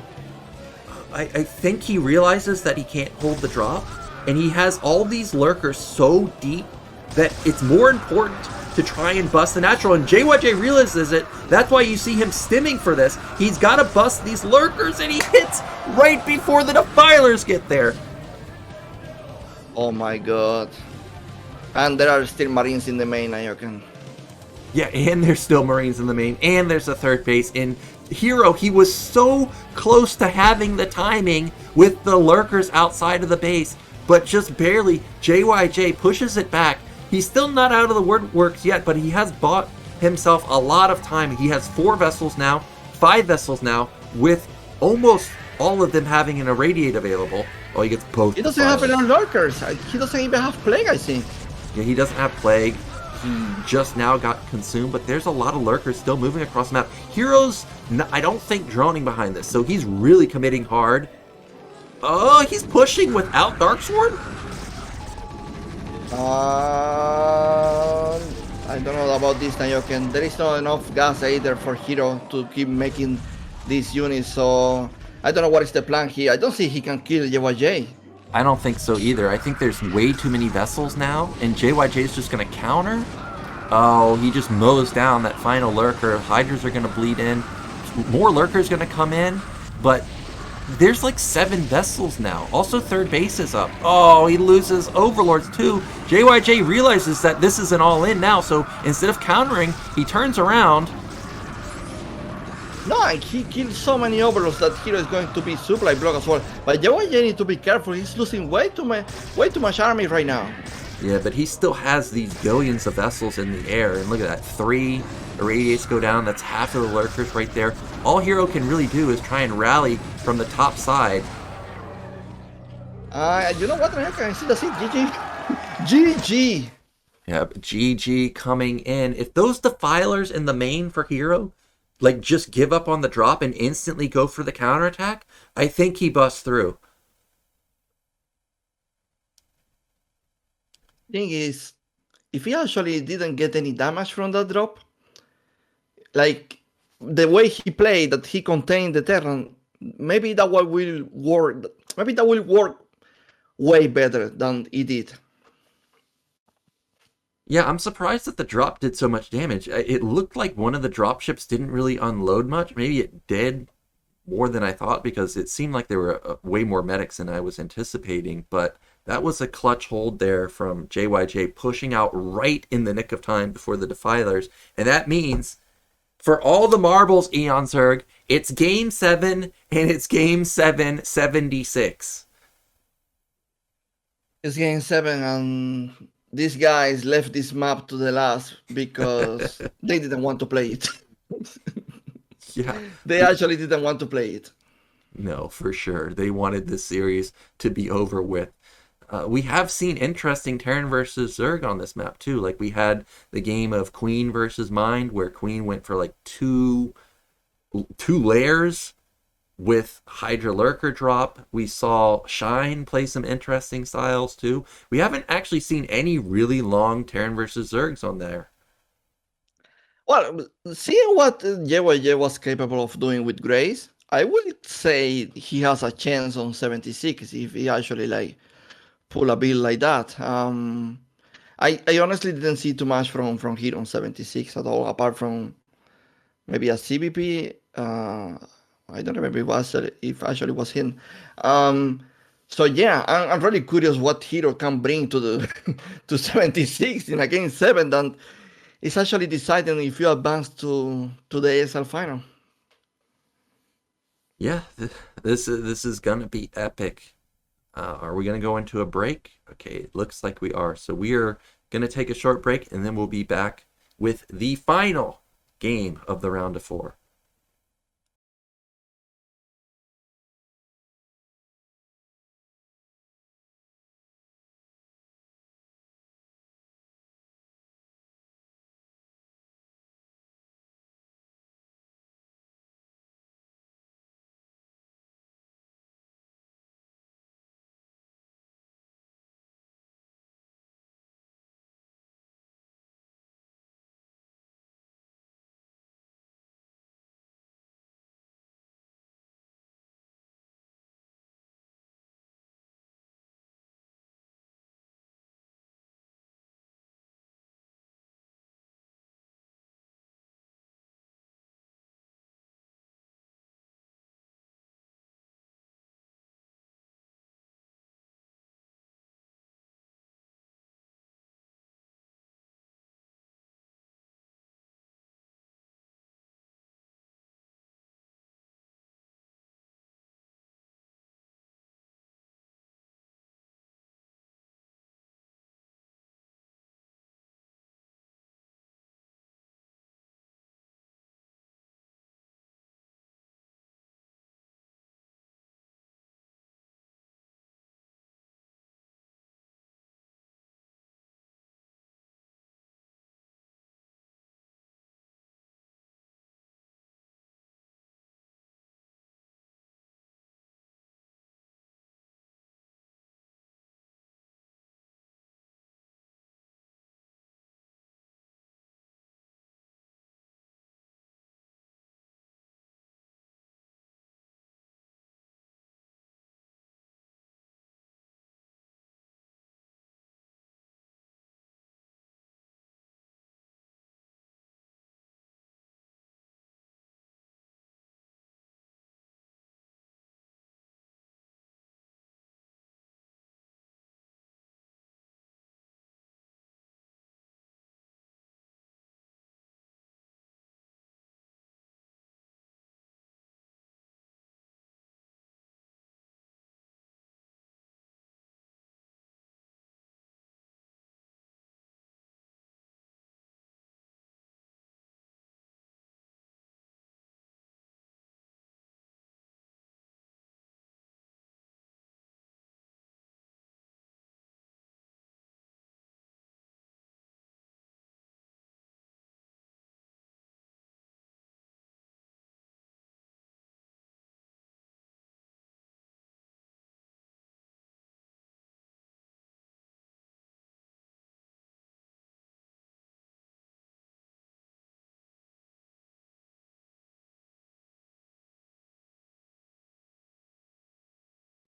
I think he realizes that he can't hold the drop, and he has all these lurkers so deep that it's more important to try and bust the natural, and JYJ realizes it. That's why you see him stimming for this. He's got to bust these lurkers, and he hits right before the Defilers get there. Oh my god. And there are still Marines in the main, Nyoken. Yeah, and there's still Marines in the main, and there's a third base, and Hero, he was so close to having the timing with the lurkers outside of the base, but just barely. JYJ pushes it back. He's still not out of the woodworks yet, but he has bought himself a lot of time. He has 4 vessels now, 5 vessels now, with almost all of them having an irradiate available. Oh, he gets both. He doesn't have any lurkers. He doesn't even have plague, I think. Yeah, he doesn't have plague. He just now got consumed, but there's a lot of lurkers still moving across the map. Hero's, I don't think, droning behind this, so he's really committing hard. Oh, he's pushing without Darksworn? I don't know about this Nyoken. There is not enough gas either for Hero to keep making these units, so I don't know what is the plan here. I don't think he can kill JYJ. I don't think so either. I think there's way too many vessels now, and JYJ is just going to counter. Oh, he just mows down that final lurker. Hydras are going to bleed in. More lurkers going to come in, but there's like 7 vessels now. Also, third base is up. Oh, he loses overlords too. JYJ realizes that this is an all-in now, so instead of countering, he turns around. No, and he killed so many overlords that Hero is going to be supply block as well. But JYJ need to be careful. He's losing way too much army right now. Yeah, but he still has these billions of vessels in the air. And look at that, 3 irradiates go down. That's half of the lurkers right there. All Hero can really do is try and rally from the top side. You know what? I can see the seat. GG. GG. Yeah, GG coming in. If those defilers in the main for Hero, like, just give up on the drop and instantly go for the counterattack, I think he busts through. Thing is, if he actually didn't get any damage from that drop, like the way he played, that he contained the Terran, maybe that will work. Maybe that will work way better than it did. Yeah, I'm surprised that the drop did so much damage. It looked like one of the dropships didn't really unload much. Maybe it did more than I thought, because it seemed like there were way more medics than I was anticipating. But that was a clutch hold there from JYJ, pushing out right in the nick of time before the defilers. And that means, for all the marbles, Eonzerg, it's Game 7, and it's Game 7, 76. It's Game 7, and these guys left this map to the last because they didn't want to play it. Yeah. They actually didn't want to play it. No, for sure. They wanted this series to be over with. We have seen interesting Terran versus Zerg on this map too. Like, we had the game of Queen versus Mind, where Queen went for like two layers with Hydra Lurker drop. We saw Shine play some interesting styles too. We haven't actually seen any really long Terran versus Zergs on there. Well, seeing what JYJ was capable of doing with Grace, I would say he has a chance on 76 if he actually like pull a build like that. I honestly didn't see too much from Hero on 76 at all, apart from maybe a CVP. I don't remember if actually was him. So yeah, I'm really curious what Hero can bring to the to 76 in a game 7. And it's actually deciding if you advance to the ASL final. Yeah, this is gonna be epic. Are we gonna go into a break? Okay, it looks like we are. So we are gonna take a short break, and then we'll be back with the final game of the round of 4.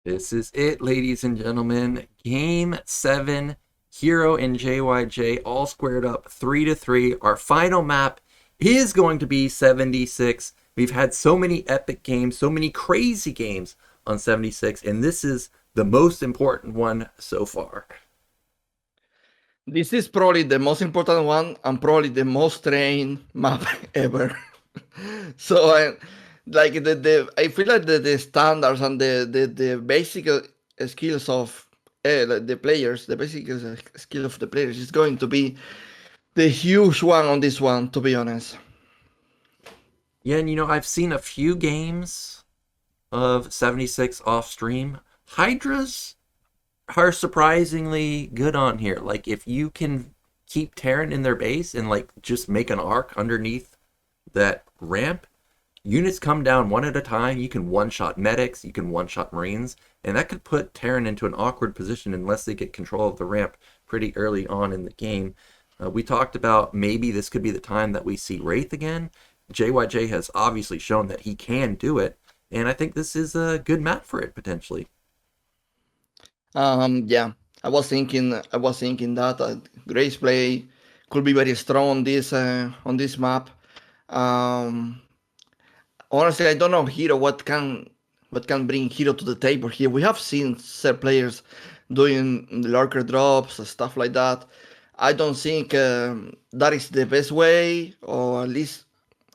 This is it, ladies and gentlemen. Game 7, Hero and JYJ all squared up 3-3. Our final map is going to be 76. We've had so many epic games, so many crazy games on 76, and this is the most important one so far. This is probably the most important one and probably the most trained map ever. So I feel like the standards and the basic skills of the players, the basic skill of the players is going to be the huge one on this one, to be honest. Yeah, and I've seen a few games of 76 off stream. Hydras are surprisingly good on here. Like, if you can keep Terran in their base and just make an arc underneath that ramp, units come down one at a time. You can one-shot medics, you can one-shot Marines, and that could put Terran into an awkward position unless they get control of the ramp pretty early on in the game. We talked about maybe this could be the time that we see Wraith again. JYJ has obviously shown that he can do it, and I think this is a good map for it potentially. Yeah, I was thinking that Grace play could be very strong on this map. Honestly, I don't know Hero what can bring Hero to the table here. We have seen set players doing lurker drops, stuff like that. I don't think that is the best way, or at least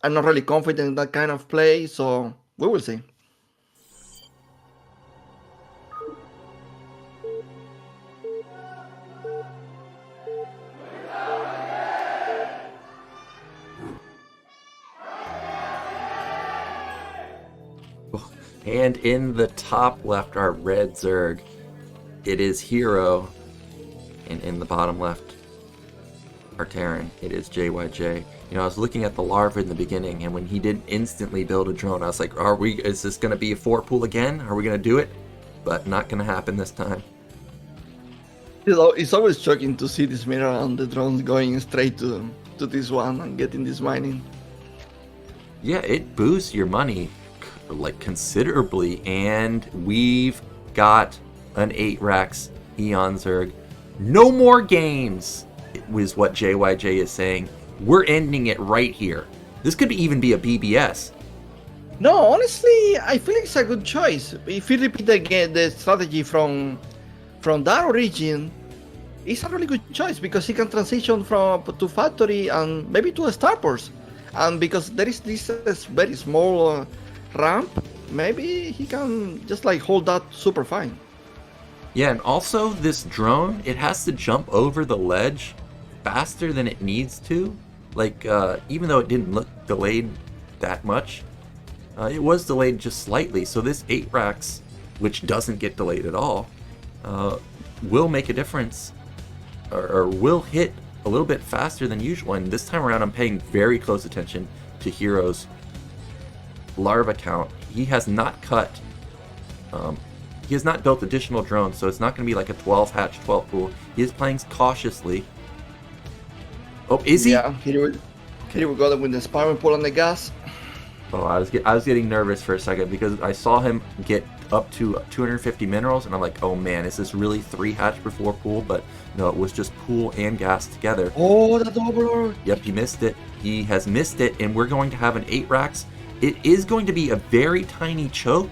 I'm not really confident in that kind of play. So we will see. And in the top left, our red Zerg, it is Hero. And in the bottom left, our Terran, it is JYJ. I was looking at the larva in the beginning, and when he didn't instantly build a drone, I was like, is this going to be a 4 pool again? Are we going to do it? But not going to happen this time. It's always shocking to see this mirror on the drones going straight to this one and getting this mining. Yeah, it boosts your money considerably, and we've got an 8-Rax Eonzerg. No more games, was what JYJ is saying. We're ending it right here. This could even be a BBS. No, honestly, I feel it's a good choice. If you repeat again the strategy from that origin, it's a really good choice because he can transition to factory and maybe to a starports. And because there is this very small ramp, maybe he can just hold that super fine. Yeah, and also this drone, it has to jump over the ledge faster than it needs to. Even though it didn't look delayed that much, it was delayed just slightly. So this 8-Rax, which doesn't get delayed at all, will make a difference, or will hit a little bit faster than usual. And this time around, I'm paying very close attention to Hero's larva count. He has not cut, he has not built additional drones, so it's not going to be like a 12 hatch, 12 pool. He is playing cautiously. Oh, is he? Yeah, he will go with the sparring pool on the gas. Oh, I was getting nervous for a second because I saw him get up to 250 minerals, and I'm like, oh man, is this really 3 hatch before pool? But no, it was just pool and gas together. Oh, that's over. Yep, he missed it. He has missed it, and we're going to have an 8-Rax. It is going to be a very tiny choke,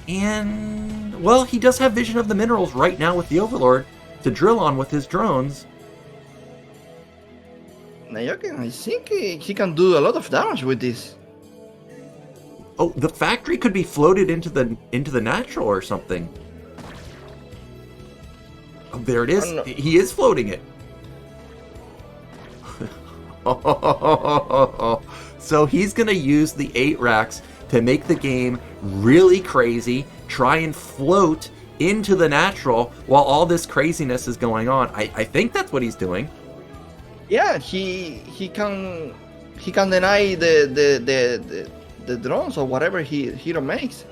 and, well, he does have vision of the minerals right now with the Overlord to drill on with his drones. Nyoken, I think he can do a lot of damage with this. Oh, the factory could be floated into the natural or something. Oh, there it is. He is floating it. So he's going to use the 8-Rax to make the game really crazy, try and float into the natural while all this craziness is going on. I think that's what he's doing. Yeah, he can deny the drones or whatever Hero makes.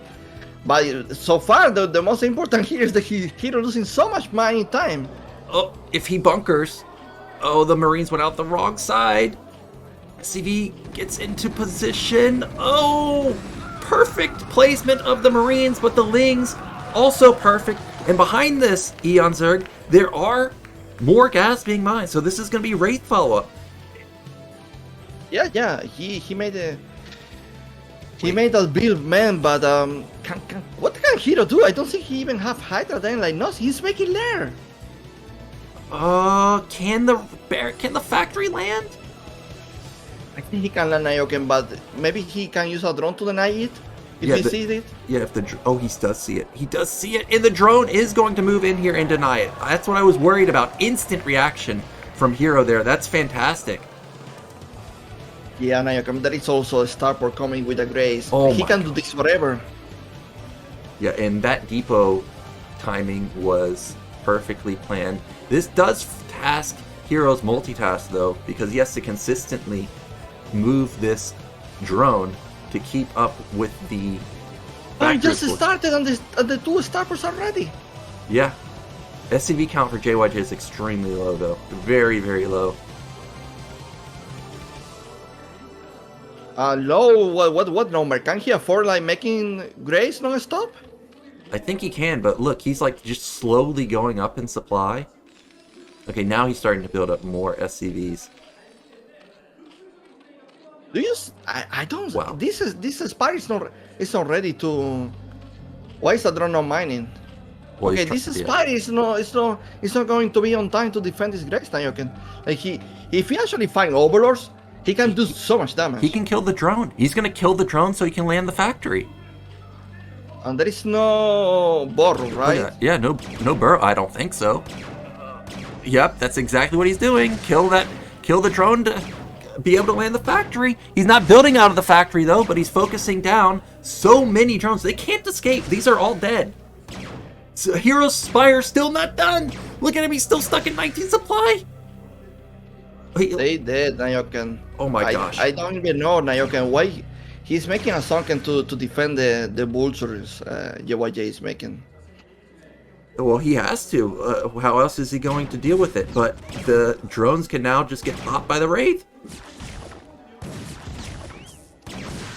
But so far, the most important here is that Hero losing so much mining time. Oh, if he bunkers. Oh, the Marines went out the wrong side. CV gets into position. Oh, perfect placement of the Marines, but the Lings also perfect. And behind this, Eonzerg, there are more gas being mined. So this is going to be Wraith follow-up. Yeah. He made a... He made that build, man, but what can Hero do? I don't think he even have Hydra then. Like, no, he's making lair. Can the factory land? I think he can land Nyoken, but maybe he can use a drone to deny it if he sees it. Yeah, if he does see it. He does see it, and the drone is going to move in here and deny it. That's what I was worried about. Instant reaction from Hero there. That's fantastic. Yeah, Nyoken, there is also a Starport coming with a Grace. Oh he can do this forever. Yeah, and that depot timing was perfectly planned. This does task Hero's multitask, though, because he has to consistently move this drone to keep up with the... I just started on the two Starports already. Yeah. SCV count for JYJ is extremely low, though. Very, very low. Low? What number? Can he afford like making Grace non-stop? I think he can, but look, he's like just slowly going up in supply. Okay, now he's starting to build up more SCVs. Do you? I don't. Wow. This spy is not ready to. Why is the drone not mining? Well, okay, this spy is not going to be on time to defend this Grace Nyoken. Like if he actually find Overlords, he can do so much damage. He can kill the drone. He's gonna kill the drone so he can land the factory. And there is no burrow, right? Yeah, no burrow. I don't think so. Yep, that's exactly what he's doing. Kill the drone to be able to land the factory. He's not building out of the factory though, but he's focusing down so many drones. They can't escape. These are all dead. So Hero's Spire still not done. Look at him. He's still stuck in 19 supply. They dead, Nyoken. Oh my gosh. I don't even know, Nyoken, why he's making a sunken to defend the vultures JYJ is making. Well, he has to. How else is he going to deal with it? But the drones can now just get popped by the Wraith.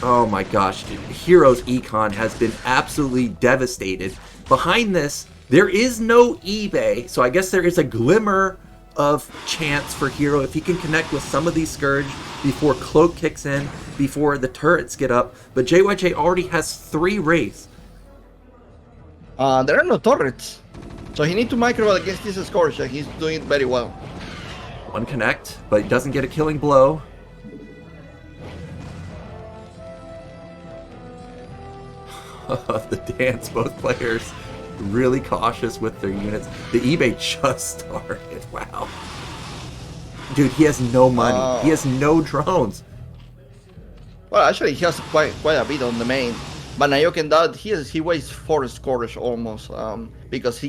Oh my gosh. Hero's Econ has been absolutely devastated. Behind this, there is no eBay, so I guess there is a glimmer of chance for Hero if he can connect with some of these Scourge before Cloak kicks in, before the turrets get up. But JYJ already has 3 Wraiths. There are no turrets, so he needs to micro against this Scourge. He's doing it very well. One connect, but he doesn't get a killing blow. The dance, both players really cautious with their units. The eBay just started. Wow. Dude, he has no money. He has no drones. Well, actually, he has quite a bit on the main. But Nyoken that he weighs 4 Scourge almost. Because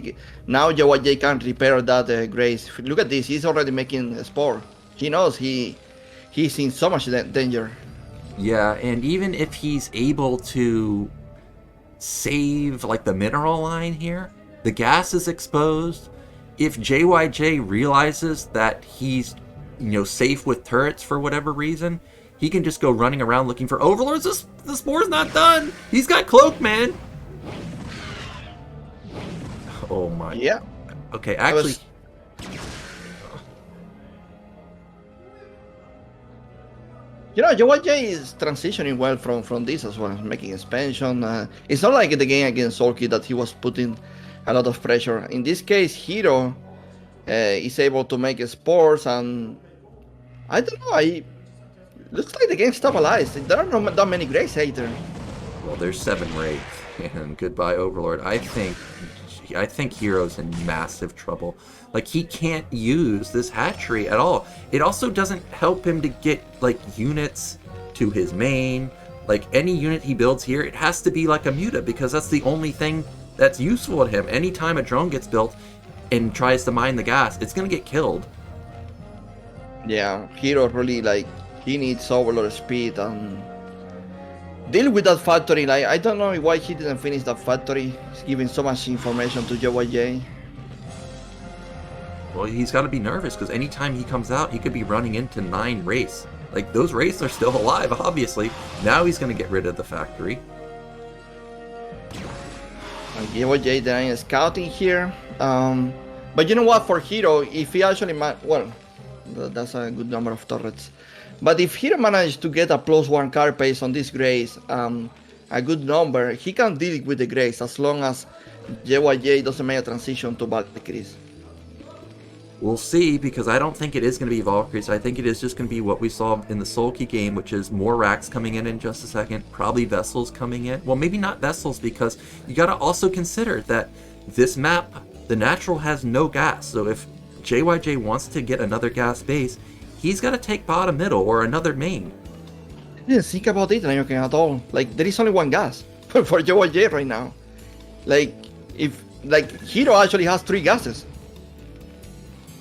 now JYJ can repair that Grace. Look at this, he's already making a Spore. He knows he's in so much danger. Yeah, and even if he's able to save like the mineral line here, the gas is exposed. If JYJ realizes that he's safe with turrets for whatever reason, he can just go running around looking for overlords. The Spore's not done. He's got Cloak, man. Oh my. Yeah. Okay, actually. JYJ is transitioning well from this as well, making expansion. It's not like the game against Solki that he was putting a lot of pressure. In this case, Hero is able to make spores, and I don't know. Looks like the game stabilized. There are not that many Grace haters. Well, there's 7 Wraiths, and goodbye Overlord. I think Hero's in massive trouble. Like, he can't use this hatchery at all. It also doesn't help him to get, like, units to his main. Like, any unit he builds here, it has to be like a Muta, because that's the only thing that's useful to him. Anytime a drone gets built and tries to mine the gas, it's gonna get killed. Yeah, Hero really, he needs Overlord speed and deal with that factory. Like, I don't know why he didn't finish that factory. He's giving so much information to JYJ. Well, he's got to be nervous, because anytime he comes out, he could be running into 9 Wraiths. Like, those Wraiths are still alive, obviously. Now he's going to get rid of the factory. JYJ then scouting here. But you know what? For Hero, if he actually well, that's a good number of turrets. But if Hero managed to get a +1 card pace on this Grace, a good number, he can deal with the Grace as long as JYJ doesn't make a transition to Valkyries. We'll see, because I don't think it is going to be Valkyries. I think it is just going to be what we saw in the Soul Key game, which is more racks coming in just a second, probably vessels coming in. Well, maybe not vessels, because you got to also consider that this map, the natural has no gas. So if JYJ wants to get another gas base, he's got to take bottom middle or another main. Yeah, think about it, Nyoken, at all. Like, there is only one gas for JYJ right now. Like, Hero actually has 3 gases.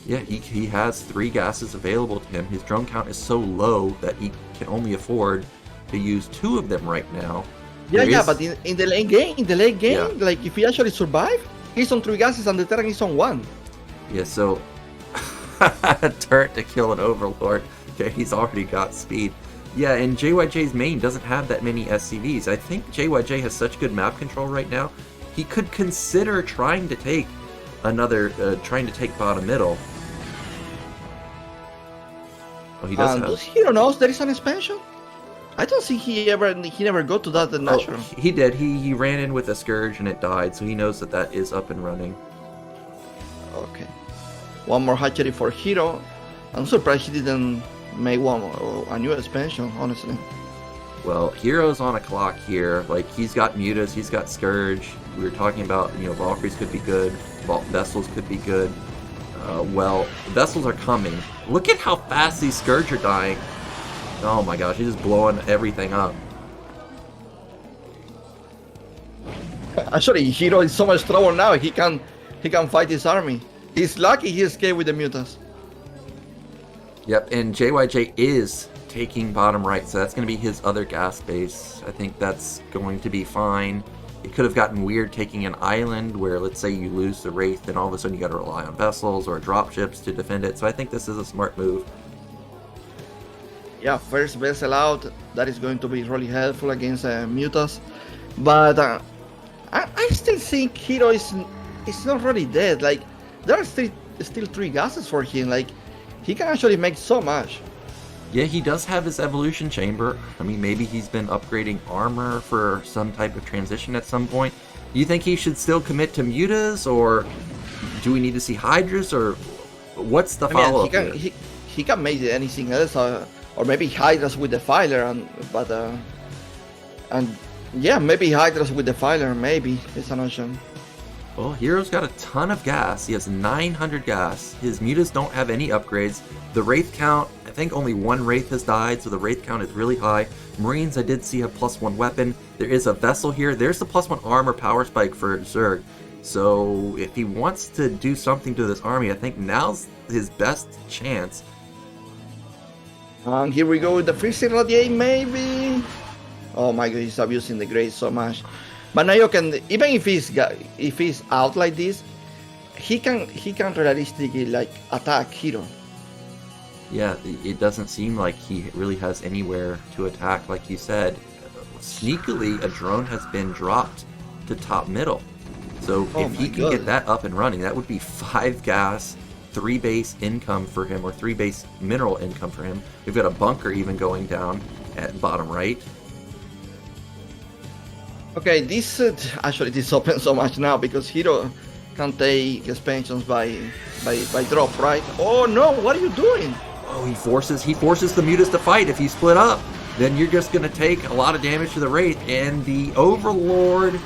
Yeah, he has 3 gases available to him. His drone count is so low that he can only afford to use 2 of them right now. Yeah, but in the late game, like, if he actually survive, he's on 3 gases and the Terran is on 1. Yeah, so turret to kill an Overlord. Okay, he's already got speed. Yeah, and JYJ's main doesn't have that many SCVs. I think JYJ has such good map control right now. He could consider trying to take bottom middle. Oh, he does have... Does Hero knows there is an expansion? I don't think he never got to that natural. Oh, he did. He ran in with a Scourge and it died, so he knows that is up and running. Okay. One more hatchery for Hero. I'm surprised he didn't make a new expansion, honestly. Well, Hero's on a clock here. Like, he's got Mutas, he's got Scourge. We were talking about, Valkyries could be good, Vessels could be good. Well, Vessels are coming. Look at how fast these Scourge are dying. Oh my gosh, he's just blowing everything up. Actually, Hero is so much trouble now. He can fight his army. He's lucky he escaped with the Mutas. Yep, and JYJ is taking bottom right, so that's going to be his other gas base. I think that's going to be fine. It could have gotten weird taking an island where, let's say, you lose the Wraith, and all of a sudden you got to rely on vessels or dropships to defend it. So I think this is a smart move. Yeah, first vessel out. That is going to be really helpful against Mutas. But I still think Hero is not really dead. Like, there are still 3 gases for him. Like, he can actually make so much. Yeah, he does have his evolution chamber. I mean, maybe he's been upgrading armor for some type of transition at some point. Do you think he should still commit to Mutas, or do we need to see Hydras, or what's the follow-up? He can make anything else, or maybe Hydras with the Filer, maybe Hydras with the Filer, maybe it's an option. Well, Hero's got a ton of gas. He has 900 gas. His Mutas don't have any upgrades. The Wraith count, I think only 1 Wraith has died, so the Wraith count is really high. Marines, I did see a +1 weapon. There is a vessel here. There's the +1 armor power spike for Zerg. So if he wants to do something to this army, I think now's his best chance. And here we go with the Freezing Radiate, maybe. Oh my god, he's abusing the Grace so much. But Nyoken, even if he's out like this, he can realistically like attack Hero. Yeah, it doesn't seem like he really has anywhere to attack, like you said. Sneakily, a drone has been dropped to top middle. So if he can get that up and running, that would be 5 gas, 3 base income for him, or 3 base mineral income for him. We've got a bunker even going down at bottom right. Okay, this opens so much now because Hero can take expansions by drop, right? Oh no, what are you doing? Oh, he forces the Mutas to fight. If you split up, then you're just going to take a lot of damage to the Wraith, and the Overlord,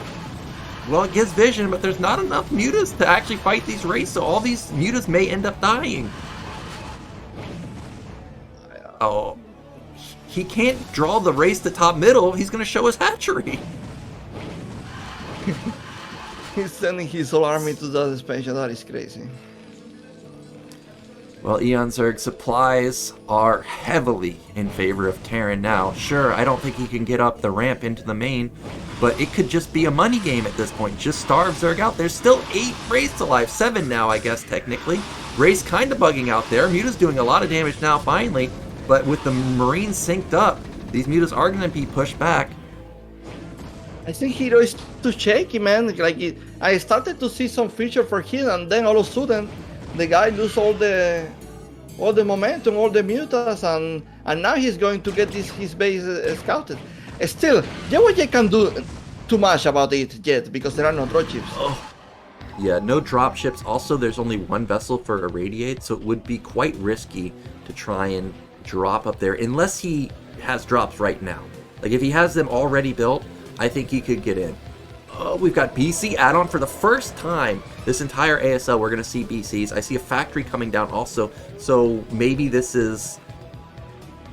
well, it gives vision, but there's not enough Mutas to actually fight these Wraiths, so all these Mutas may end up dying. Oh, he can't draw the Wraiths to top middle. He's going to show his hatchery. He's sending his whole army to that expansion. That is crazy. Well, Eonzerg supplies are heavily in favor of Terran now. Sure, I don't think he can get up the ramp into the main, but it could just be a money game at this point. Just starve Zerg out. There's still 8 Wraiths alive. 7 now, I guess, technically. Wraiths kind of bugging out there. Muta's doing a lot of damage now, finally, but with the Marines synced up, these Mutas are going to be pushed back. I think Hero is too shaky, man. I started to see some future for him, and then all of a sudden, the guy lose all the momentum, all the mutas, and now he's going to get his base scouted. Still, JYJ can do too much about it yet because there are no dropships. Oh. Yeah, no dropships. Also, there's only one vessel for irradiate, so it would be quite risky to try and drop up there unless he has drops right now. Like if he has them already built, I think he could get in. Oh, we've got BC add-on for the first time this entire ASL. We're going to see BCs. I see a factory coming down also, so maybe this is...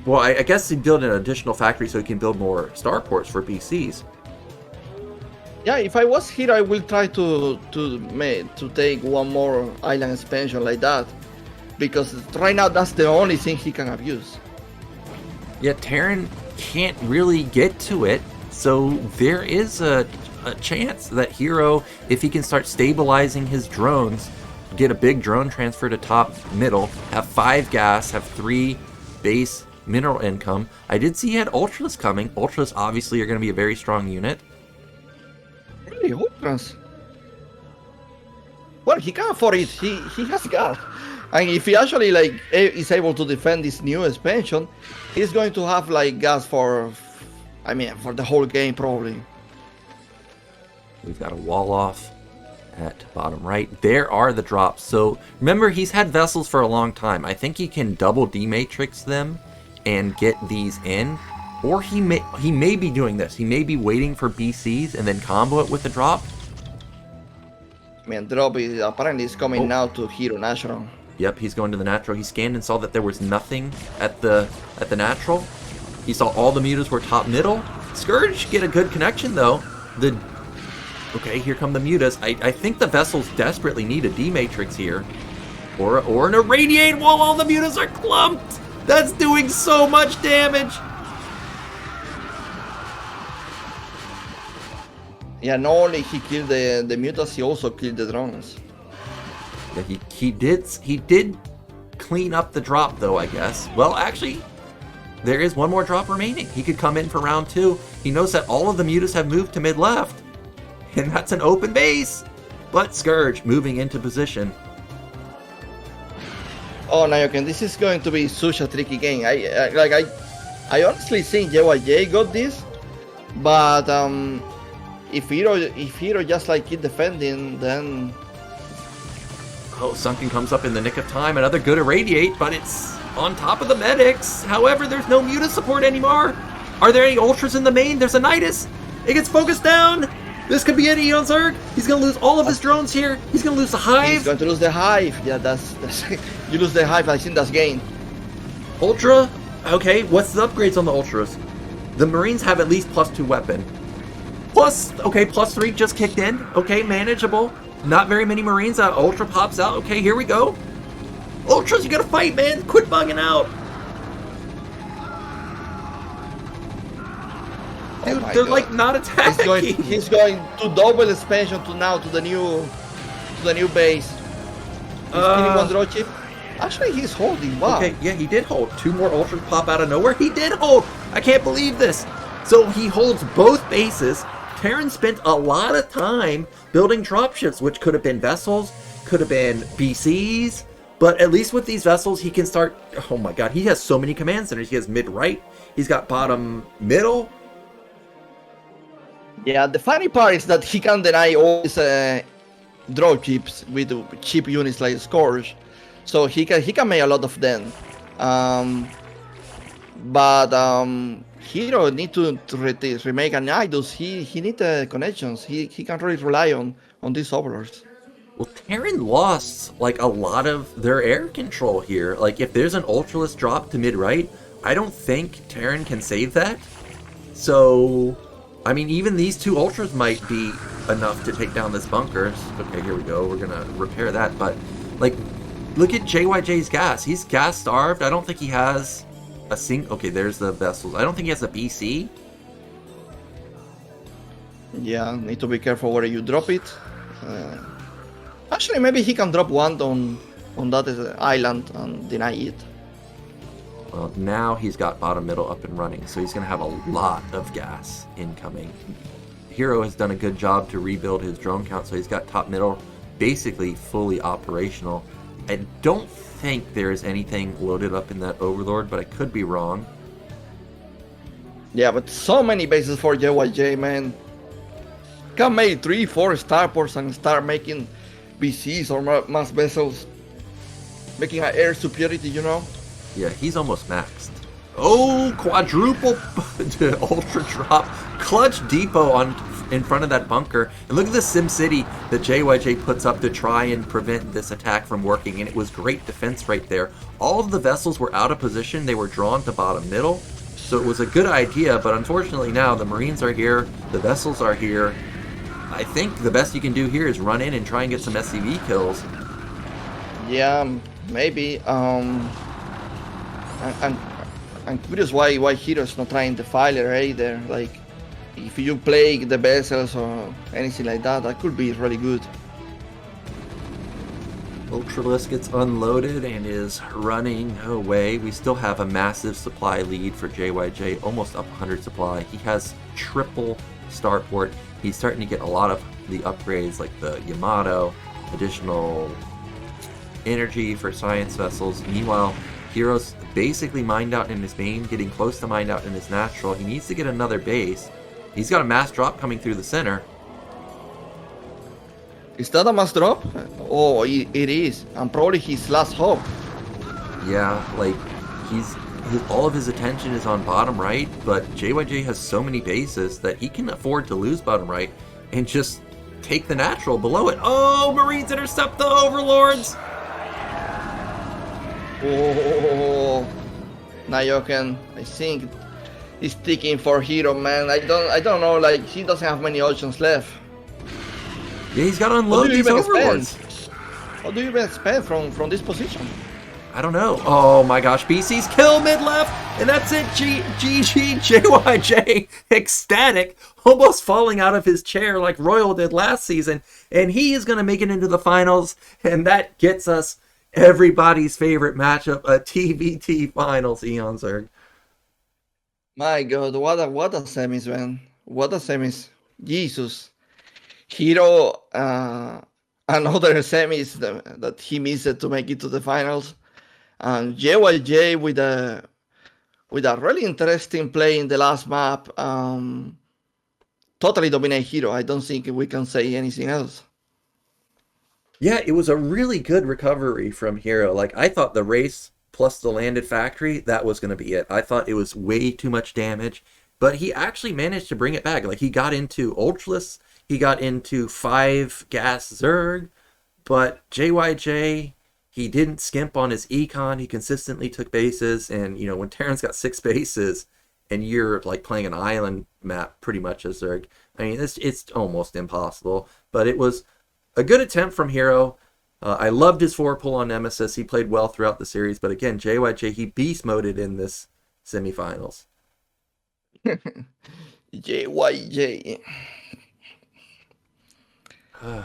Well, I guess he build an additional factory so he can build more starports for BCs. Yeah, if I was here, I will try to take one more island expansion like that, because right now that's the only thing he can abuse. Yeah, taelen can't really get to it, so there is a chance that Hero, if he can start stabilizing his drones, get a big drone transfer to top middle, have 5 gas, have 3 base mineral income. I did see he had Ultras coming. Ultras obviously are going to be a very strong unit. Really, Ultras? Well, he can afford it. He has gas. And if he actually is able to defend this new expansion, he's going to have gas for the whole game probably. We've got a wall off at bottom right. There are the drops. So remember, he's had vessels for a long time. I think he can double D-matrix them and get these in. Or he may be doing this. He may be waiting for BCs and then combo it with the drop. Man, drop is apparently coming now to Hero Natural. Yep, he's going to the natural. He scanned and saw that there was nothing at the natural. He saw all the mutas were top middle. Scourge get a good connection though. Okay, here come the mutas. I think the vessels desperately need a D-matrix here. Or an irradiate while all the mutas are clumped. That's doing so much damage. Yeah, not only he killed the mutas, he also killed the drones. Yeah, he did clean up the drop though, I guess. Well, actually, there is one more drop remaining. He could come in for round 2. He knows that all of the mutas have moved to mid left. And that's an open base. But Scourge moving into position. Oh, Nyoken, this is going to be such a tricky game. I honestly think JYJ got this, but if Hero just keep defending, then... Oh, Sunken comes up in the nick of time. Another good irradiate, but it's on top of the medics. However, there's no muta support anymore. Are there any ultras in the main? There's a Nidus. It gets focused down. This could be it, Eonzerg. He's going to lose all of his drones here. He's going to lose the hive. He's going to lose the hive. Yeah, that's you lose the hive. I think that's gain. Ultra? Okay, what's the upgrades on the ultras? The Marines have at least +2 weapon. +3 just kicked in. Okay, manageable. Not very many Marines. Ultra pops out. Okay, here we go. Ultras, you gotta fight, man. Quit bugging out. Dude, they're God. Not attacking. He's going to double expansion to the new base. He's killing one draw chip. Actually, he's holding. Wow. Okay, yeah, he did hold. 2 more ultras pop out of nowhere. He did hold. I can't believe this. So he holds both bases. taelen spent a lot of time building dropships, which could have been vessels, could have been BCs, but at least with these vessels, he can start... Oh my god, he has so many command centers. He has mid-right, he's got bottom-middle. Yeah, the funny part is that he can deny all these drop chips with cheap units like Scourge, so he can make a lot of them. Hero need to remake an Nidus. He need connections. He can really rely on these overlords. Well, taelen lost a lot of their air control here. If there's an ultraless drop to mid-right, I don't think taelen can save that. So, I mean, even these 2 ultras might be enough to take down this bunker. Okay, here we go. We're gonna repair that. But, look at JYJ's gas. He's gas starved. I don't think he has a okay, there's the vessels. I don't think he has a BC. Yeah, need to be careful where you drop it. Actually, maybe he can drop one on that island and deny it. Well, now he's got bottom middle up and running, so he's going to have a lot of gas incoming. Hero has done a good job to rebuild his drone count, so he's got top middle basically fully operational. I don't think there's anything loaded up in that Overlord, but I could be wrong. Yeah, but so many bases for JYJ, man. Can make 3-4 starports and start making BCs or mass vessels, making an air superiority, you know? Yeah, he's almost maxed. Oh, quadruple ultra drop. Clutch depot in front of that bunker. And look at the SimCity that JYJ puts up to try and prevent this attack from working. And it was great defense right there. All of the vessels were out of position. They were drawn to bottom middle. So it was a good idea, but unfortunately now the Marines are here. The vessels are here. I think the best you can do here is run in and try and get some SCV kills. Yeah, maybe. I'm curious why Hero's not trying the filer either. Like, if you play the vessels or anything like that, that could be really good. Ultralisk gets unloaded and is running away. We still have a massive supply lead for JYJ, almost up 100 supply. He has triple starport. He's starting to get a lot of the upgrades like the Yamato, additional energy for science vessels. Meanwhile, Hero's basically mined out in his main, getting close to mined out in his natural. He needs to get another base. He's got a mass drop coming through the center. Is that a mass drop? Oh, it is. And probably his last hope. Yeah, like, all of his attention is on bottom right, but JYJ has so many bases that he can afford to lose bottom right and just take the natural below it. Oh, Marines intercept the Overlords! Oh, Nyoken, I think he's sticking for Hero, man. I don't know, like, he doesn't have many options left. Yeah, he's got to unload these Overlords. What do you even expect from this position? I don't know. Oh my gosh, BC's kill mid-left, and that's it. GG, JYJ, ecstatic, almost falling out of his chair like Royal did last season, and he is going to make it into the finals, and that gets us everybody's favorite matchup, a TVT finals, Eonzerg. My God, what a semis, man. What a semis. Jesus. Hero, another semis that he missed to make it to the finals. And JYJ with a really interesting play in the last map. Totally dominate Hero. I don't think we can say anything else. Yeah, it was a really good recovery from Hero. Like, I thought the race plus the landed factory, that was going to be it. I thought it was way too much damage, but he actually managed to bring it back. Like, he got into Ultralisk, he got into 5 gas Zerg, but JYJ, he didn't skimp on his econ. He consistently took bases, and, you know, when Terran's got 6 bases, and you're, like, playing an island map pretty much as Zerg, I mean, it's almost impossible, but it was a good attempt from Hero. I loved his 4-pull on Nemesis. He played well throughout the series, but again, JYJ, he beast moded in this semifinals. JYJ.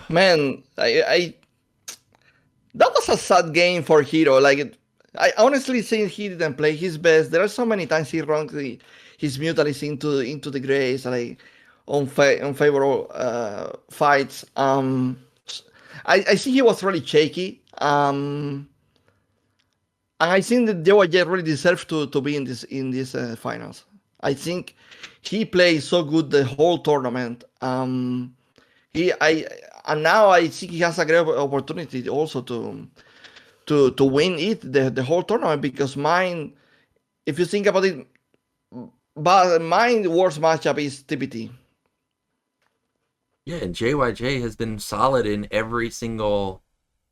Man, I that was a sad game for Hero. Like, I honestly think he didn't play his best. There are so many times he wronged his Mutalisk into the grays, like unfavorable fights. I think he was really shaky. And I think that JYJ really deserves to be in this finals. I think he played so good the whole tournament. And now I think he has a great opportunity also to win the whole tournament, because mine, if you think about it, but mine worst matchup is TBT. Yeah, and JYJ has been solid in every single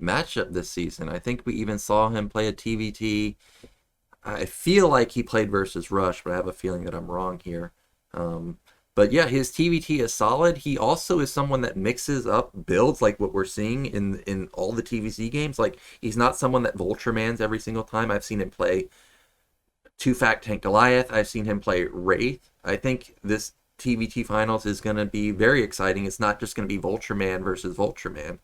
matchup this season. I think we even saw him play a TVT. I feel like he played versus Rush, but I have a feeling that I'm wrong here. But yeah, his TVT is solid. He also is someone that mixes up builds like what we're seeing in all the TVC games. Like, he's not someone that Vulture-mans every single time. I've seen him play 2-fact Tank Goliath. I've seen him play Wraith. I think this TVT finals is going to be very exciting. It's not just going to be Vulture-man versus Vulture-man.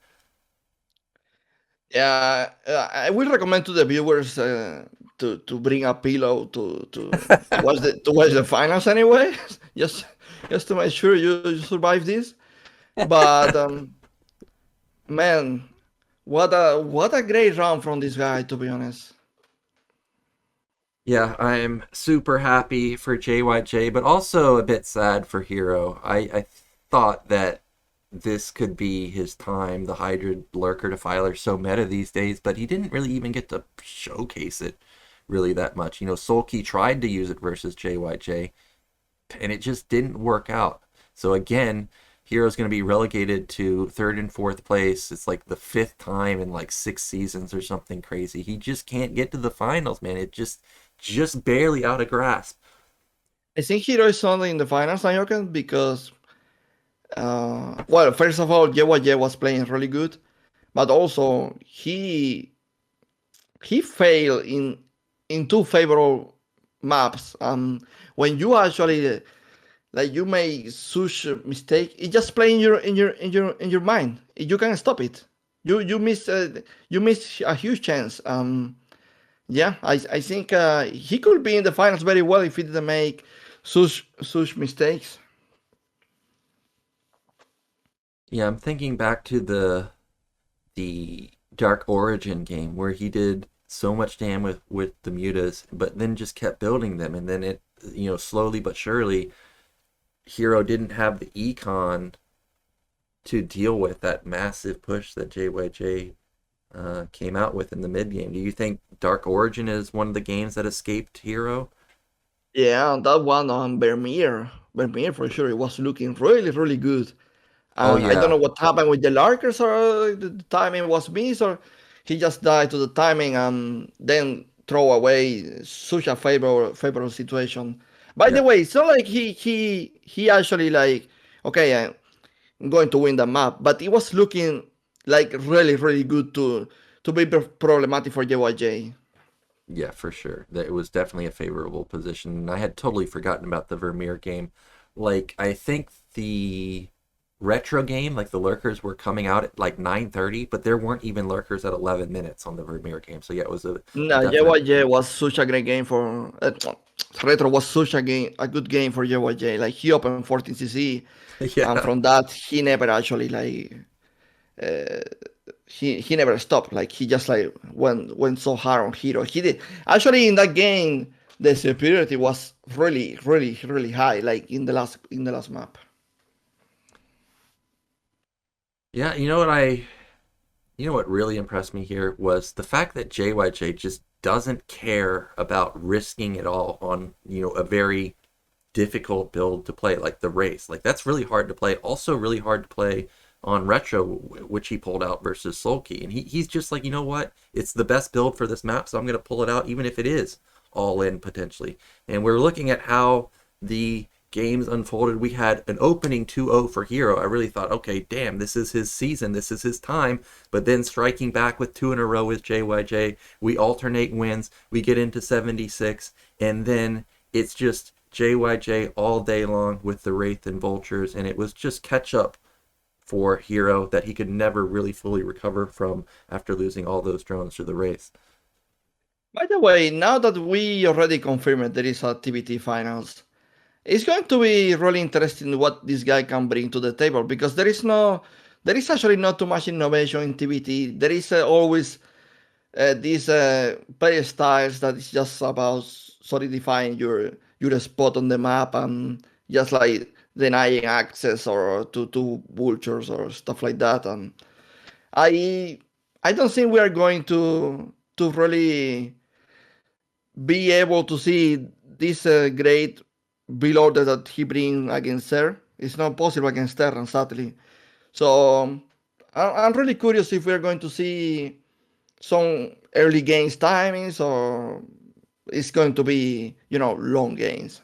Yeah, I will recommend to the viewers to bring a pillow to watch the finals anyway. just to make sure you survive this. But man, what a great round from this guy, to be honest. Yeah, I'm super happy for JYJ, but also a bit sad for Hero. I thought that this could be his time, the Hydra Lurker Defiler, so meta these days, but he didn't really even get to showcase it really that much. You know, Sulky tried to use it versus JYJ, and it just didn't work out. So again, Hero's going to be relegated to third and fourth place. It's like the fifth time in like 6 seasons or something crazy. He just can't get to the finals, man. It just barely out of grasp. I think Hero is only in the finals, Nyoken, because well, first of all, JYJ was playing really good, but also he failed in two favorable maps. When you actually like you make such a mistake, it just play in your mind. You can't stop it. You miss a huge chance. Yeah, I think he could be in the finals very well if he didn't make such mistakes. Yeah, I'm thinking back to the Dark Origin game where he did so much damage with the mutas, but then just kept building them, and then it, you know, slowly but surely, Hero didn't have the econ to deal with that massive push that JYJ came out with in the mid game. Do you think Dark Origin is one of the games that escaped Hero? Yeah, that one on Vermeer for sure. It was looking really good. Oh I don't know yeah, what happened with the Larkers, or the timing was missed, or he just died to the timing and then throw away such a favorable situation. By yeah, the way, it's not like he actually like, okay, I'm going to win the map, but it was looking like really good to be problematic for JYJ. yeah, for sure. That it was definitely a favorable position. And I had totally forgotten about the Vermeer game. Like I think the retro game, like the lurkers were coming out at like 9:30, but there weren't even lurkers at 11 minutes on the Vermeer game. So yeah, it was a No, definite. JYJ was such a great game for Retro was such a good game for JYJ. Like he opened 14cc, and Yeah. from that he never actually like uh, he never stopped. Like he just like went so hard on Hero. He did actually in that game. The superiority was really high. Like in the last map. Yeah, you know what really impressed me here was the fact that JYJ just doesn't care about risking it all on, you know, a very difficult build to play like the race. Like that's really hard to play. Also really hard to play on retro, which he pulled out versus Sulky. And he's just like, you know what? It's the best build for this map, so I'm gonna pull it out, even if it is all in potentially. And we're looking at how the games unfolded. We had an opening 2-0 for Hero. I really thought, okay, damn, this is his season, this is his time. But then striking back with 2 in a row with JYJ, we alternate wins, we get into 76, and then it's just JYJ all day long with the Wraith and Vultures, and it was just catch up for Hero that he could never really fully recover from after losing all those drones to the Wraith. By the way, now that we already confirmed there is a TBT finals, it's going to be really interesting what this guy can bring to the table, because there is actually not too much innovation in TBT. There is always these play styles that is just about solidifying your spot on the map and just like denying access or to vultures or stuff like that. And I I don't think we are going to really be able to see this great build order that he brings against her. It's not possible against Terran, sadly. So I'm really curious if we're going to see some early games timings, or it's going to be, long games.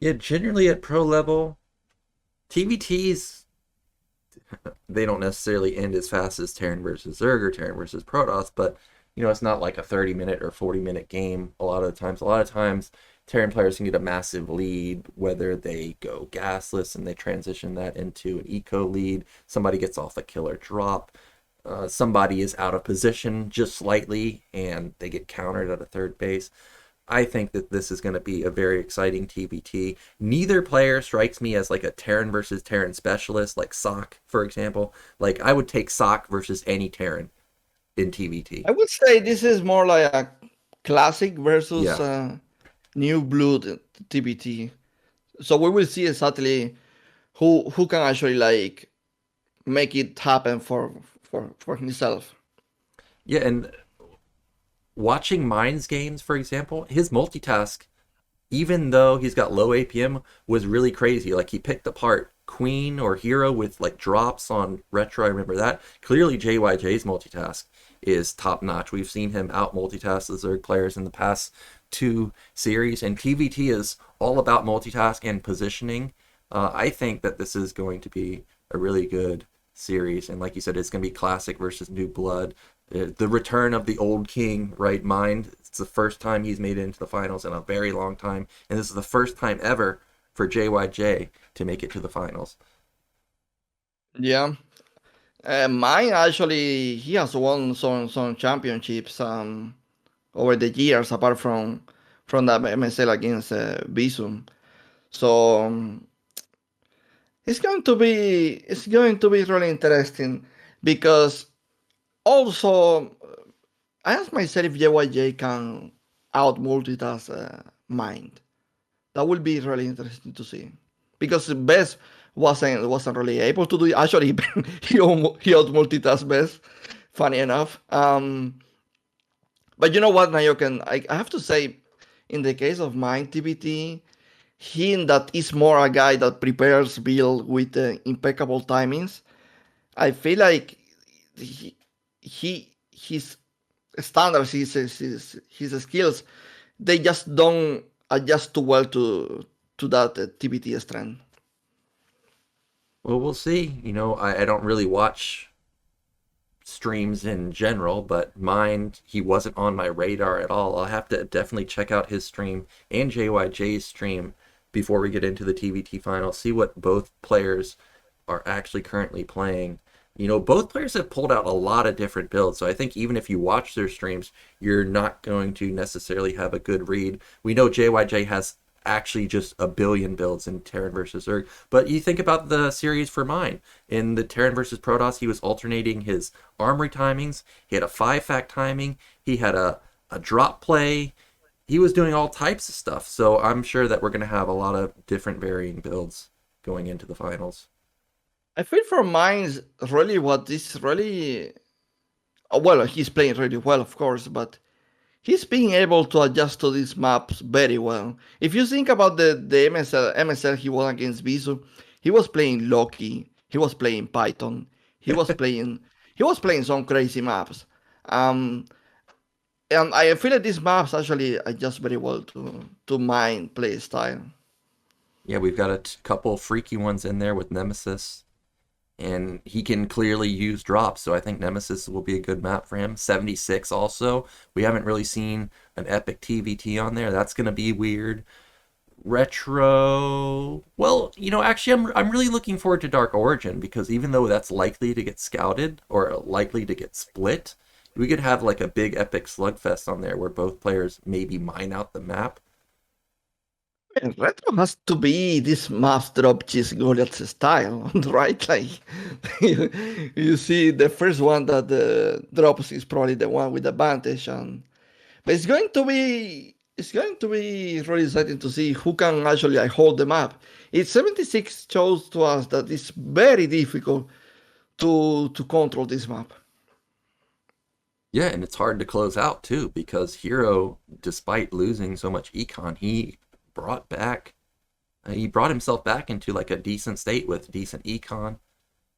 Yeah, generally at pro level, TVTs, they don't necessarily end as fast as Terran versus Zerg or Terran versus Protoss, but you know, it's not like a 30-minute or 40-minute game a lot of the times. A lot of times, Terran players can get a massive lead, whether they go gasless and they transition that into an eco lead, somebody gets off a killer drop, somebody is out of position just slightly and they get countered at a third base. I think that this is going to be a very exciting TBT. Neither player strikes me as like a Terran versus Terran specialist, like Sock, for example. Like, I would take Sock versus any Terran in TBT. I would say this is more like a classic versus Yeah. new blood TBT. So we will see exactly who can actually like make it happen for himself. Yeah, and watching Mind's games, for example, his multitask, even though he's got low APM, was really crazy. Like, he picked apart Queen or Hero with like drops on Retro. I remember that. Clearly, JYJ's multitask is top notch. We've seen him out multitask the Zerg players in the past two series, and TVT is all about multitask and positioning. I think that this is going to be a really good series, and like you said, it's going to be classic versus new blood. The return of the old king, right? Mind. It's the first time he's made it into the finals in a very long time, and this is the first time ever for JYJ to make it to the finals. Yeah. Mine actually, he has won some championships over the years, apart from that MSL against Visum. So it's going to be really interesting because also I asked myself if JYJ can out multitask Mind. That will be really interesting to see because Best wasn't really able to do it. Actually, he out multitask Best. Funny enough. But you know what, Nyoken? I have to say, in the case of Mind TBT, him that is more a guy that prepares build with impeccable timings. I feel like his standards, his skills, they just don't adjust too well to that TBT strength. Well, we'll see. I don't really watch streams in general, but Mind, he wasn't on my radar at all. I'll have to definitely check out his stream and JYJ's stream before we get into the TBT final, see what both players are actually currently playing. Both players have pulled out a lot of different builds, so I think even if you watch their streams, you're not going to necessarily have a good read. We know JYJ has actually just a billion builds in Terran versus Zerg, but you think about the series for mine. In the Terran versus Protoss, he was alternating his armory timings, he had a 5-fact timing, he had a drop play, he was doing all types of stuff, so I'm sure that we're going to have a lot of different varying builds going into the finals. I feel for Mines really what is really well, he's playing really well, of course, but he's being able to adjust to these maps very well. If you think about the MSL he won against Visu, he was playing Loki, he was playing Python, he was playing some crazy maps. Um, and I feel like these maps actually adjust very well to Mind play style. Yeah, we've got a couple freaky ones in there with Nemesis, and he can clearly use drops, so I think Nemesis will be a good map for him. 76 also. We haven't really seen an epic TVT on there. That's going to be weird. Retro, well, actually I'm really looking forward to Dark Origin, because even though that's likely to get scouted or likely to get split, we could have like a big epic slugfest on there where both players maybe mine out the map. And Retro has to be this math drop cheese Goliath style, right? Like you see, the first one that drops is probably the one with advantage, but it's going to be really exciting to see who can actually hold the map. It's 76 shows to us that it's very difficult to control this map. Yeah, and it's hard to close out too, because Hero, despite losing so much econ, brought back he brought himself back into like a decent state with decent econ.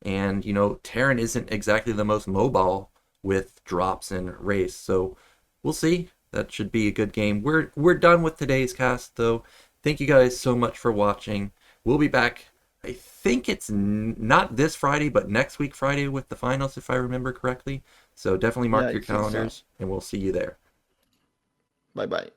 And Terran isn't exactly the most mobile with drops and race, so we'll see. That should be a good game. We're done with today's cast though. Thank you guys so much for watching. We'll be back, I think it's not this Friday, but next week Friday with the finals, if I remember correctly. So definitely mark your calendars, and we'll see you there. Bye bye.